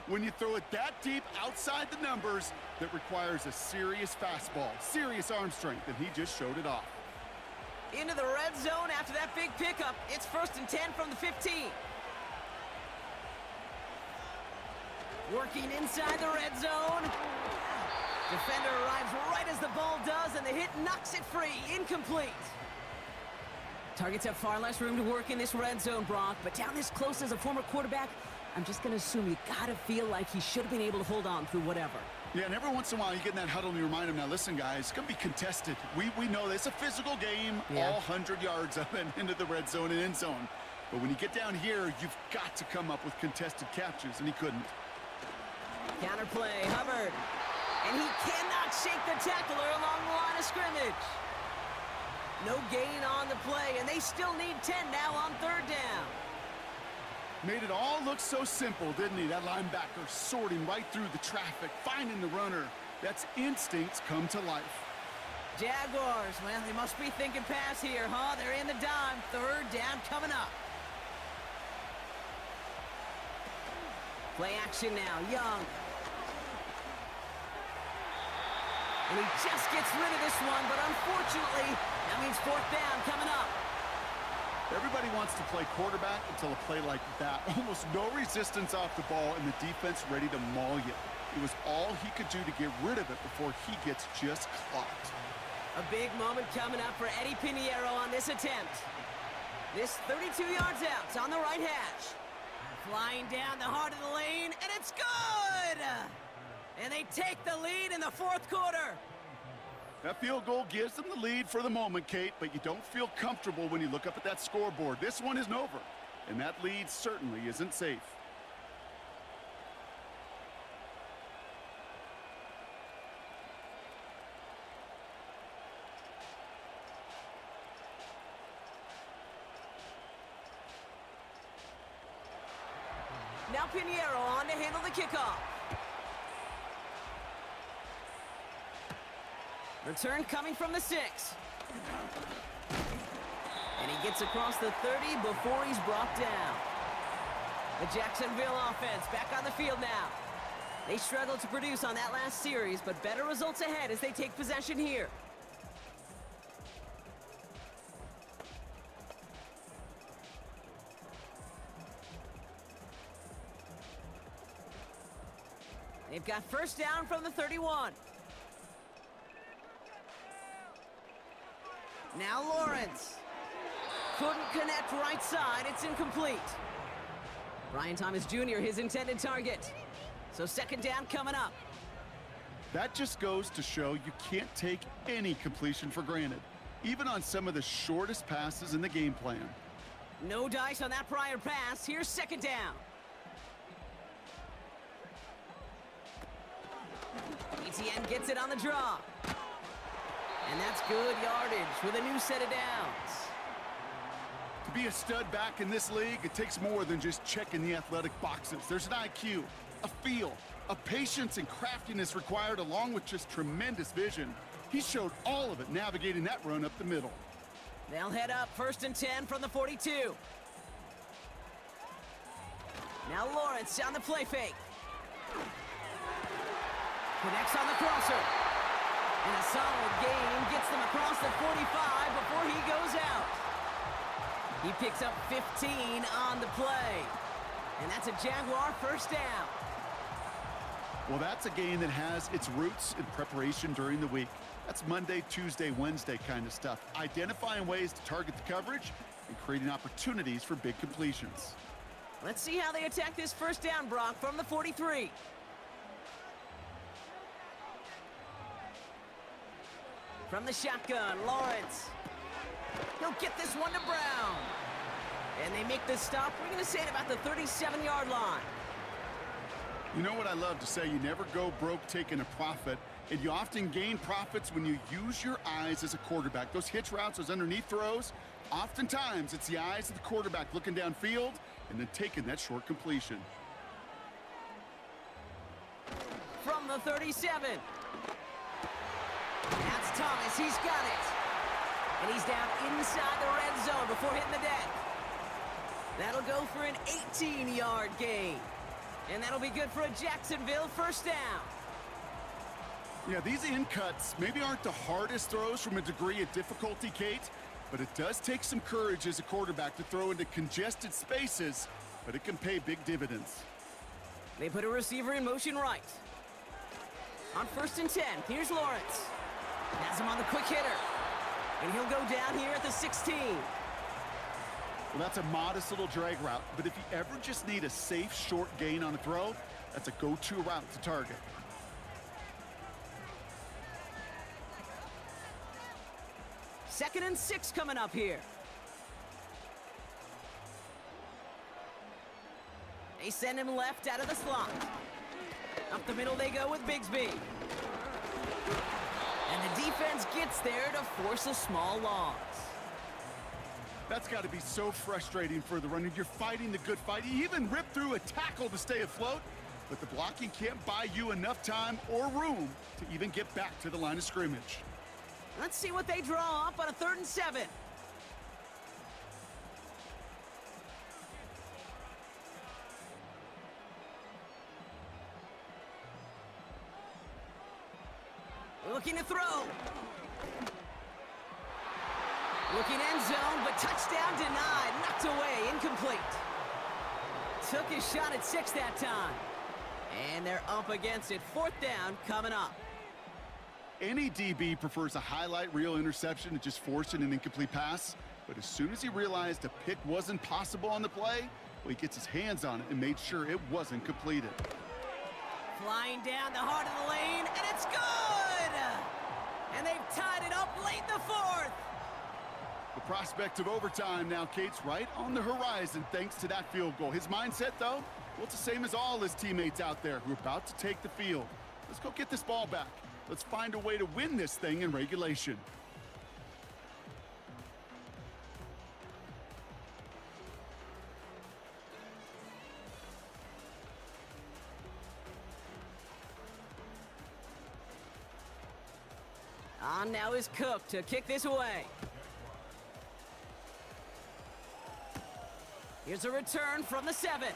when you throw it that deep outside the numbers, that requires a serious fastball, serious arm strength, and he just showed it off. Into the red zone after that big pickup. It's 1st and 10 from the 15. Working inside the red zone. Defender arrives right as the ball does, and the hit knocks it free. Incomplete. Targets have far less room to work in this red zone, Brock, but down this close as a former quarterback, I'm just going to assume you got to feel like he should have been able to hold on through whatever. Yeah, and every once in a while you get in that huddle and you remind him, now listen, guys, it's going to be contested. We know this. It's a physical game, all 100 yards up and into the red zone and end zone. But when you get down here, you've got to come up with contested catches, and he couldn't. Counterplay, Hubbard. And he cannot shake the tackler along the line of scrimmage. No gain on the play, and they still need 10 now on 3rd down. Made it all look so simple, didn't he? That linebacker sorting right through the traffic, finding the runner. That's instincts come to life. Jaguars, well, they must be thinking pass here, huh? They're in the dime. 3rd down coming up. Play action now, Young. And he just gets rid of this one, but unfortunately, that means 4th down coming up. Everybody wants to play quarterback until a play like that. Almost no resistance off the ball and the defense ready to maul you. It was all he could do to get rid of it before he gets just clocked. A big moment coming up for Eddie Pinheiro on this attempt. This 32 yards out. It's on the right hash. Flying down the heart of the lane, and it's good! And they take the lead in the 4th quarter. That field goal gives them the lead for the moment, Kate, but you don't feel comfortable when you look up at that scoreboard. This one isn't over, and that lead certainly isn't safe. Now Pinheiro on to handle the kickoff. Return coming from the 6. And he gets across the 30 before he's brought down. The Jacksonville offense back on the field now. They struggled to produce on that last series, but better results ahead as they take possession here. They've got 1st down from the 31. Now Lawrence. Couldn't connect right side. It's incomplete. Brian Thomas Jr., his intended target. So 2nd down coming up. That just goes to show you can't take any completion for granted, even on some of the shortest passes in the game plan. No dice on that prior pass. Here's 2nd down. ETN gets it on the draw. And that's good yardage with a new set of downs. To be a stud back in this league, it takes more than just checking the athletic boxes. There's an IQ, a feel, a patience and craftiness required, along with just tremendous vision. He showed all of it navigating that run up the middle. They'll head up 1st and 10 from the 42. Now Lawrence on the play fake. Connects on the crosser. And a solid gain gets them across the 45 before he goes out. He picks up 15 on the play. And that's a Jaguar first down. Well, that's a game that has its roots in preparation during the week. That's Monday, Tuesday, Wednesday kind of stuff. Identifying ways to target the coverage and creating opportunities for big completions. Let's see how they attack this first down, Brock, from the 43. From the shotgun, Lawrence. He'll get this one to Brown. And they make the stop. We're going to say it about the 37-yard line. You know what I love to say? You never go broke taking a profit, and you often gain profits when you use your eyes as a quarterback. Those hitch routes, those underneath throws, oftentimes it's the eyes of the quarterback looking downfield and then taking that short completion. From the 37. That's Thomas. He's got it. And he's down inside the red zone before hitting the deck. That'll go for an 18-yard gain. And that'll be good for a Jacksonville first down. Yeah, these in cuts maybe aren't the hardest throws from a degree of difficulty, Kate, but it does take some courage as a quarterback to throw into congested spaces, but it can pay big dividends. They put a receiver in motion right. On 1st and 10, here's Lawrence. Has him on the quick hitter. And he'll go down here at the 16. Well, that's a modest little drag route, but if you ever just need a safe, short gain on a throw, that's a go-to route to target. Second and 6 coming up here. They send him left out of the slot. Up the middle they go with Bigsby. And the defense gets there to force a small loss. That's got to be so frustrating for the runner. You're fighting the good fight. You even rip through a tackle to stay afloat, but the blocking can't buy you enough time or room to even get back to the line of scrimmage. Let's see what they draw up on a 3rd and 7. Looking to throw. Looking end zone, but touchdown denied. Knocked away, incomplete. Took his shot at 6 that time. And they're up against it. 4th down coming up. Any DB prefers a highlight reel interception to just forcing an incomplete pass. But as soon as he realized a pick wasn't possible on the play, well, he gets his hands on it and made sure it wasn't completed. Flying down the heart of the lane, and it's good! And they've tied it up late in the 4th. The prospect of overtime now, Kate's right on the horizon thanks to that field goal. His mindset, though, well, it's the same as all his teammates out there who are about to take the field. Let's go get this ball back. Let's find a way to win this thing in regulation. On now is Cook to kick this away. Here's a return from the 7.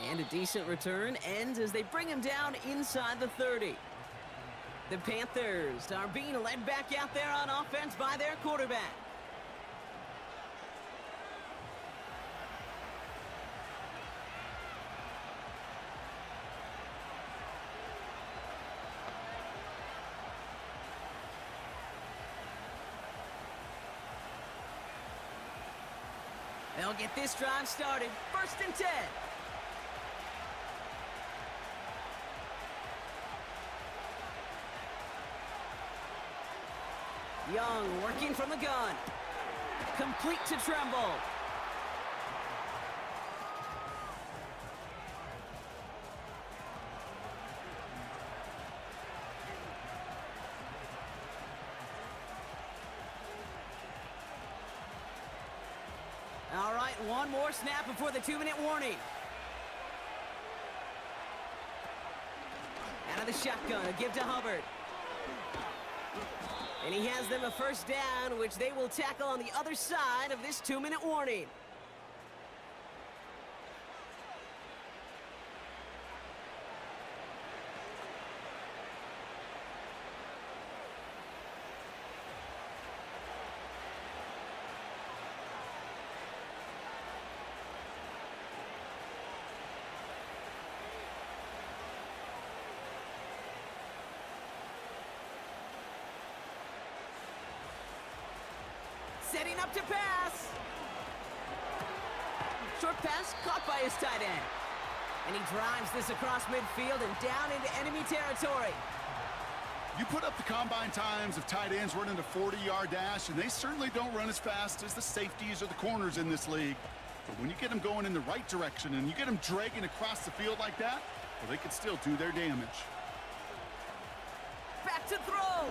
And a decent return ends as they bring him down inside the 30. The Panthers are being led back out there on offense by their quarterback. They'll get this drive started. 1st and 10. Young working from the gun. Complete to Tremble. All right, one more snap before the 2-minute warning. Out of the shotgun, a give to Hubbard. And he has them a first down, which they will tackle on the other side of this 2-minute warning. Setting up to pass. Short pass caught by his tight end. And he drives this across midfield and down into enemy territory. You put up the combine times of tight ends running a 40-yard dash, and they certainly don't run as fast as the safeties or the corners in this league. But when you get them going in the right direction and you get them dragging across the field like that, well, they can still do their damage. Back to throw.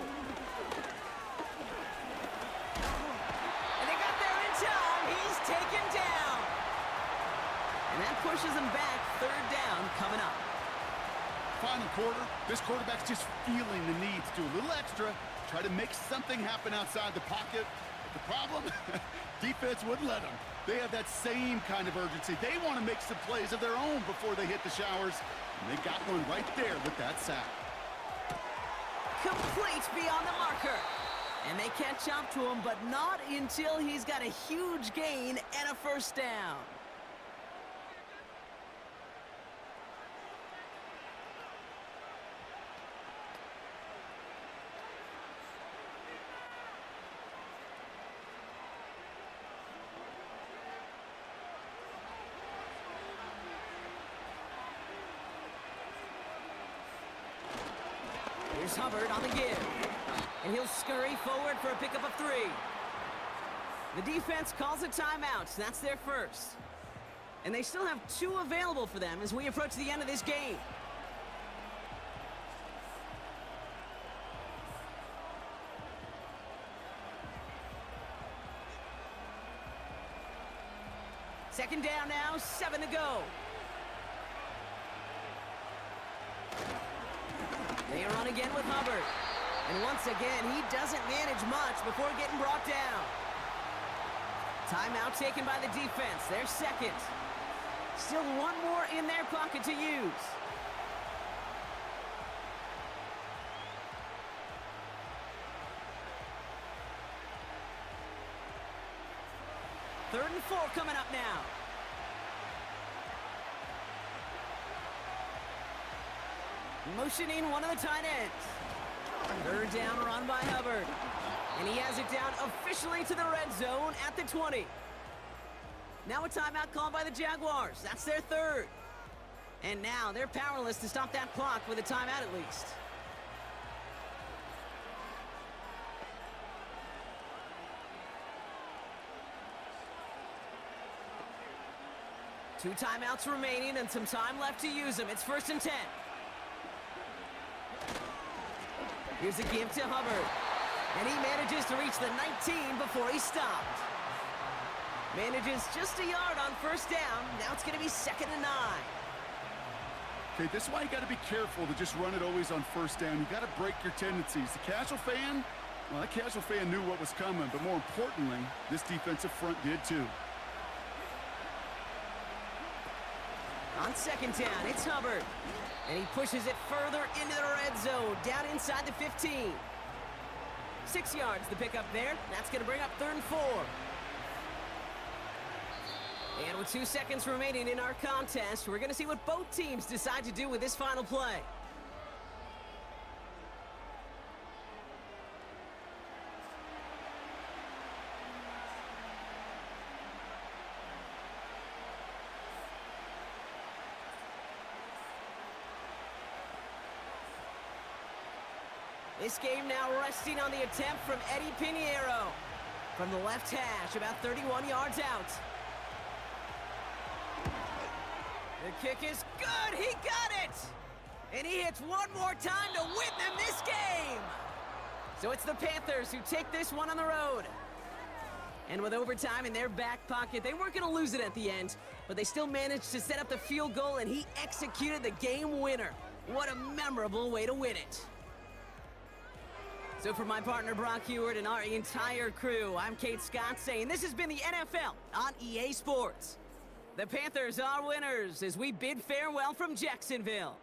And they got there in time. He's taken down. And that pushes him back. Third down coming up. Final quarter, this quarterback's just feeling the need to do a little extra, try to make something happen outside the pocket. But the problem, defense wouldn't let them. They have that same kind of urgency. They want to make some plays of their own before they hit the showers. And they got one right there with that sack. Complete beyond the marker. And they catch up to him, but not until he's got a huge gain and a first down. Here's Hubbard on the give. And he'll scurry forward for a pickup of 3. The defense calls a timeout. That's their first. And they still have 2 available for them as we approach the end of this game. Second down now, 7 to go. They run again with Hubbard. And once again, he doesn't manage much before getting brought down. Timeout taken by the defense. Their second. Still one more in their pocket to use. Third and 4 coming up now. Motioning one of the tight ends. Third down run by Hubbard. And he has it down officially to the red zone at the 20. Now a timeout called by the Jaguars. That's their third. And now they're powerless to stop that clock with a timeout at least. Two timeouts remaining and some time left to use them. It's 1st and 10. Here's a give to Hubbard. And he manages to reach the 19 before he stopped. Manages just a yard on first down. Now it's going to be 2nd and 9. Okay, this is why you got to be careful to just run it always on first down. You got to break your tendencies. The casual fan, well, that casual fan knew what was coming, but more importantly, this defensive front did too. On second down, it's Hubbard. And he pushes it further into the red zone, down inside the 15. 6 yards the pickup there. That's going to bring up 3rd and 4. And with 2 seconds remaining in our contest, we're going to see what both teams decide to do with this final play. This game now resting on the attempt from Eddie Pinheiro. From the left hash, about 31 yards out. The kick is good. He got it. And he hits one more time to win them this game. So it's the Panthers who take this one on the road. And with overtime in their back pocket, they weren't going to lose it at the end, but they still managed to set up the field goal, and he executed the game winner. What a memorable way to win it. So for my partner Brock Heward and our entire crew, I'm Kate Scott saying this has been the NFL on EA Sports. The Panthers are winners as we bid farewell from Jacksonville.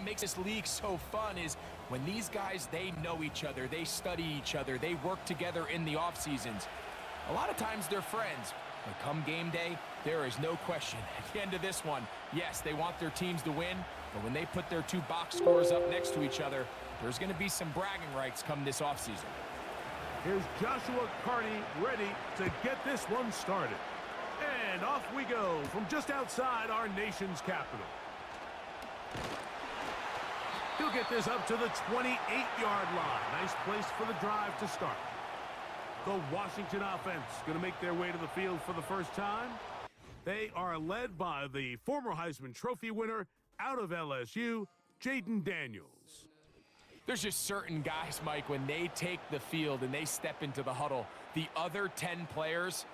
What makes this league so fun is when these guys, they know each other, they study each other, they work together in the off seasons. A lot of times they're friends, but come game day, there is no question. At the end of this one, yes, they want their teams to win, but when they put their two box scores up next to each other, there's going to be some bragging rights come this offseason. Here's Joshua Carney ready to get this one started. And off we go from just outside our nation's capital. He'll get this up to the 28-yard line. Nice place for the drive to start. The Washington offense going to make their way to the field for the first time. They are led by the former Heisman Trophy winner out of LSU, Jaden Daniels. There's just certain guys, Mike, when they take the field and they step into the huddle, the other 10 players,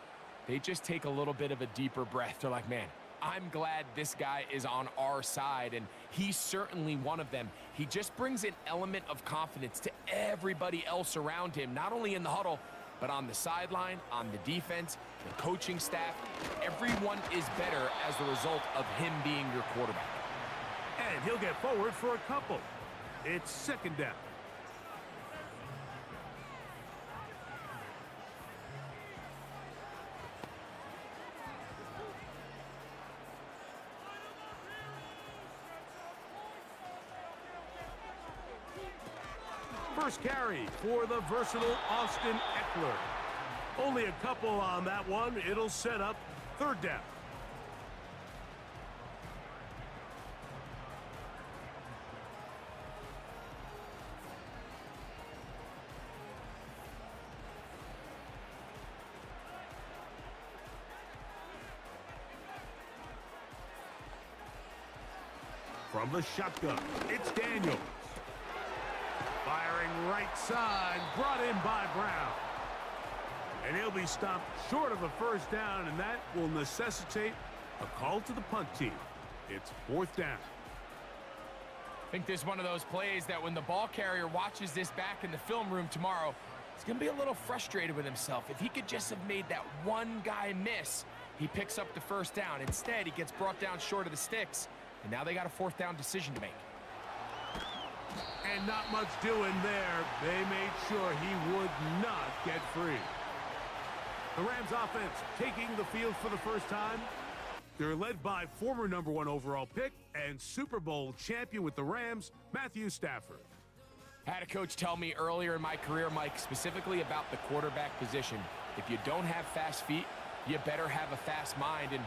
they just take a little bit of a deeper breath. They're like, man, I'm glad this guy is on our side, and he's certainly one of them. He just brings an element of confidence to everybody else around him, not only in the huddle, but on the sideline, on the defense, the coaching staff. Everyone is better as the result of him being your quarterback. And he'll get forward for a couple. It's second down. First carry for the versatile Austin Eckler. Only a couple on that one. It'll set up third down. From the shotgun, it's Daniels. Firing right side, brought in by Brown. And he'll be stopped short of a first down, and that will necessitate a call to the punt team. It's fourth down. I think this is one of those plays that when the ball carrier watches this back in the film room tomorrow, he's going to be a little frustrated with himself. If he could just have made that one guy miss, he picks up the first down. Instead, he gets brought down short of the sticks, and now they got a fourth down decision to make. And not much doing there. They made sure he would not get free. The Rams offense taking the field for the first time. They're led by former #1 overall pick and Super Bowl champion with the Rams, Matthew Stafford. I had a coach tell me earlier in my career, Mike, specifically about the quarterback position. If you don't have fast feet, you better have a fast mind. And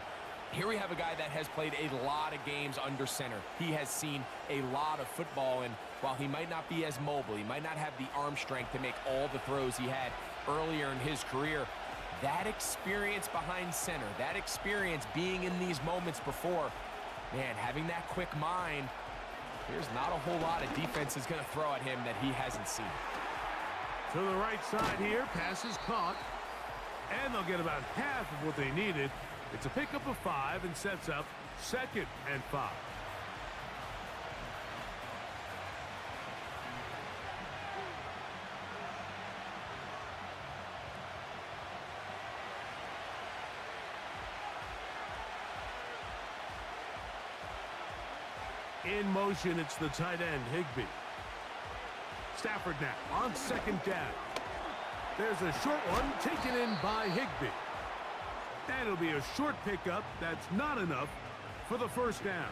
here we have a guy that has played a lot of games under center. He has seen a lot of football, and while he might not be as mobile, he might not have the arm strength to make all the throws he had earlier in his career, that experience behind center, that experience being in these moments before, man, having that quick mind, there's not a whole lot of defense is going to throw at him that he hasn't seen. To the right side here, pass is caught, and they'll get about half of what they needed. It's a pickup of 5 and sets up 2nd and 5. In motion, it's the tight end, Higbee. Stafford now on 2nd down. There's a short one taken in by Higbee. And it'll be a short pickup. That's not enough for the first down.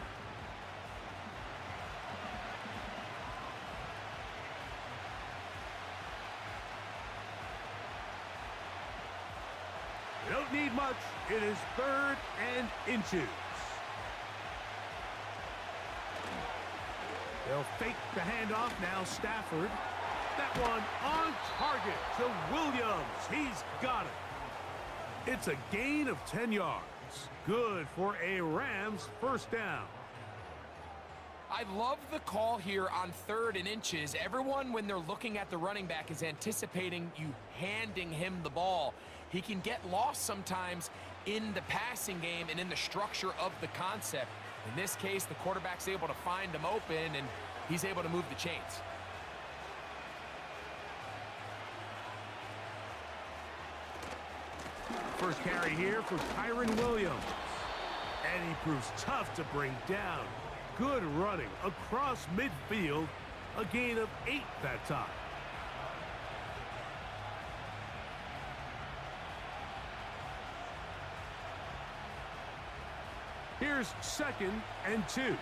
They don't need much. It is 3rd and inches. They'll fake the handoff. Now Stafford. That one on target to Williams. He's got it. It's a gain of 10 yards. Good for a Rams first down. I love the call here on 3rd and inches. Everyone, when they're looking at the running back, is anticipating you handing him the ball. He can get lost sometimes in the passing game and in the structure of the concept. In this case, the quarterback's able to find him open, and he's able to move the chains. First carry here for Kyren Williams. And he proves tough to bring down. good running across midfield. A gain of 8 that time. Here's 2nd and 2.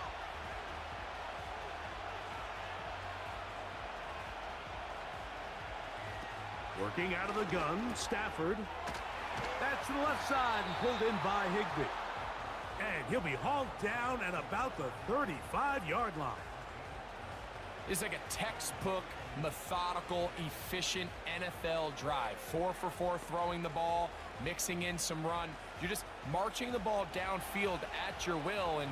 Working out of the gun, Stafford. That's to the left side and pulled in by Higbee. And he'll be hauled down at about the 35-yard line. It's like a textbook, methodical, efficient NFL drive. 4 for 4 throwing the ball, mixing in some run. You're just marching the ball downfield at your will, and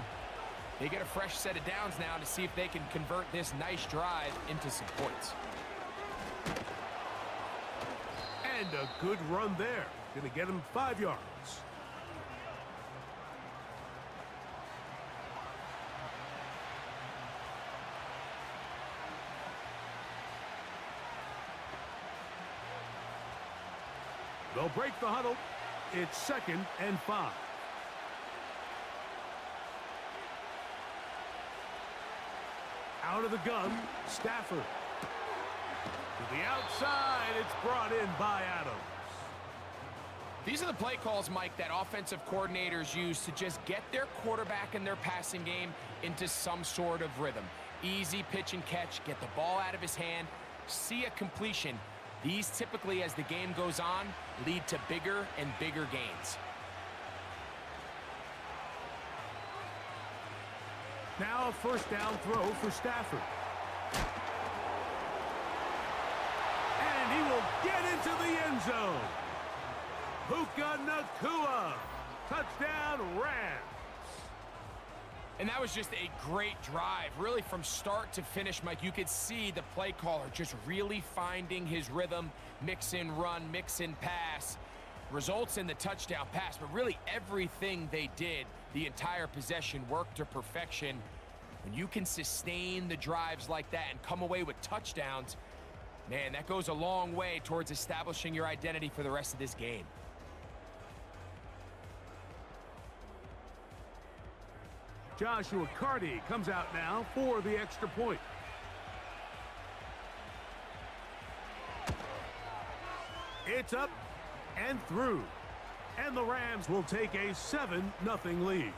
they get a fresh set of downs now to see if they can convert this nice drive into some points. And a good run there. Going to get him 5 yards. They'll break the huddle. It's 2nd and 5. Out of the gun, Stafford. To the outside, it's brought in by Adams. These are the play calls, Mike, that offensive coordinators use to just get their quarterback and their passing game into some sort of rhythm. Easy pitch and catch, get the ball out of his hand, see a completion. These typically, as the game goes on, lead to bigger and bigger gains. Now a first down throw for Stafford. And he will get into the end zone. Puka Nacua. Touchdown, Rams. And that was just a great drive, really from start to finish, Mike. You could see the play caller just really finding his rhythm, mix in run, mix in pass. Results in the touchdown pass, but really everything they did, the entire possession, worked to perfection. When you can sustain the drives like that and come away with touchdowns, man, that goes a long way towards establishing your identity for the rest of this game. Joshua Carty comes out now for the extra point. It's up and through. And the Rams will take a 7-0 lead.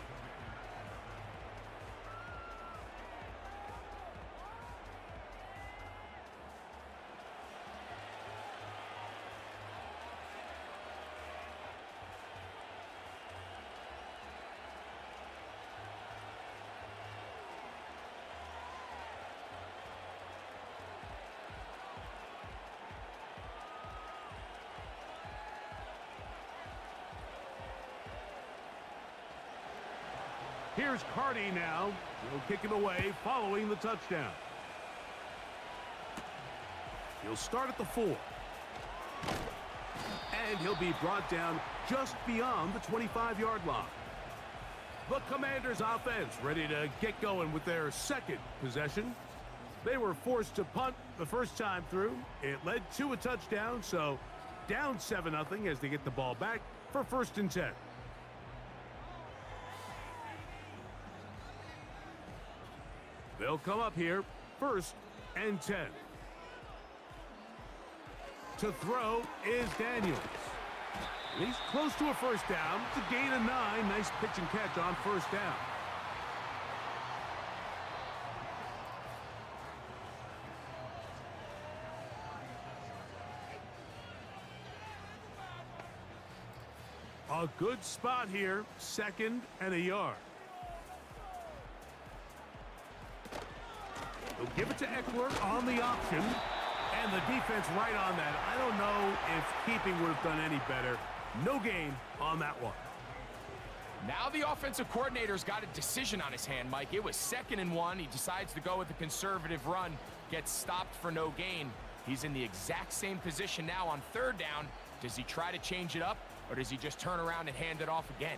Here's Carty now. He'll kick it away following the touchdown. He'll start at the 4. And he'll be brought down just beyond the 25-yard line. The Commanders' offense ready to get going with their second possession. They were forced to punt the first time through. It led to a touchdown, so down 7-0 as they get the ball back for 1st and 10. They'll come up here, 1st and 10. To throw is Daniels. He's close to a first down. It's a gain of 9. Nice pitch and catch on 1st down. A good spot here, 2nd and a yard. They'll give it to Eckler on the option. And the defense right on that. I don't know if keeping would have done any better. No gain on that one. Now the offensive coordinator's got a decision on his hand, Mike. It was 2nd and 1. He decides to go with a conservative run. Gets stopped for no gain. He's in the exact same position now on 3rd down. Does he try to change it up, or does he just turn around and hand it off again?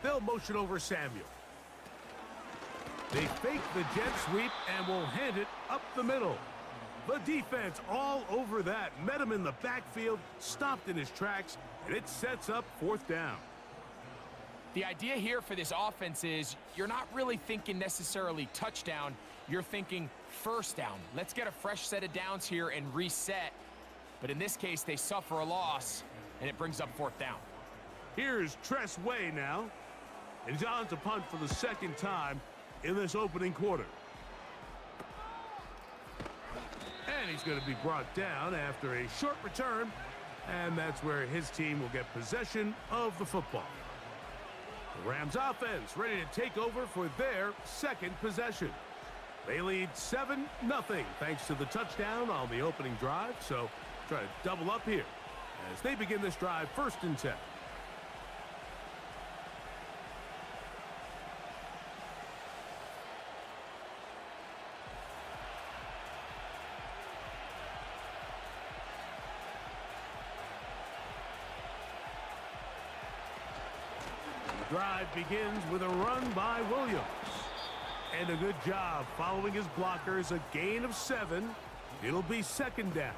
They'll motion over Samuel. They fake the jet sweep and will hand it up the middle. The defense all over that. Met him in the backfield, stopped in his tracks, and it sets up 4th down. The idea here for this offense is you're not really thinking necessarily touchdown. You're thinking first down. Let's get a fresh set of downs here and reset. But in this case, they suffer a loss, and it brings up fourth down. Here's Tress Way now. And he's on to punt for the second time in this opening quarter. And he's going to be brought down after a short return. And that's where his team will get possession of the football. The Rams offense ready to take over for their second possession. They lead 7-0 thanks to the touchdown on the opening drive. So try to double up here as they begin this drive 1st and 10. Drive begins with a run by Williams. And a good job following his blockers, a gain of 7. It'll be 2nd down.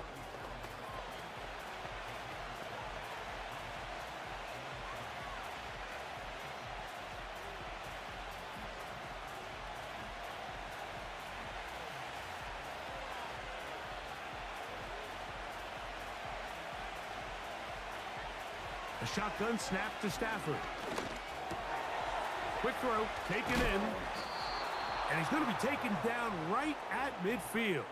A shotgun snap to Stafford. Quick throw, taken in, and he's going to be taken down right at midfield.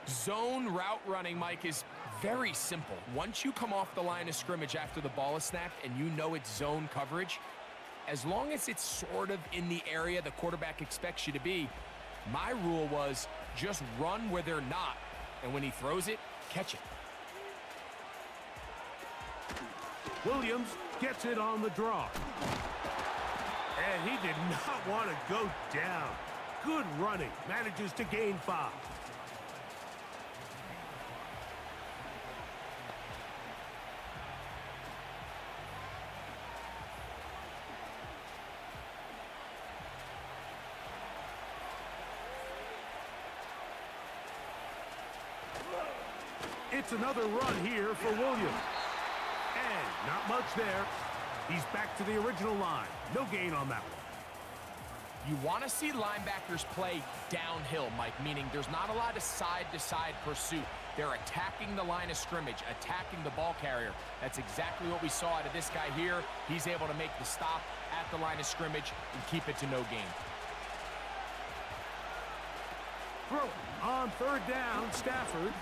Zone route running, Mike, is very simple. Once you come off the line of scrimmage after the ball is snapped and you know it's zone coverage, as long as it's sort of in the area the quarterback expects you to be, my rule was just run where they're not, and when he throws it, catch it. Williams gets it on the draw. And he did not want to go down. Good running. Manages to gain 5. It's another run here for Williams. And not much there. He's back to the original line. No gain on that one. You want to see linebackers play downhill, Mike, meaning there's not a lot of side-to-side pursuit. They're attacking the line of scrimmage, attacking the ball carrier. That's exactly what we saw out of this guy here. He's able to make the stop at the line of scrimmage and keep it to no gain. Throw on 3rd down, Stafford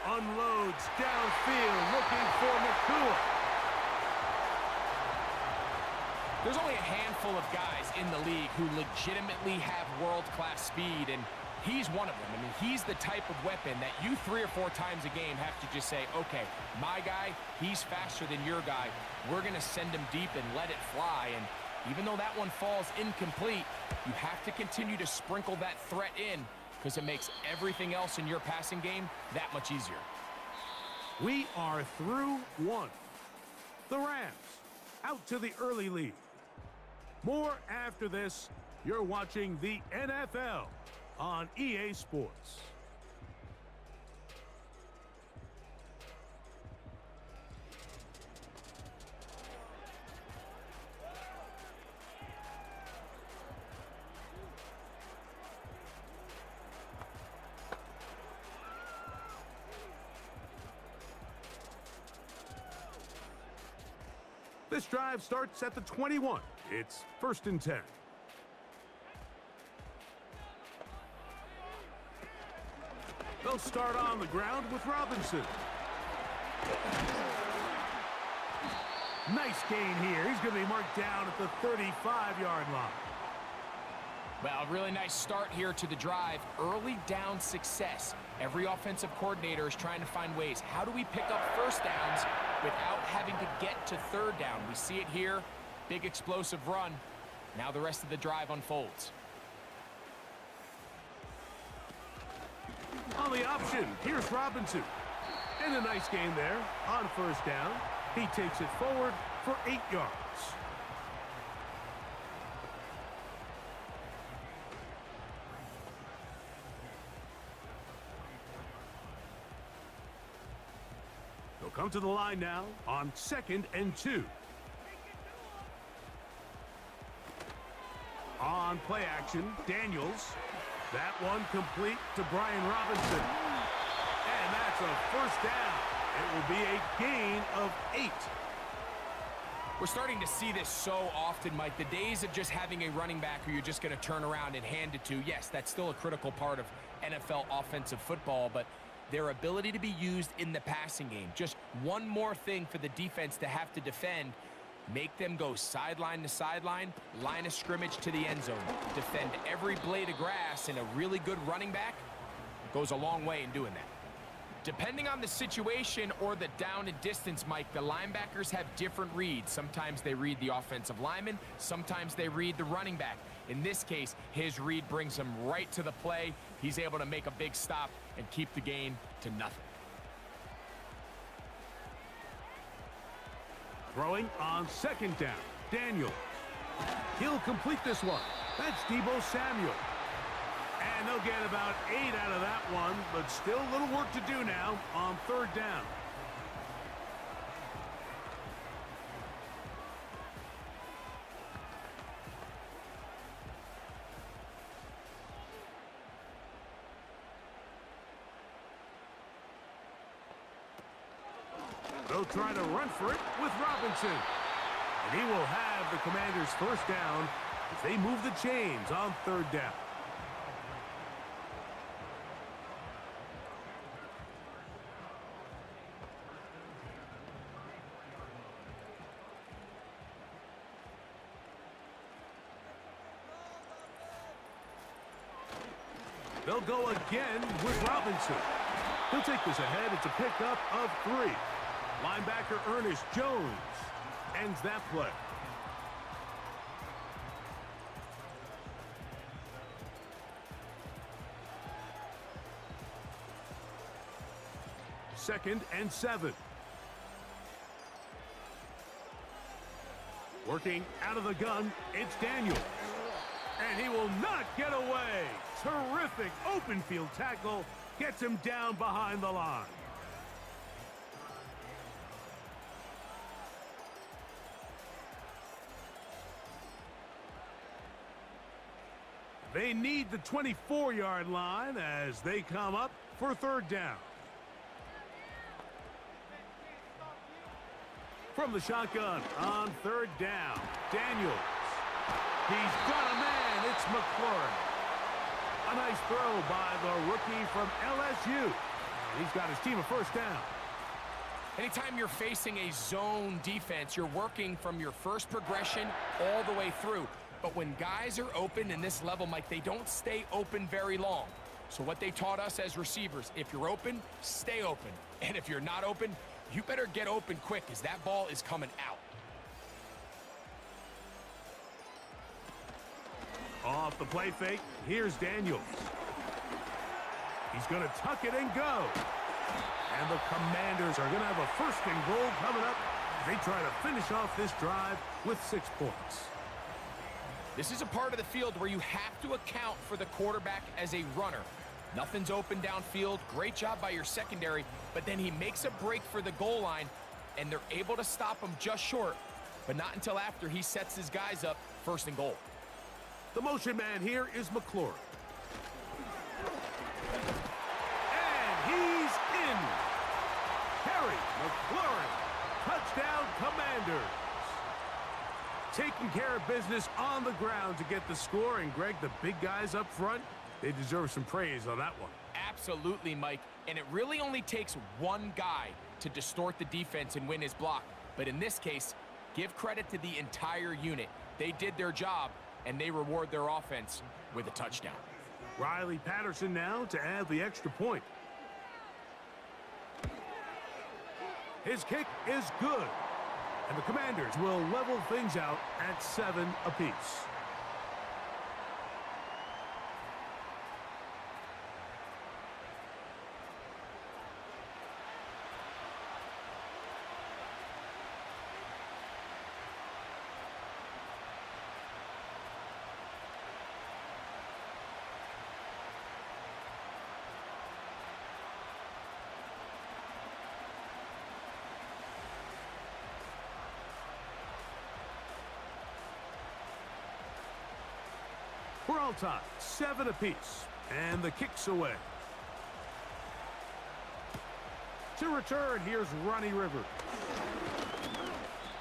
unloads downfield looking for McCool. There's only a handful of guys in the league who legitimately have world-class speed, and he's one of them. I mean, he's the type of weapon that you 3 or 4 times a game have to just say, okay, my guy, he's faster than your guy. We're going to send him deep and let it fly. And even though that one falls incomplete, you have to continue to sprinkle that threat in because it makes everything else in your passing game that much easier. We are through 1. The Rams out to the early lead. More after this. You're watching the NFL on EA Sports. This drive starts at the 21. It's 1st and 10. They'll start on the ground with Robinson. Nice gain here. He's going to be marked down at the 35-yard line. Well, a really nice start here to the drive. Early down success. Every offensive coordinator is trying to find ways. How do we pick up first downs without having to get to 3rd down? We see it here. Big explosive run. Now the rest of the drive unfolds. On the option, here's Robinson. And a nice gain there on 1st down. He takes it forward for 8 yards. They'll come to the line now on 2nd and 2. On play action, Daniels. That one complete to Brian Robinson. And that's a first down. It will be a gain of 8. We're starting to see this so often, Mike. The days of just having a running back who you're just going to turn around and hand it to, yes, that's still a critical part of NFL offensive football, but their ability to be used in the passing game, just one more thing for the defense to have to defend, make them go sideline to sideline, line of scrimmage to the end zone, defend every blade of grass, and a really good running back goes a long way in doing that. Depending on the situation or the down and distance, Mike, the linebackers have different reads. Sometimes they read the offensive lineman, sometimes they read the running back. In this case, his read brings him right to the play. He's able to make a big stop and keep the gain to nothing. Throwing on second down, Daniel. He'll complete this one. That's Deebo Samuel. And they'll get about 8 out of that one, but still a little work to do now on third down. They'll try to run for it with Robinson. And he will have the Commanders' first down as they move the chains on third down. They'll go again with Robinson. He'll take this ahead. It's a pickup of 3. Linebacker Ernest Jones ends that play. Second and 7. Working out of the gun, it's Daniel. And he will not get away. Terrific open field tackle. Gets him down behind the line. They need the 24-yard line as they come up for third down. From the shotgun on third down, Daniels. He's got a man. It's McLaurin. A nice throw by the rookie from LSU. He's got his team a first down. Anytime you're facing a zone defense, you're working from your first progression all the way through. But when guys are open in this level, Mike, they don't stay open very long. So what they taught us as receivers, if you're open, stay open. And if you're not open, you better get open quick because that ball is coming out. Off the play fake, here's Daniels. He's going to tuck it and go. And the Commanders are going to have a first and goal coming up. They try to finish off this drive with 6 points. This is a part of the field where you have to account for the quarterback as a runner. Nothing's open downfield. Great job by your secondary, but then he makes a break for the goal line, and they're able to stop him just short, but not until after he sets his guys up first and goal. The motion man here is McLaurin. And he's in. Harry McLaurin. Touchdown, Commanders. Taking care of business on the ground to get the score. And, Greg, the big guys up front, they deserve some praise on that one. Absolutely, Mike. And it really only takes one guy to distort the defense and win his block. But in this case, give credit to the entire unit. They did their job, and they reward their offense with a touchdown. Riley Patterson now to add the extra point. His kick is good. And the Commanders will level things out at 7 apiece. We're all tied, 7 apiece, and the kick's away. To return, here's Ronnie Rivers.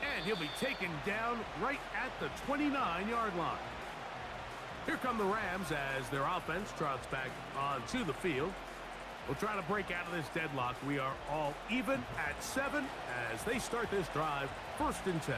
And he'll be taken down right at the 29-yard line. Here come the Rams as their offense trots back onto the field. We'll try to break out of this deadlock. We are all even at 7 as they start this drive, 1st and 10.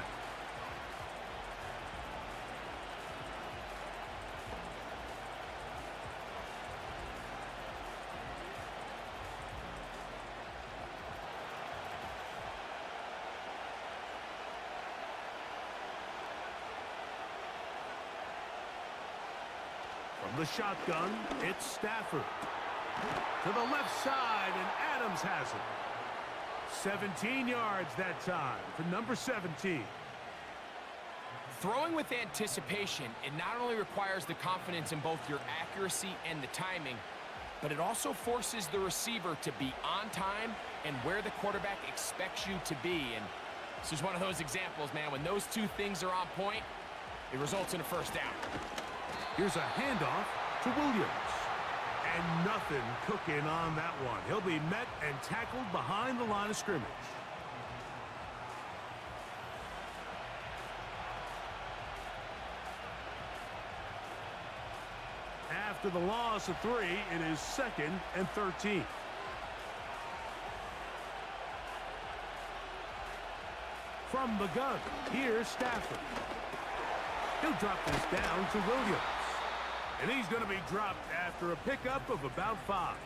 From the shotgun, it's Stafford. To the left side, and Adams has it. 17 yards that time for number 17. Throwing with anticipation, it not only requires the confidence in both your accuracy and the timing, but it also forces the receiver to be on time and where the quarterback expects you to be. And this is one of those examples, man. When those two things are on point, it results in a first down. Here's a handoff to Williams. And nothing cooking on that one. He'll be met and tackled behind the line of scrimmage. After the loss of 3, it is 2nd and 13. From the gun, here's Stafford. He'll drop this down to Williams. And he's going to be dropped after a pickup of about 5.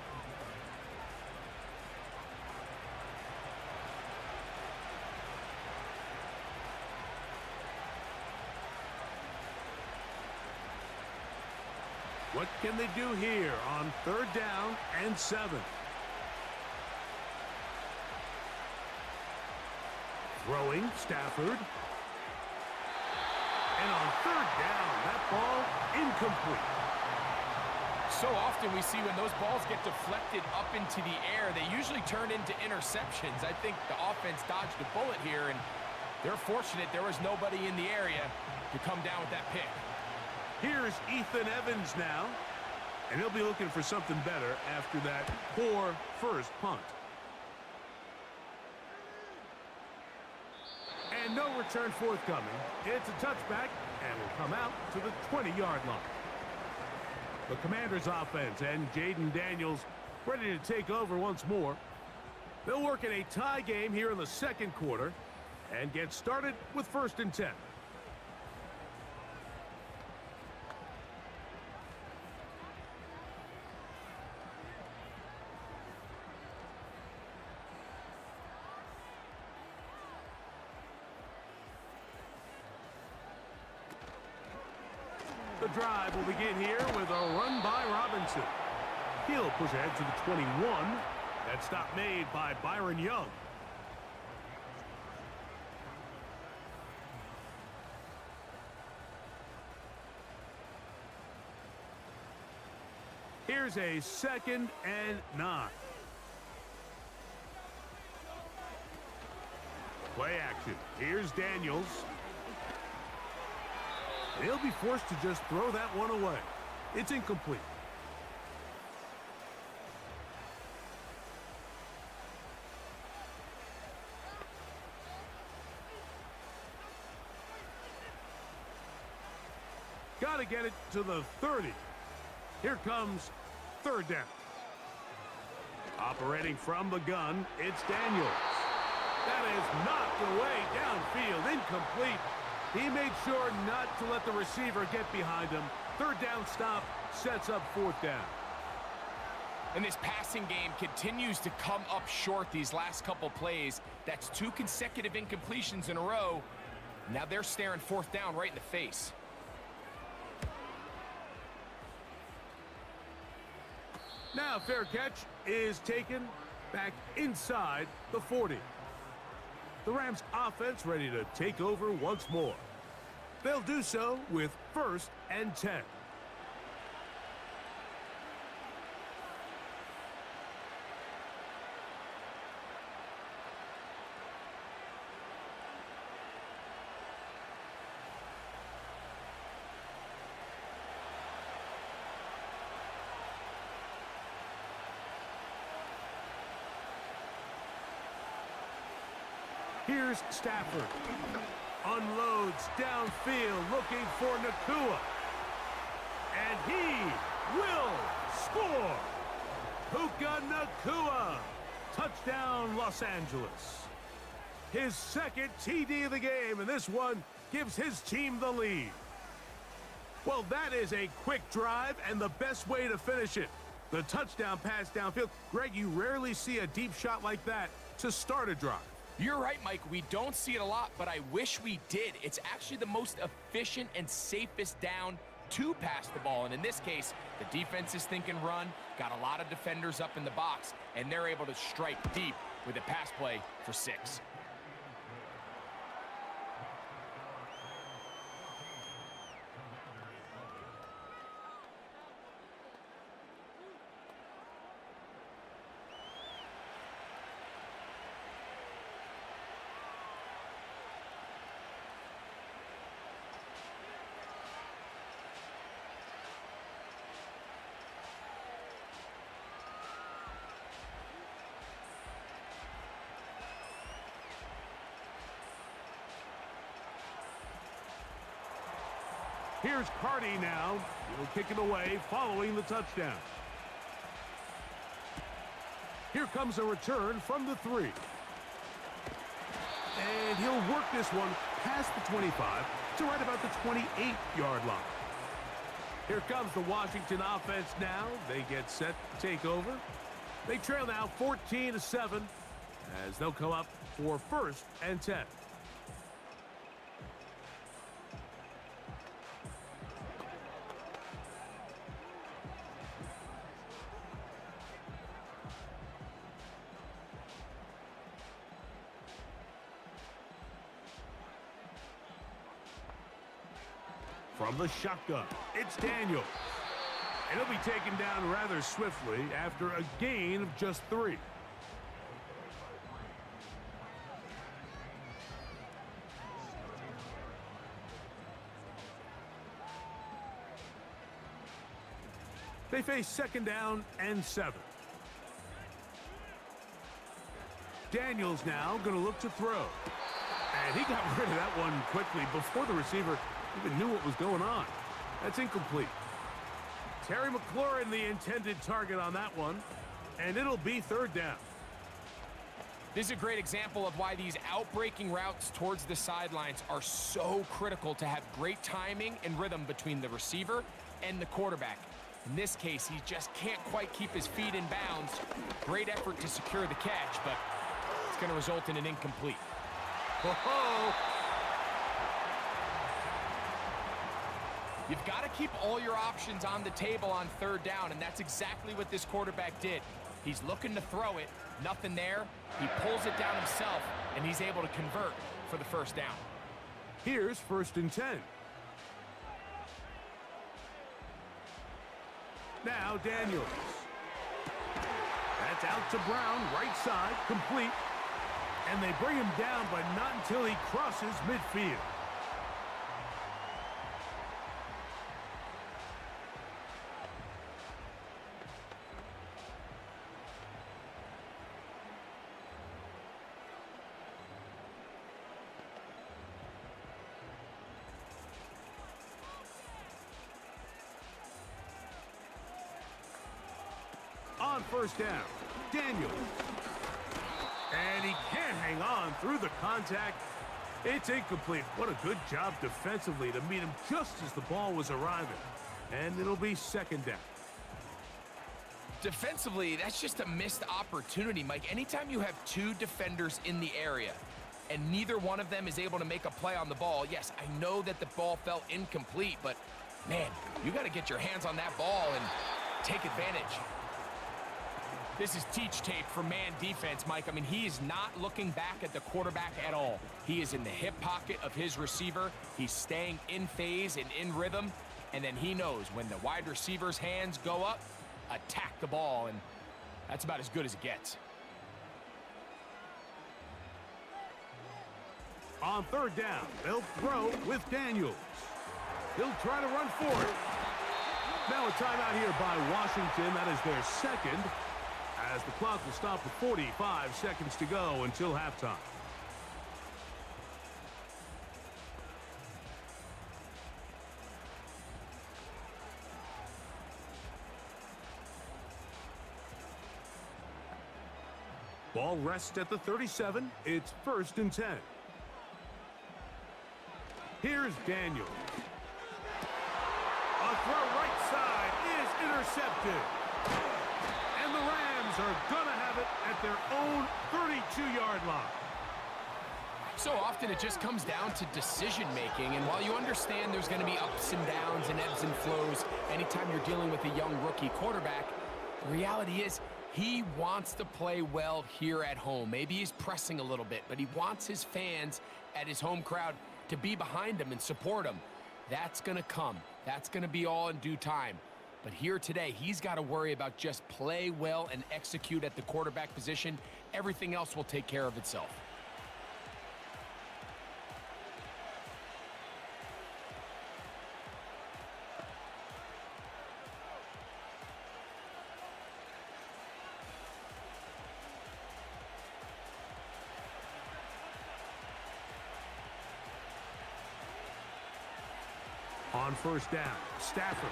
What can they do here on 3rd down and 7? Throwing, Stafford. And on 3rd down, that ball incomplete. So often we see when those balls get deflected up into the air, they usually turn into interceptions. I think the offense dodged a bullet here, and they're fortunate there was nobody in the area to come down with that pick. Here's Ethan Evans now, and he'll be looking for something better after that poor first punt. And no return forthcoming. It's a touchback, and will come out to the 20-yard line. The Commanders' offense and Jaden Daniels ready to take over once more. They'll work in a tie game here in the 2nd quarter and get started with 1st and 10. The drive will begin here with a run by Robinson. He'll push ahead to the 21. That stop made by Byron Young. Here's a 2nd and 9. Play action. Here's Daniels. They'll be forced to just throw that one away. It's incomplete. Got to get it to the 30. Here comes 3rd down. Operating from the gun, it's Daniels. That is knocked away downfield, incomplete. He made sure not to let the receiver get behind him. 3rd down stop sets up 4th down. And this passing game continues to come up short these last couple plays. That's 2 consecutive incompletions in a row. Now they're staring 4th down right in the face. Now fair catch is taken back inside the 40. The Rams offense ready to take over once more. They'll do so with 1st and 10. Here's Stafford. Unloads downfield looking for Nakua. And he will score. Puka Nakua. Touchdown, Los Angeles. His second TD of the game, and this one gives his team the lead. Well, that is a quick drive and the best way to finish it. The touchdown pass downfield. Greg, you rarely see a deep shot like that to start a drive. You're right, Mike. We don't see it a lot, but I wish we did. It's actually the most efficient and safest down to pass the ball. And in this case, the defense is thinking run, got a lot of defenders up in the box, and they're able to strike deep with a pass play for 6. Here's Carty now. He'll kick it away following the touchdown. Here comes a return from the 3. And he'll work this one past the 25 to right about the 28-yard line. Here comes the Washington offense now. They get set to take over. They trail now 14-7 as they'll come up for 1st and 10. From the shotgun, it's Daniels. And he'll be taken down rather swiftly after a gain of just 3. They face 2nd down and 7. Daniels now going to look to throw. And he got rid of that one quickly before the receiver even knew what was going on. That's incomplete. Terry McLaurin, the intended target on that one, and it'll be 3rd down. This is a great example of why these outbreaking routes towards the sidelines are so critical to have great timing and rhythm between the receiver and the quarterback. In this case, he just can't quite keep his feet in bounds. Great effort to secure the catch, but it's going to result in an incomplete. Whoa! You've got to keep all your options on the table on 3rd down, and that's exactly what this quarterback did. He's looking to throw it, nothing there. He pulls it down himself, and he's able to convert for the 1st down. Here's 1st and 10. Now Daniels. That's out to Brown, right side, complete. And they bring him down, but not until he crosses midfield. On 1st down, Daniels. And he can't hang on through the contact. It's incomplete. What a good job defensively to meet him just as the ball was arriving. And it'll be 2nd down. Defensively, that's just a missed opportunity, Mike. Anytime you have 2 defenders in the area and neither one of them is able to make a play on the ball, yes, I know that the ball felt incomplete, but man, you got to get your hands on that ball and take advantage. This is teach tape for man defense, Mike. I mean, he is not looking back at the quarterback at all. He is in the hip pocket of his receiver. He's staying in phase and in rhythm. And then he knows when the wide receiver's hands go up, attack the ball. And that's about as good as it gets. On 3rd down, they'll throw with Daniels. He'll try to run for it. Now a timeout here by Washington. That is their 2nd. As the clock will stop with 45 seconds to go until halftime. Ball rests at the 37. It's 1st and 10. Here's Daniel. A throw right side is intercepted. And the Rams are going to have it at their own 32-yard line. So often it just comes down to decision-making, and while you understand there's going to be ups and downs and ebbs and flows anytime you're dealing with a young rookie quarterback, the reality is he wants to play well here at home. Maybe he's pressing a little bit, but he wants his fans at his home crowd to be behind him and support him. That's going to come. That's going to be all in due time. But here today, he's got to worry about just play well and execute at the quarterback position. Everything else will take care of itself. On 1st down, Stafford.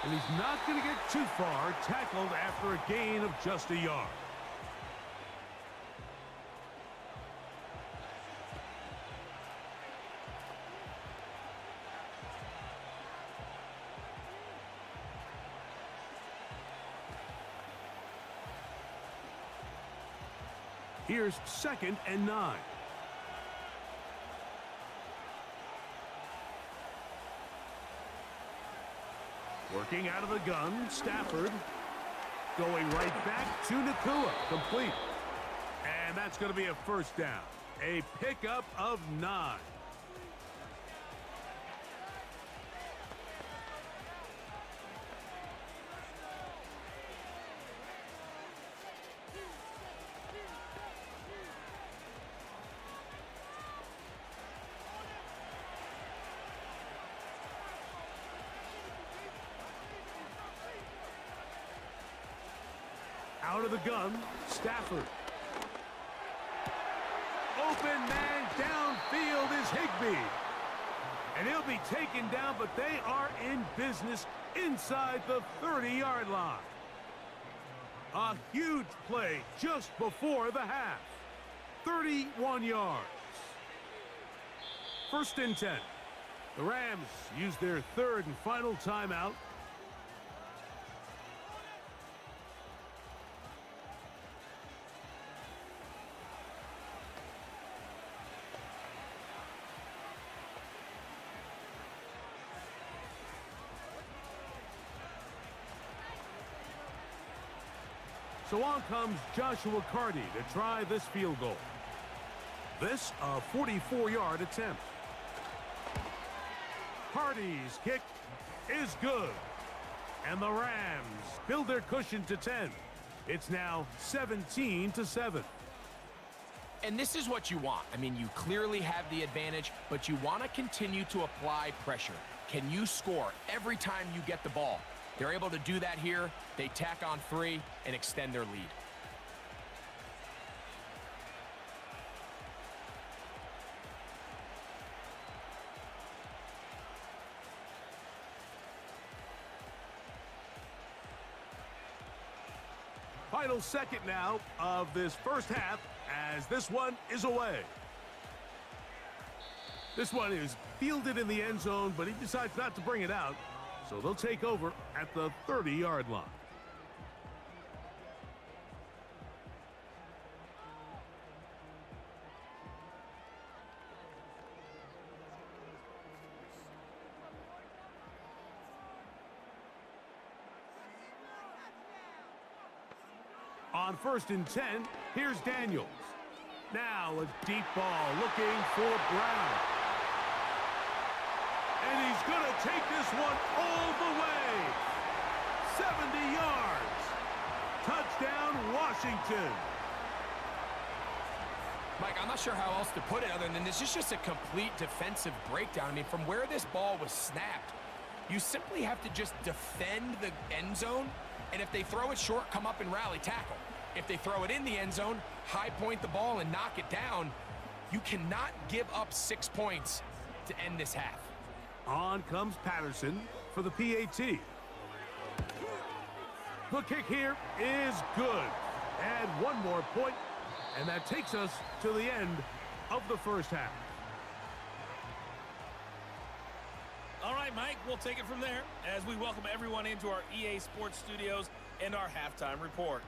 And he's not going to get too far, tackled after a gain of just a yard. Here's 2nd and 9. Working out of the gun, Stafford. Going right back to Nakua. Complete. And that's going to be a 1st down. A pickup of 9. Out of the gun, Stafford. Open man downfield is Higbee. And he'll be taken down, but they are in business inside the 30-yard line. A huge play just before the half. 31 yards. 1st and 10. The Rams use their 3rd and final timeout. So on comes Joshua Carty to try this field goal. This a 44-yard attempt. Carty's kick is good. And the Rams build their cushion to 10. It's now 17-7. And this is what you want. I mean, you clearly have the advantage, but you want to continue to apply pressure. Can you score every time you get the ball? They're able to do that here. They tack on 3 and extend their lead. Final second now of this 1st half as this one is away. This one is fielded in the end zone, but he decides not to bring it out. So they'll take over at the 30-yard line. On 1st and 10, here's Daniels. Now a deep ball looking for Brown. And he's going to take this one all the way. 70 yards. Touchdown, Washington. Mike, I'm not sure how else to put it other than this is just a complete defensive breakdown. I mean, from where this ball was snapped, you simply have to just defend the end zone, and if they throw it short, come up and rally tackle. If they throw it in the end zone, high point the ball and knock it down. You cannot give up 6 points to end this half. On comes Patterson for the PAT. The kick here is good. add one more point, and that takes us to the end of the first half. All right, Mike, we'll take it from there as we welcome everyone into our EA Sports Studios and our halftime report.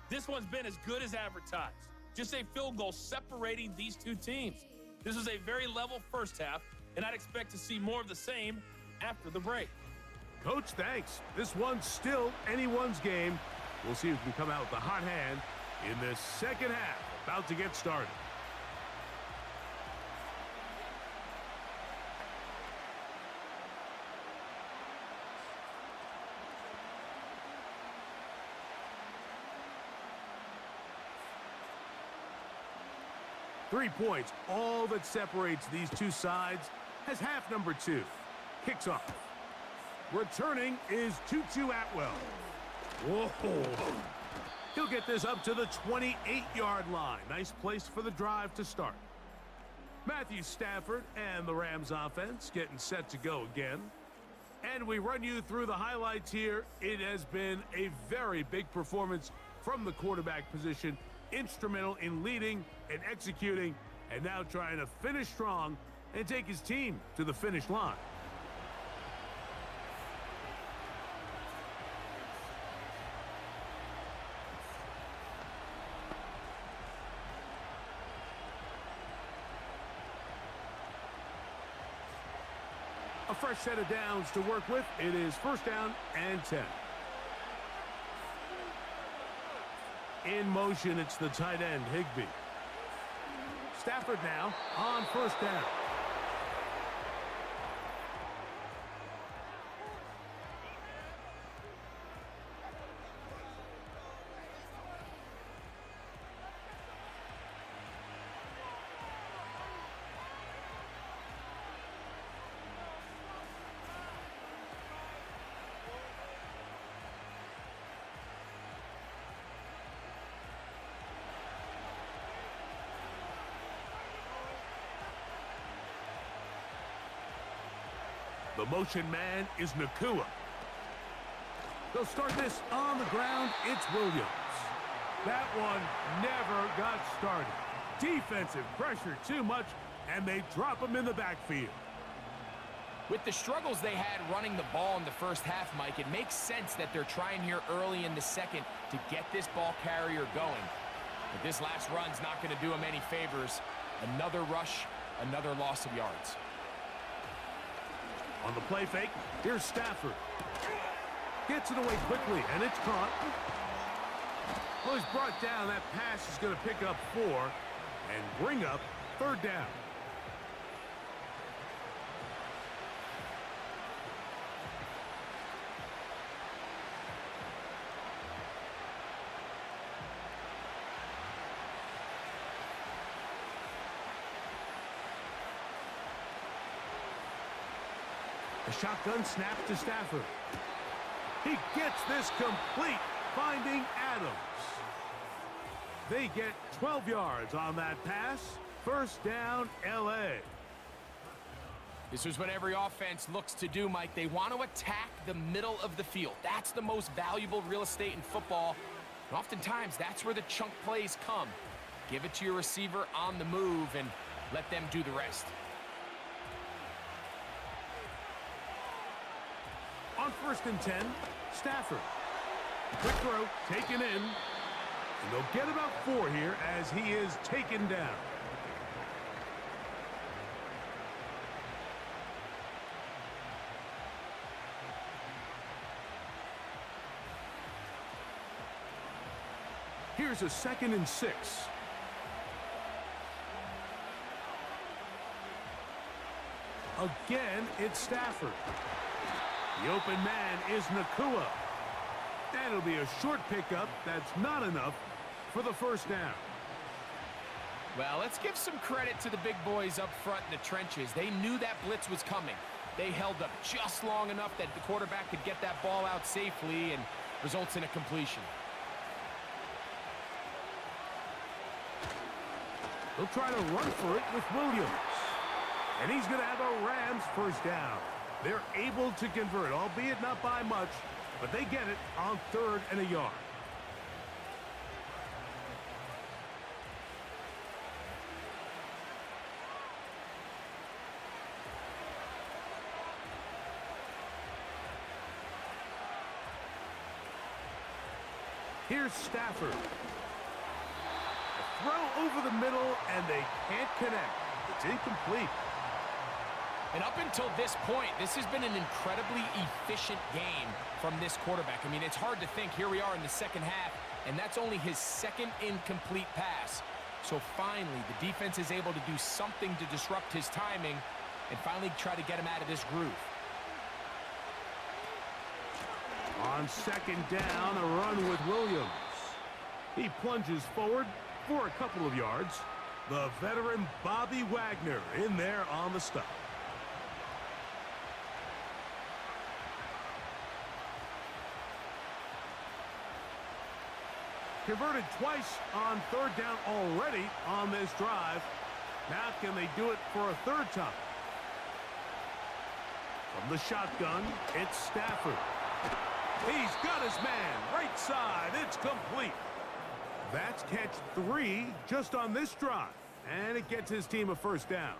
This one's been as good as advertised. Just a field goal separating these two teams. This was a very level first half, and I'd expect to see more of the same after the break. Coach, thanks. This one's still anyone's game. We'll see who can come out with the hot hand in this second half. About to get started. Three points, all that separates these two sides, as half number two kicks off. Returning is Tutu Atwell. Whoa. He'll get this up to the 28-yard line. Nice place for the drive to start. Matthew Stafford and the Rams offense getting set to go again. And we run you through the highlights here. It has been a very big performance from the quarterback position. Instrumental in leading and executing, and now trying to finish strong and take his team to the finish line. A fresh set of downs to work with. It is first down and 10. In motion, it's the tight end, Higbee. Stafford now on first down. The motion man is Nakua. They'll start this on the ground. It's Williams. That one never got started. Defensive pressure too much, and they drop him in the backfield. With the struggles they had running the ball in the first half, Mike, it makes sense that they're trying here early in the second to get this ball carrier going. But this last run's not going to do him any favors. Another rush, another loss of yards. On the play fake, here's Stafford. Gets it away quickly, and it's caught. Well, he's brought down. That pass is going to pick up 4 and bring up third down. A shotgun snap to Stafford. He gets this complete, finding Adams. They get 12 yards on that pass. First down, L.A. This is what every offense looks to do, Mike. They want to attack the middle of the field. That's the most valuable real estate in football. And oftentimes, that's where the chunk plays come. Give it to your receiver on the move and let them do the rest. On first and 10, Stafford. Quick throw, taken in. And they'll get about 4 here as he is taken down. Here's a 2nd and 6. Again, it's Stafford. The open man is Nakua. And it'll be a short pickup. That's not enough for the first down. Well, let's give some credit to the big boys up front in the trenches. They knew that blitz was coming. They held up just long enough that the quarterback could get that ball out safely and results in a completion. They'll try to run for it with Williams. And he's going to have a Rams first down. They're able to convert, albeit not by much. but they get it on 3rd and a yard. Here's Stafford. A throw over the middle, and they can't connect. It's incomplete. And up until this point, this has been an incredibly efficient game from this quarterback. I mean, it's hard to think. Here we are in the second half, and that's only his second incomplete pass. So finally, the defense is able to do something to disrupt his timing and finally try to get him out of this groove. On 2nd down, a run with Williams. He plunges forward for a couple of yards. The veteran Bobby Wagner in there on the stop. Converted twice on 3rd down already on this drive. Now can they do it for a 3rd time? From the shotgun, it's Stafford. He's got his man, right side, it's complete. That's catch 3 just on this drive, and it gets his team a 1st down.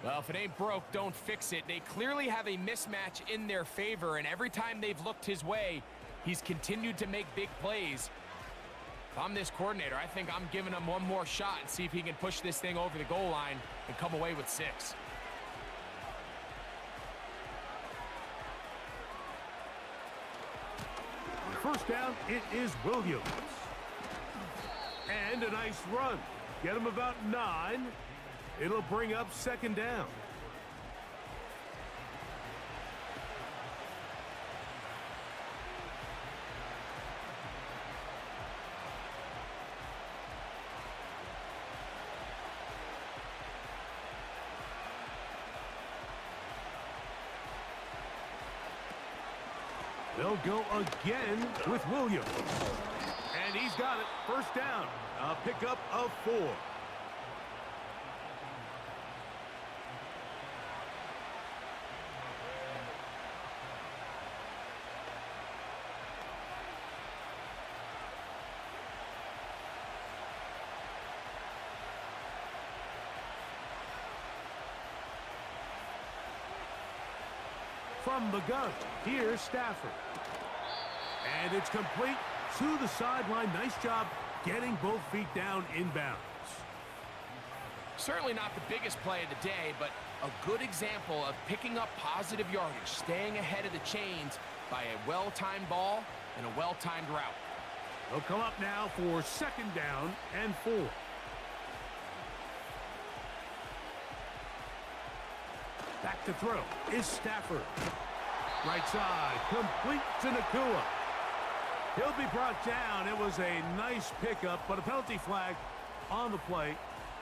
Well, if it ain't broke, don't fix it. They clearly have a mismatch in their favor, and every time they've looked his way, he's continued to make big plays. If I'm this coordinator, I think I'm giving him one more shot and see if he can push this thing over the goal line and come away with 6. First down, it is Williams. And a nice run. Get him about 9. It'll bring up 2nd down. They'll go again with Williams. And he's got it. 1st down. A pickup of 4. From the gun, here's Stafford. And it's complete to the sideline. Nice job getting both feet down inbounds. Certainly not the biggest play of the day, but a good example of picking up positive yardage, staying ahead of the chains by a well-timed ball and a well-timed route. They'll come up now for 2nd down and 4. Back to throw is Stafford. Right side, complete to Nakua. He'll be brought down. It was a nice pickup, but a penalty flag on the play.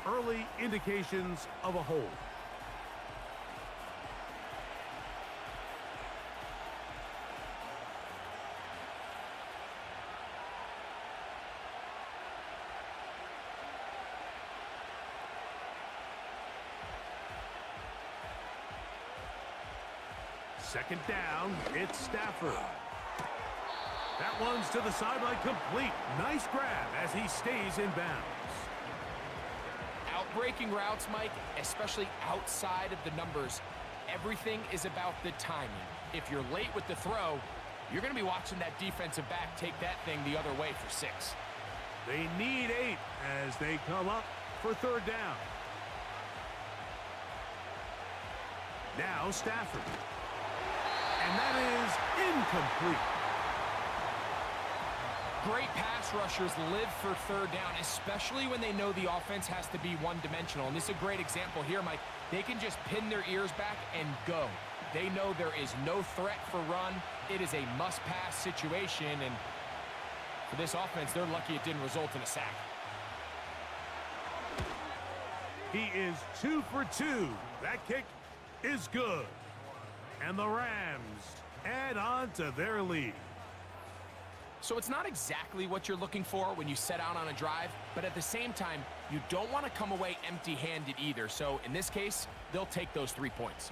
Early indications of a hold. Second down, it's Stafford. That one's to the sideline, complete. Nice grab as he stays in bounds. Outbreaking routes, Mike, especially outside of the numbers, everything is about the timing. If you're late with the throw, you're going to be watching that defensive back take that thing the other way for 6. They need 8 as they come up for 3rd down. Now Stafford. And that is incomplete. Great pass rushers live for 3rd down, especially when they know the offense has to be one-dimensional. And this is a great example here, Mike. They can just pin their ears back and go. They know there is no threat for run. It is a must-pass situation, and for this offense, they're lucky it didn't result in a sack. He is 2 for 2. That kick is good. And the Rams add on to their lead. So it's not exactly what you're looking for when you set out on a drive, but at the same time, you don't want to come away empty-handed either. So in this case, they'll take those 3 points.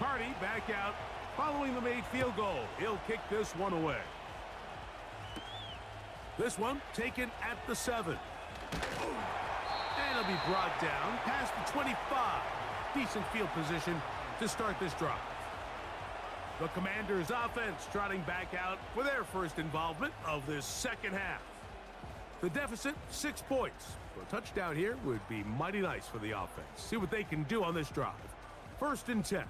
McCarty back out following the made field goal. He'll kick this one away. This one taken at the 7. And it'll be brought down past the 25. Decent field position to start this drive. The Commanders' offense trotting back out for their first involvement of this second half. The deficit, 6 points. So a touchdown here would be mighty nice for the offense. See what they can do on this drive. 1st and 10.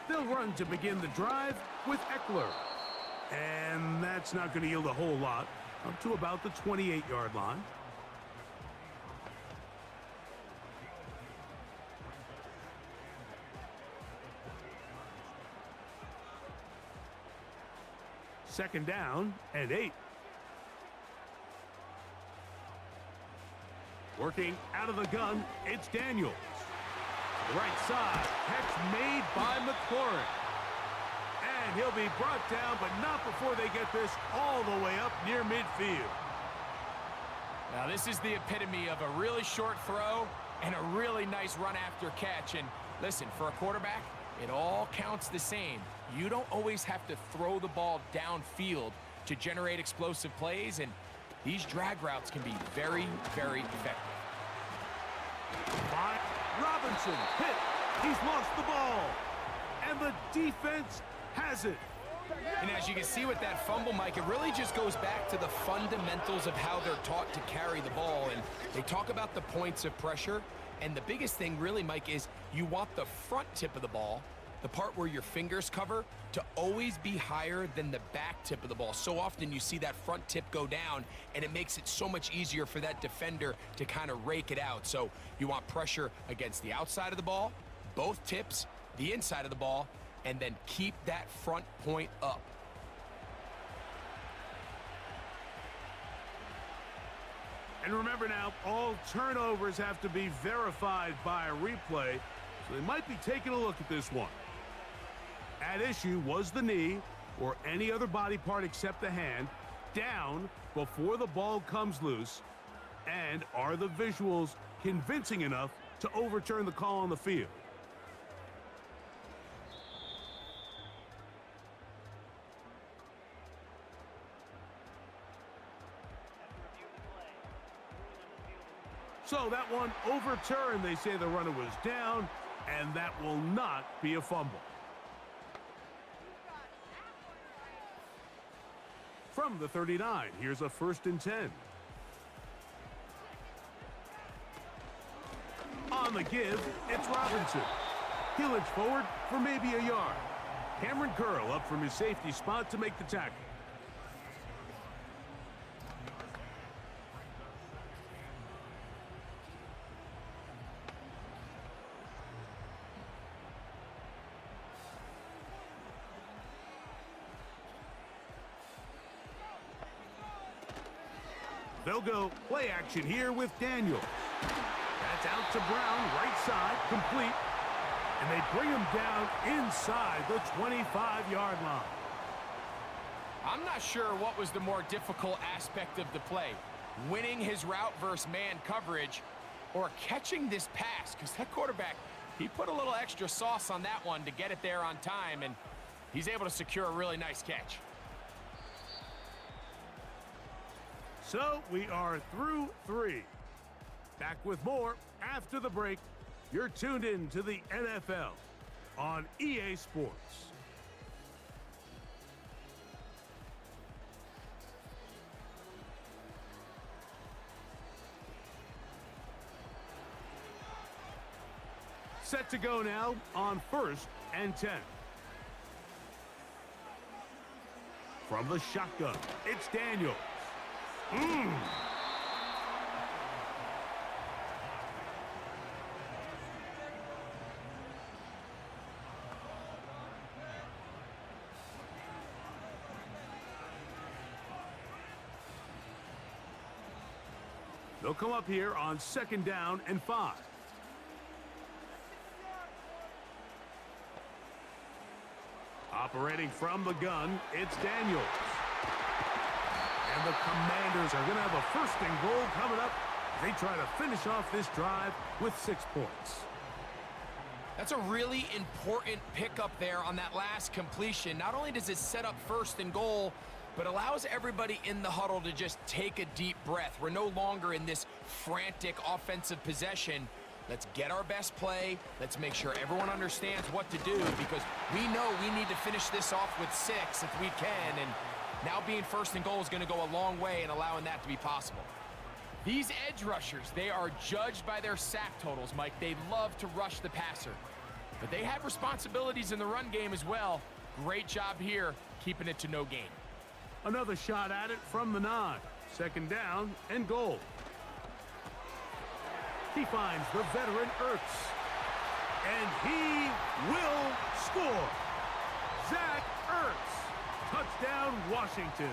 They'll run to begin the drive with Eckler. And that's not going to yield a whole lot. Up to about the 28-yard line. Second down and 8. Working out of the gun, it's Daniels. Right side, catch made by McLaurin. And he'll be brought down, but not before they get this all the way up near midfield. Now, this is the epitome of a really short throw and a really nice run after catch. And listen, for a quarterback, it all counts the same. You don't always have to throw the ball downfield to generate explosive plays, and these drag routes can be very, very effective. Robinson hit. He's lost the ball. And the defense has it. And as you can see with that fumble, Mike, it really just goes back to the fundamentals of how they're taught to carry the ball. And they talk about the points of pressure. And the biggest thing really, Mike, is you want the front tip of the ball, the part where your fingers cover, to always be higher than the back tip of the ball. So often you see that front tip go down, and it makes it so much easier for that defender to kind of rake it out. So you want pressure against the outside of the ball, both tips, the inside of the ball, and then keep that front point up. And remember now, all turnovers have to be verified by a replay, so they might be taking a look at this one. At issue was the knee, or any other body part except the hand, down before the ball comes loose, and are the visuals convincing enough to overturn the call on the field? So that one overturned. They say the runner was down, and that will not be a fumble. From the 39, here's a 1st and 10. On the give, it's Robinson. He'll inch forward for maybe a yard. Cameron Curl up from his safety spot to make the tackle. They'll go play action here with Daniels. That's out to Brown, right side, complete. And they bring him down inside the 25-yard line. I'm not sure what was the more difficult aspect of the play, winning his route versus man coverage or catching this pass, because that quarterback, he put a little extra sauce on that one to get it there on time, and he's able to secure a really nice catch. So we are through 3. Back with more after the break. You're tuned in to the NFL on EA Sports. Set to go now on 1st and 10. From the shotgun, it's Daniels. They'll come up here on 2nd down and 5. Operating from the gun, it's Daniels. And the Commanders are going to have a first and goal coming up as they try to finish off this drive with 6 points. That's a really important pickup there on that last completion. Not only does it set up first and goal, but allows everybody in the huddle to just take a deep breath. We're no longer in this frantic offensive possession. Let's get our best play. Let's make sure everyone understands what to do, because we know we need to finish this off with 6 if we can, and now being first and goal is going to go a long way in allowing that to be possible. These edge rushers, they are judged by their sack totals, Mike. They love to rush the passer, but they have responsibilities in the run game as well. Great job here, keeping it to no gain. Another shot at it from the 9. Second down and goal. He finds the veteran Ertz, and he will score. Zach Ertz, touchdown Washington.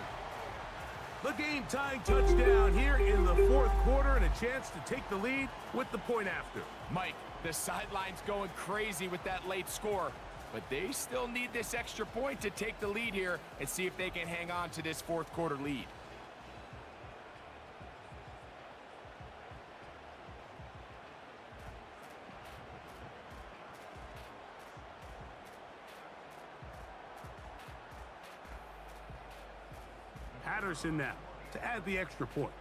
The game-tying touchdown here in the 4th quarter, and a chance to take the lead with the point after. Mike, the sideline's going crazy with that late score, but they still need this extra point to take the lead here and see if they can hang on to this 4th quarter lead. Patterson now to add the extra point.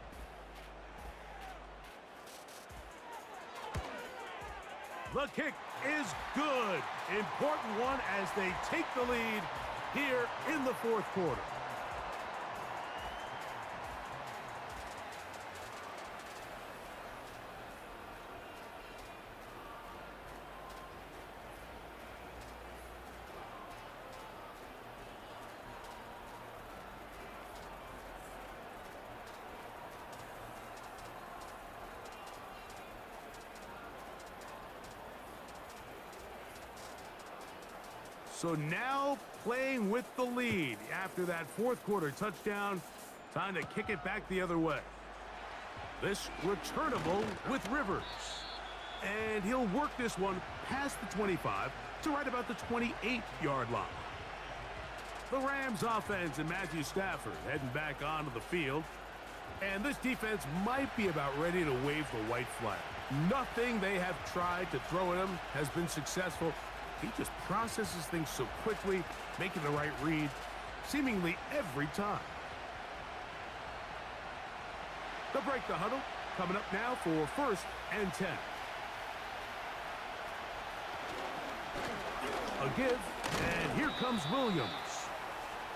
The kick is good. Important one as they take the lead here in the 4th quarter. So now playing with the lead after that 4th quarter touchdown, time to kick it back the other way. This returnable with Rivers. And he'll work this one past the 25 to right about the 28-yard line. The Rams offense and Matthew Stafford heading back onto the field. And this defense might be about ready to wave the white flag. Nothing they have tried to throw at him has been successful. He just processes things so quickly, making the right read seemingly every time. They'll break the huddle, coming up now for 1st and 10. A give, and here comes Williams.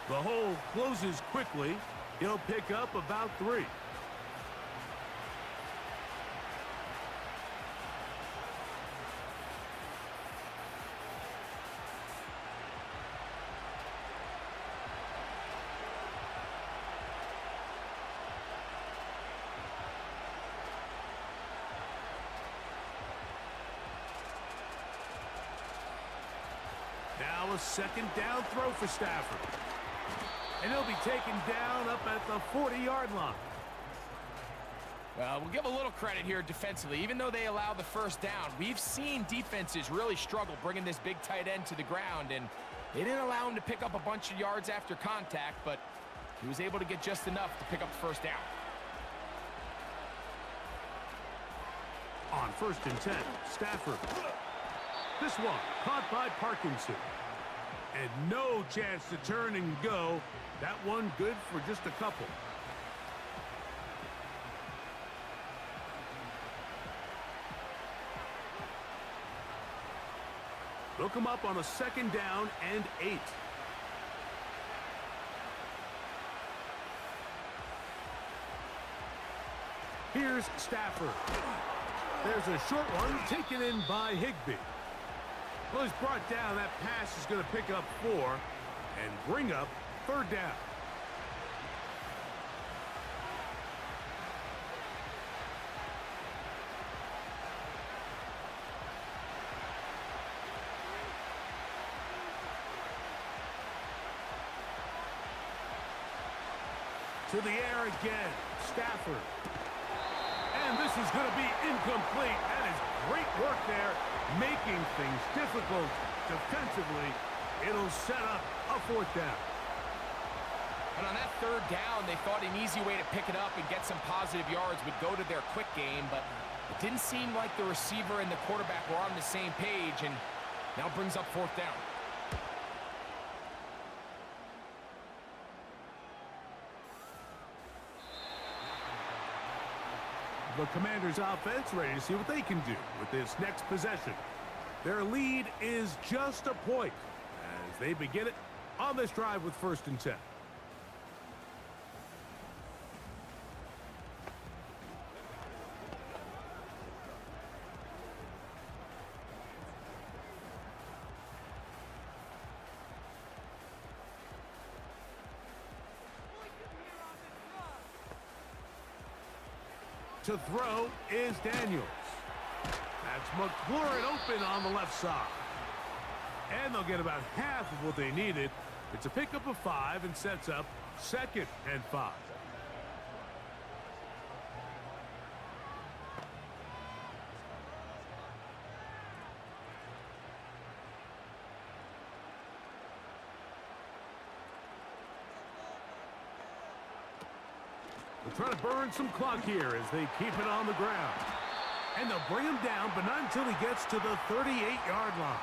The hole closes quickly. He'll pick up about 3. Now a 2nd down throw for Stafford. And he'll be taken down up at the 40-yard line. Well, we'll give a little credit here defensively. Even though they allow the 1st down, we've seen defenses really struggle bringing this big tight end to the ground, and they didn't allow him to pick up a bunch of yards after contact, but he was able to get just enough to pick up the 1st down. On 1st and 10, Stafford. This one caught by Parkinson. And no chance to turn and go. That one good for just a couple. They'll come up on a 2nd down and 8. Here's Stafford. There's a short one taken in by Higbee. Well, he's brought down. That pass is going to pick up 4 and bring up 3rd down. To the air again, Stafford. And this is going to be incomplete. That is great work there, making things difficult defensively It'll set up a 4th down. And on that 3rd down, they thought an easy way to pick it up and get some positive yards would go to their quick game, but it didn't seem like the receiver and the quarterback were on the same page, and now brings up 4th down. The Commanders' offense ready to see what they can do with this next possession. Their lead is just a point as they begin it on this drive with 1st and 10. To throw is Daniels. That's McLaurin open on the left side. And they'll get about half of what they needed. It's a pickup of 5 and sets up 2nd and 5. Trying to burn some clock here as they keep it on the ground. And they'll bring him down, but not until he gets to the 38-yard line.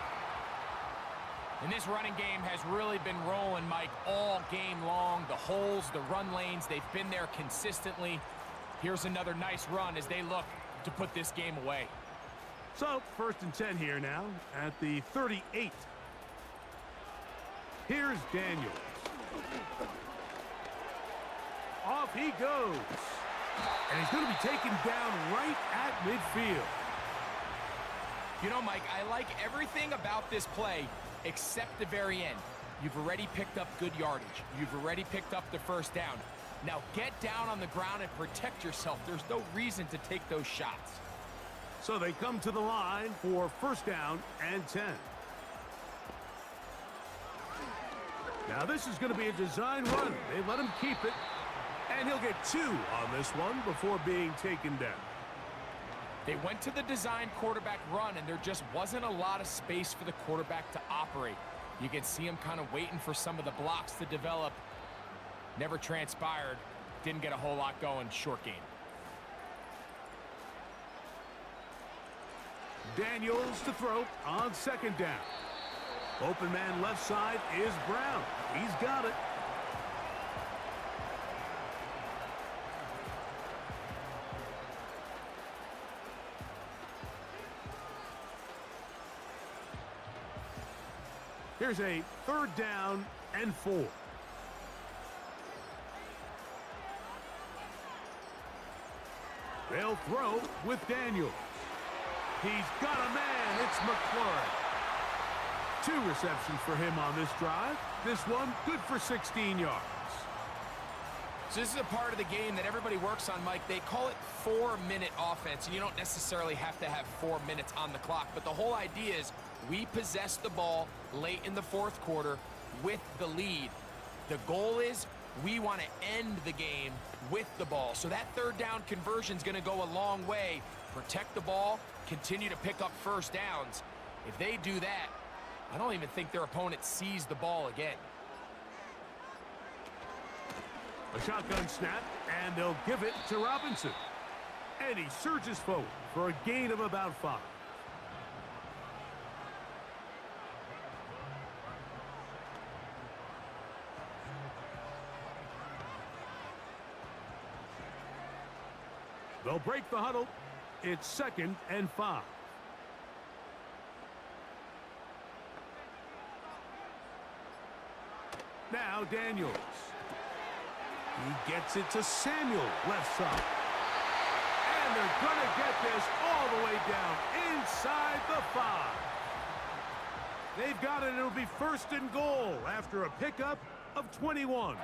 And this running game has really been rolling, Mike, all game long. The holes, the run lanes, they've been there consistently. Here's another nice run as they look to put this game away. So, 1st and 10 here now at the 38. Here's Daniels. Off he goes. And he's going to be taken down right at midfield. You know, Mike, I like everything about this play except the very end. You've already picked up good yardage. You've already picked up the 1st down. Now get down on the ground and protect yourself. There's no reason to take those shots. So they come to the line for 1st down and 10. Now this is going to be a design run. They let him keep it. And he'll get 2 on this one before being taken down. They went to the design quarterback run, and there just wasn't a lot of space for the quarterback to operate. You can see him kind of waiting for some of the blocks to develop. Never transpired. Didn't get a whole lot going. Short game. Daniels to throw on 2nd down. Open man left side is Brown. He's got it. Here's a 3rd down and 4. They'll throw with Daniels. He's got a man. It's McLaurin. 2 receptions for him on this drive. This one good for 16 yards. So this is a part of the game that everybody works on, Mike. They call it 4-minute offense, and you don't necessarily have to have 4 minutes on the clock. But the whole idea is we possess the ball late in the 4th quarter with the lead. The goal is we want to end the game with the ball. So that 3rd down conversion is going to go a long way. Protect the ball, continue to pick up 1st downs. If they do that, I don't even think their opponent sees the ball again. A shotgun snap, and they'll give it to Robinson. And he surges forward for a gain of about 5. They'll break the huddle. It's 2nd and 5. Now Daniels. He gets it to Samuel, left side. And they're going to get this all the way down inside the 5. They've got it. It'll be 1st and goal after a pickup of 21.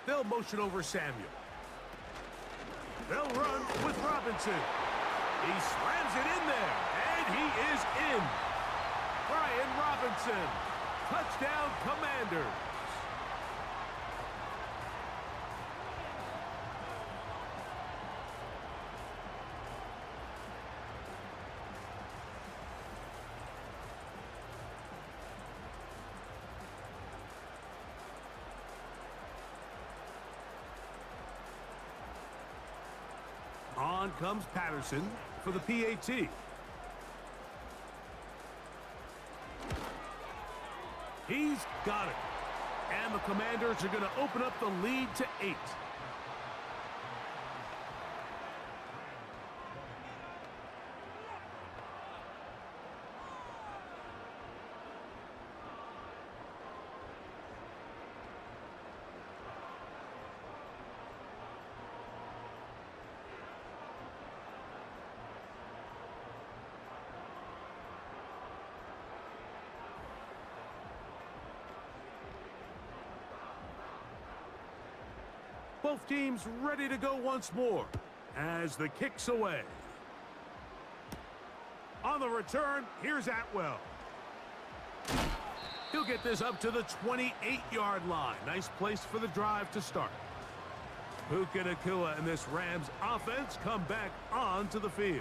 They'll motion over Samuel. They'll run with Robinson. He slams it in there, and he is in. Brian Robinson. Touchdown, Commanders. comes Patterson for the PAT. He's got it. And the Commanders are going to open up the lead to 8. Both teams ready to go once more as the kick's away. On the return, here's Atwell. He'll get this up to the 28-yard line. Nice place for the drive to start. Puka Nacua and this Rams offense come back onto the field.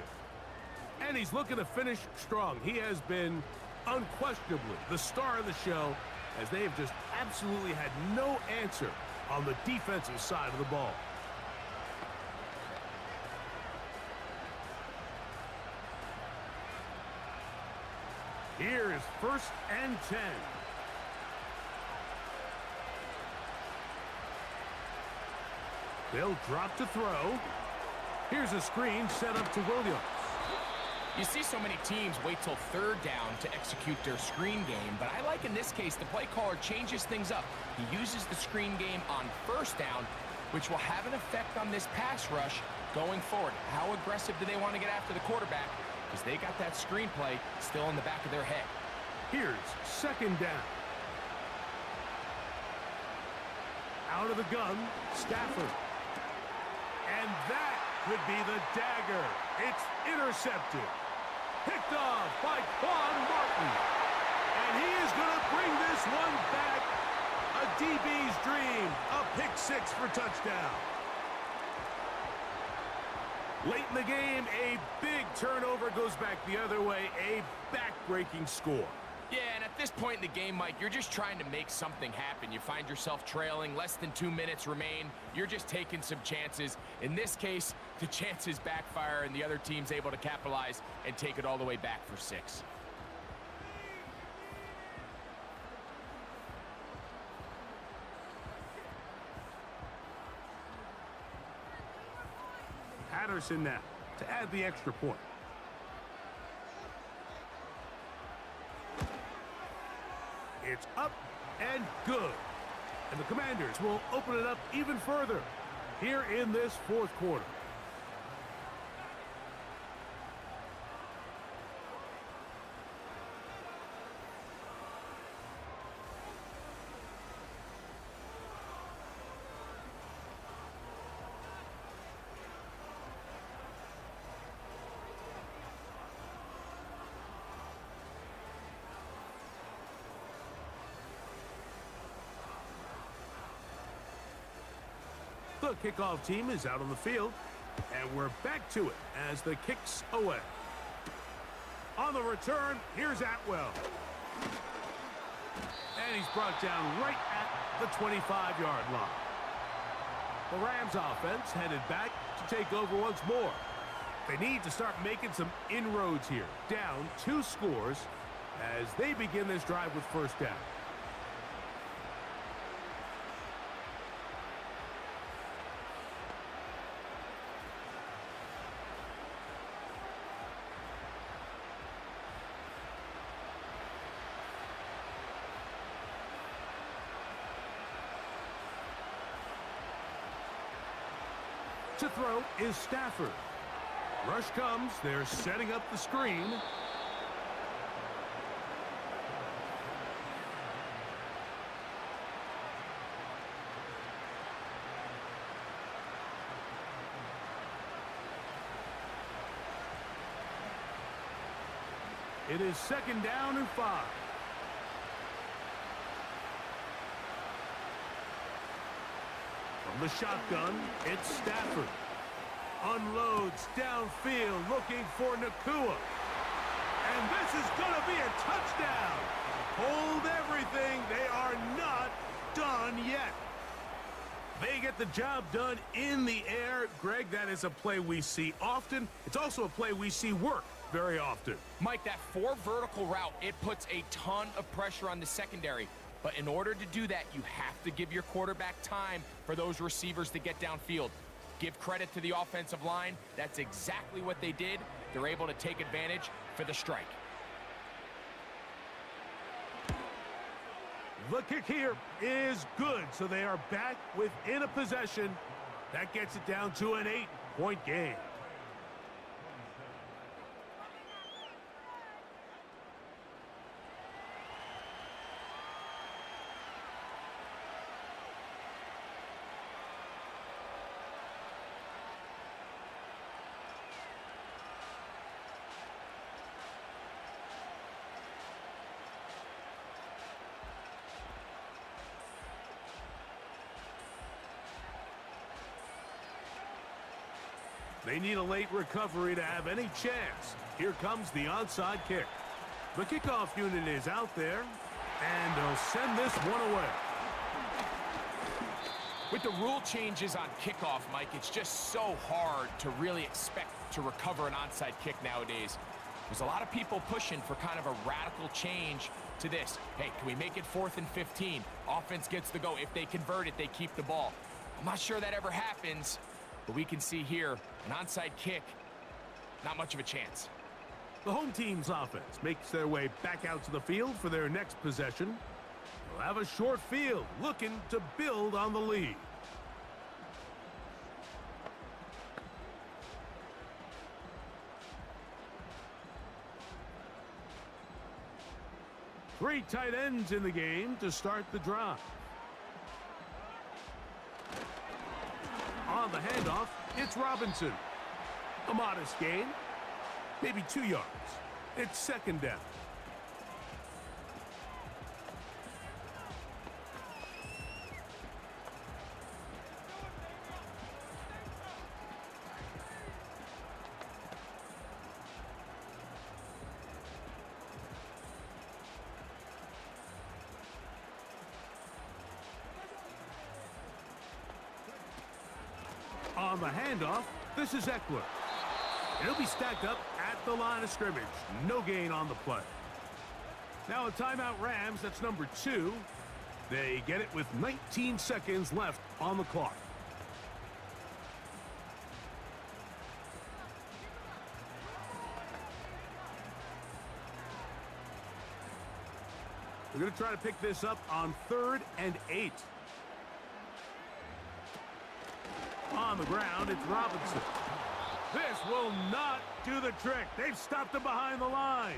And he's looking to finish strong. He has been unquestionably the star of the show, as they have just absolutely had no answer on the defensive side of the ball. Here is 1st and 10. They'll drop to throw. Here's a screen set up to Williams. You see so many teams wait till 3rd down to execute their screen game, but I like in this case the play caller changes things up. He uses the screen game on 1st down, which will have an effect on this pass rush going forward. How aggressive do they want to get after the quarterback? Because they got that screen play still in the back of their head. Here's 2nd down. Out of the gun, Stafford. And that could be the dagger. It's intercepted. Picked off by Quan Martin. And he is going to bring this one back. A DB's dream. A pick 6 for touchdown. Late in the game, a big turnover goes back the other way. A back-breaking score. Yeah, and at this point in the game, Mike, you're just trying to make something happen. You find yourself trailing, less than 2 minutes remain. You're just taking some chances. In this case, the chances backfire, and the other team's able to capitalize and take it all the way back for 6. Patterson now to add the extra point. It's up and good. And the Commanders will open it up even further here in this 4th quarter. The kickoff team is out on the field, and we're back to it as the kick's away. On the return, here's Atwell. And he's brought down right at the 25-yard line. The Rams offense headed back to take over once more. They need to start making some inroads here. Down 2 scores as they begin this drive with 1st down. To throw is Stafford. Rush comes. They're setting up the screen. It is 2nd down and 5. From the shotgun, it's Stafford. Unloads downfield, looking for Nacua. And this is going to be a touchdown. Hold everything. They are not done yet. They get the job done in the air. Greg, that is a play we see often. It's also a play we see work very often. Mike, that 4 vertical route, it puts a ton of pressure on the secondary. But in order to do that, you have to give your quarterback time for those receivers to get downfield. Give credit to the offensive line. That's exactly what they did. They're able to take advantage for the strike. The kick here is good, so they are back within a possession. That gets it down to an 8-point game. They need a late recovery to have any chance. Here comes the onside kick. The kickoff unit is out there, and they'll send this one away. With the rule changes on kickoff, Mike, it's just so hard to really expect to recover an onside kick nowadays. There's a lot of people pushing for kind of a radical change to this. Hey, can we make it 4th and 15? Offense gets the go. If they convert it, they keep the ball. I'm not sure that ever happens. But we can see here, an onside kick, not much of a chance. The home team's offense makes their way back out to the field for their next possession. They'll have a short field, looking to build on the lead. Three tight ends in the game to start the drive. On the handoff, it's Robinson. A modest gain, maybe 2 yards. It's second down. On the handoff, this is Eckler. He'll be stacked up at the line of scrimmage. No gain on the play. Now a timeout Rams, that's number 2. They get it with 19 seconds left on the clock. We're going to try to pick this up on 3rd and 8. On the ground, it's Robinson. This will not do the trick. They've stopped him behind the line.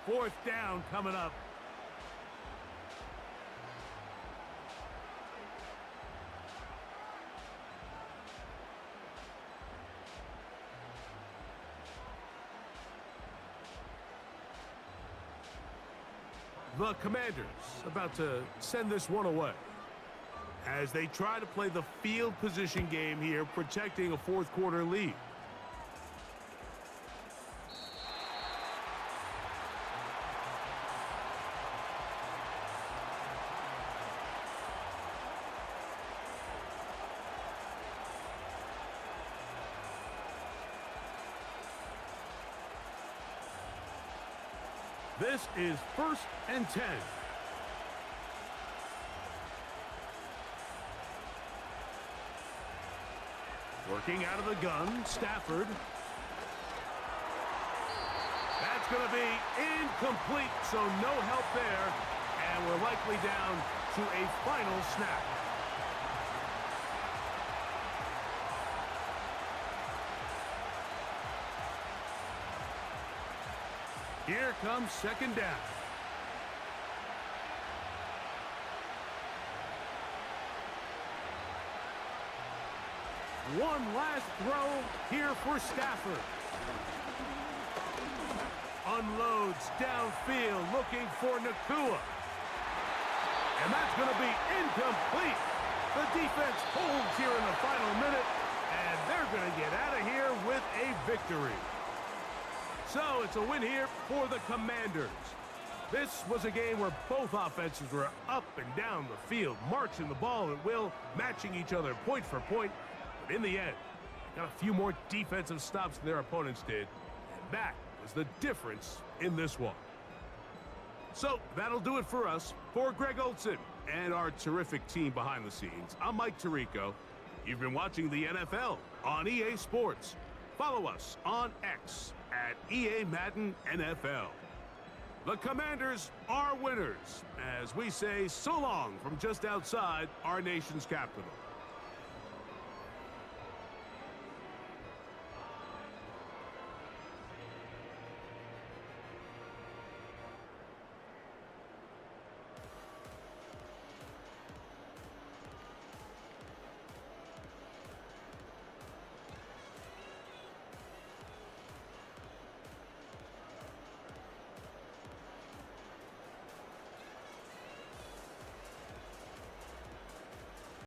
4th down coming up. The Commanders about to send this one away as they try to play the field position game here, protecting a 4th quarter lead. This is 1st and 10. Working out of the gun, Stafford. That's going to be incomplete, so no help there. And we're likely down to a final snap. Here comes 2nd down. One last throw here for Stafford. Unloads downfield, looking for Nakua. And that's going to be incomplete. The defense holds here in the final minute, and they're going to get out of here with a victory. So it's a win here for the Commanders. This was a game where both offenses were up and down the field, marching the ball at will, matching each other point for point. But in the end, they got a few more defensive stops than their opponents did. And that was the difference in this one. So that'll do it for us. For Greg Olson and our terrific team behind the scenes, I'm Mike Tirico. You've been watching the NFL on EA Sports. Follow us on X at EA Madden NFL. The Commanders are winners, as we say so long from just outside our nation's capital.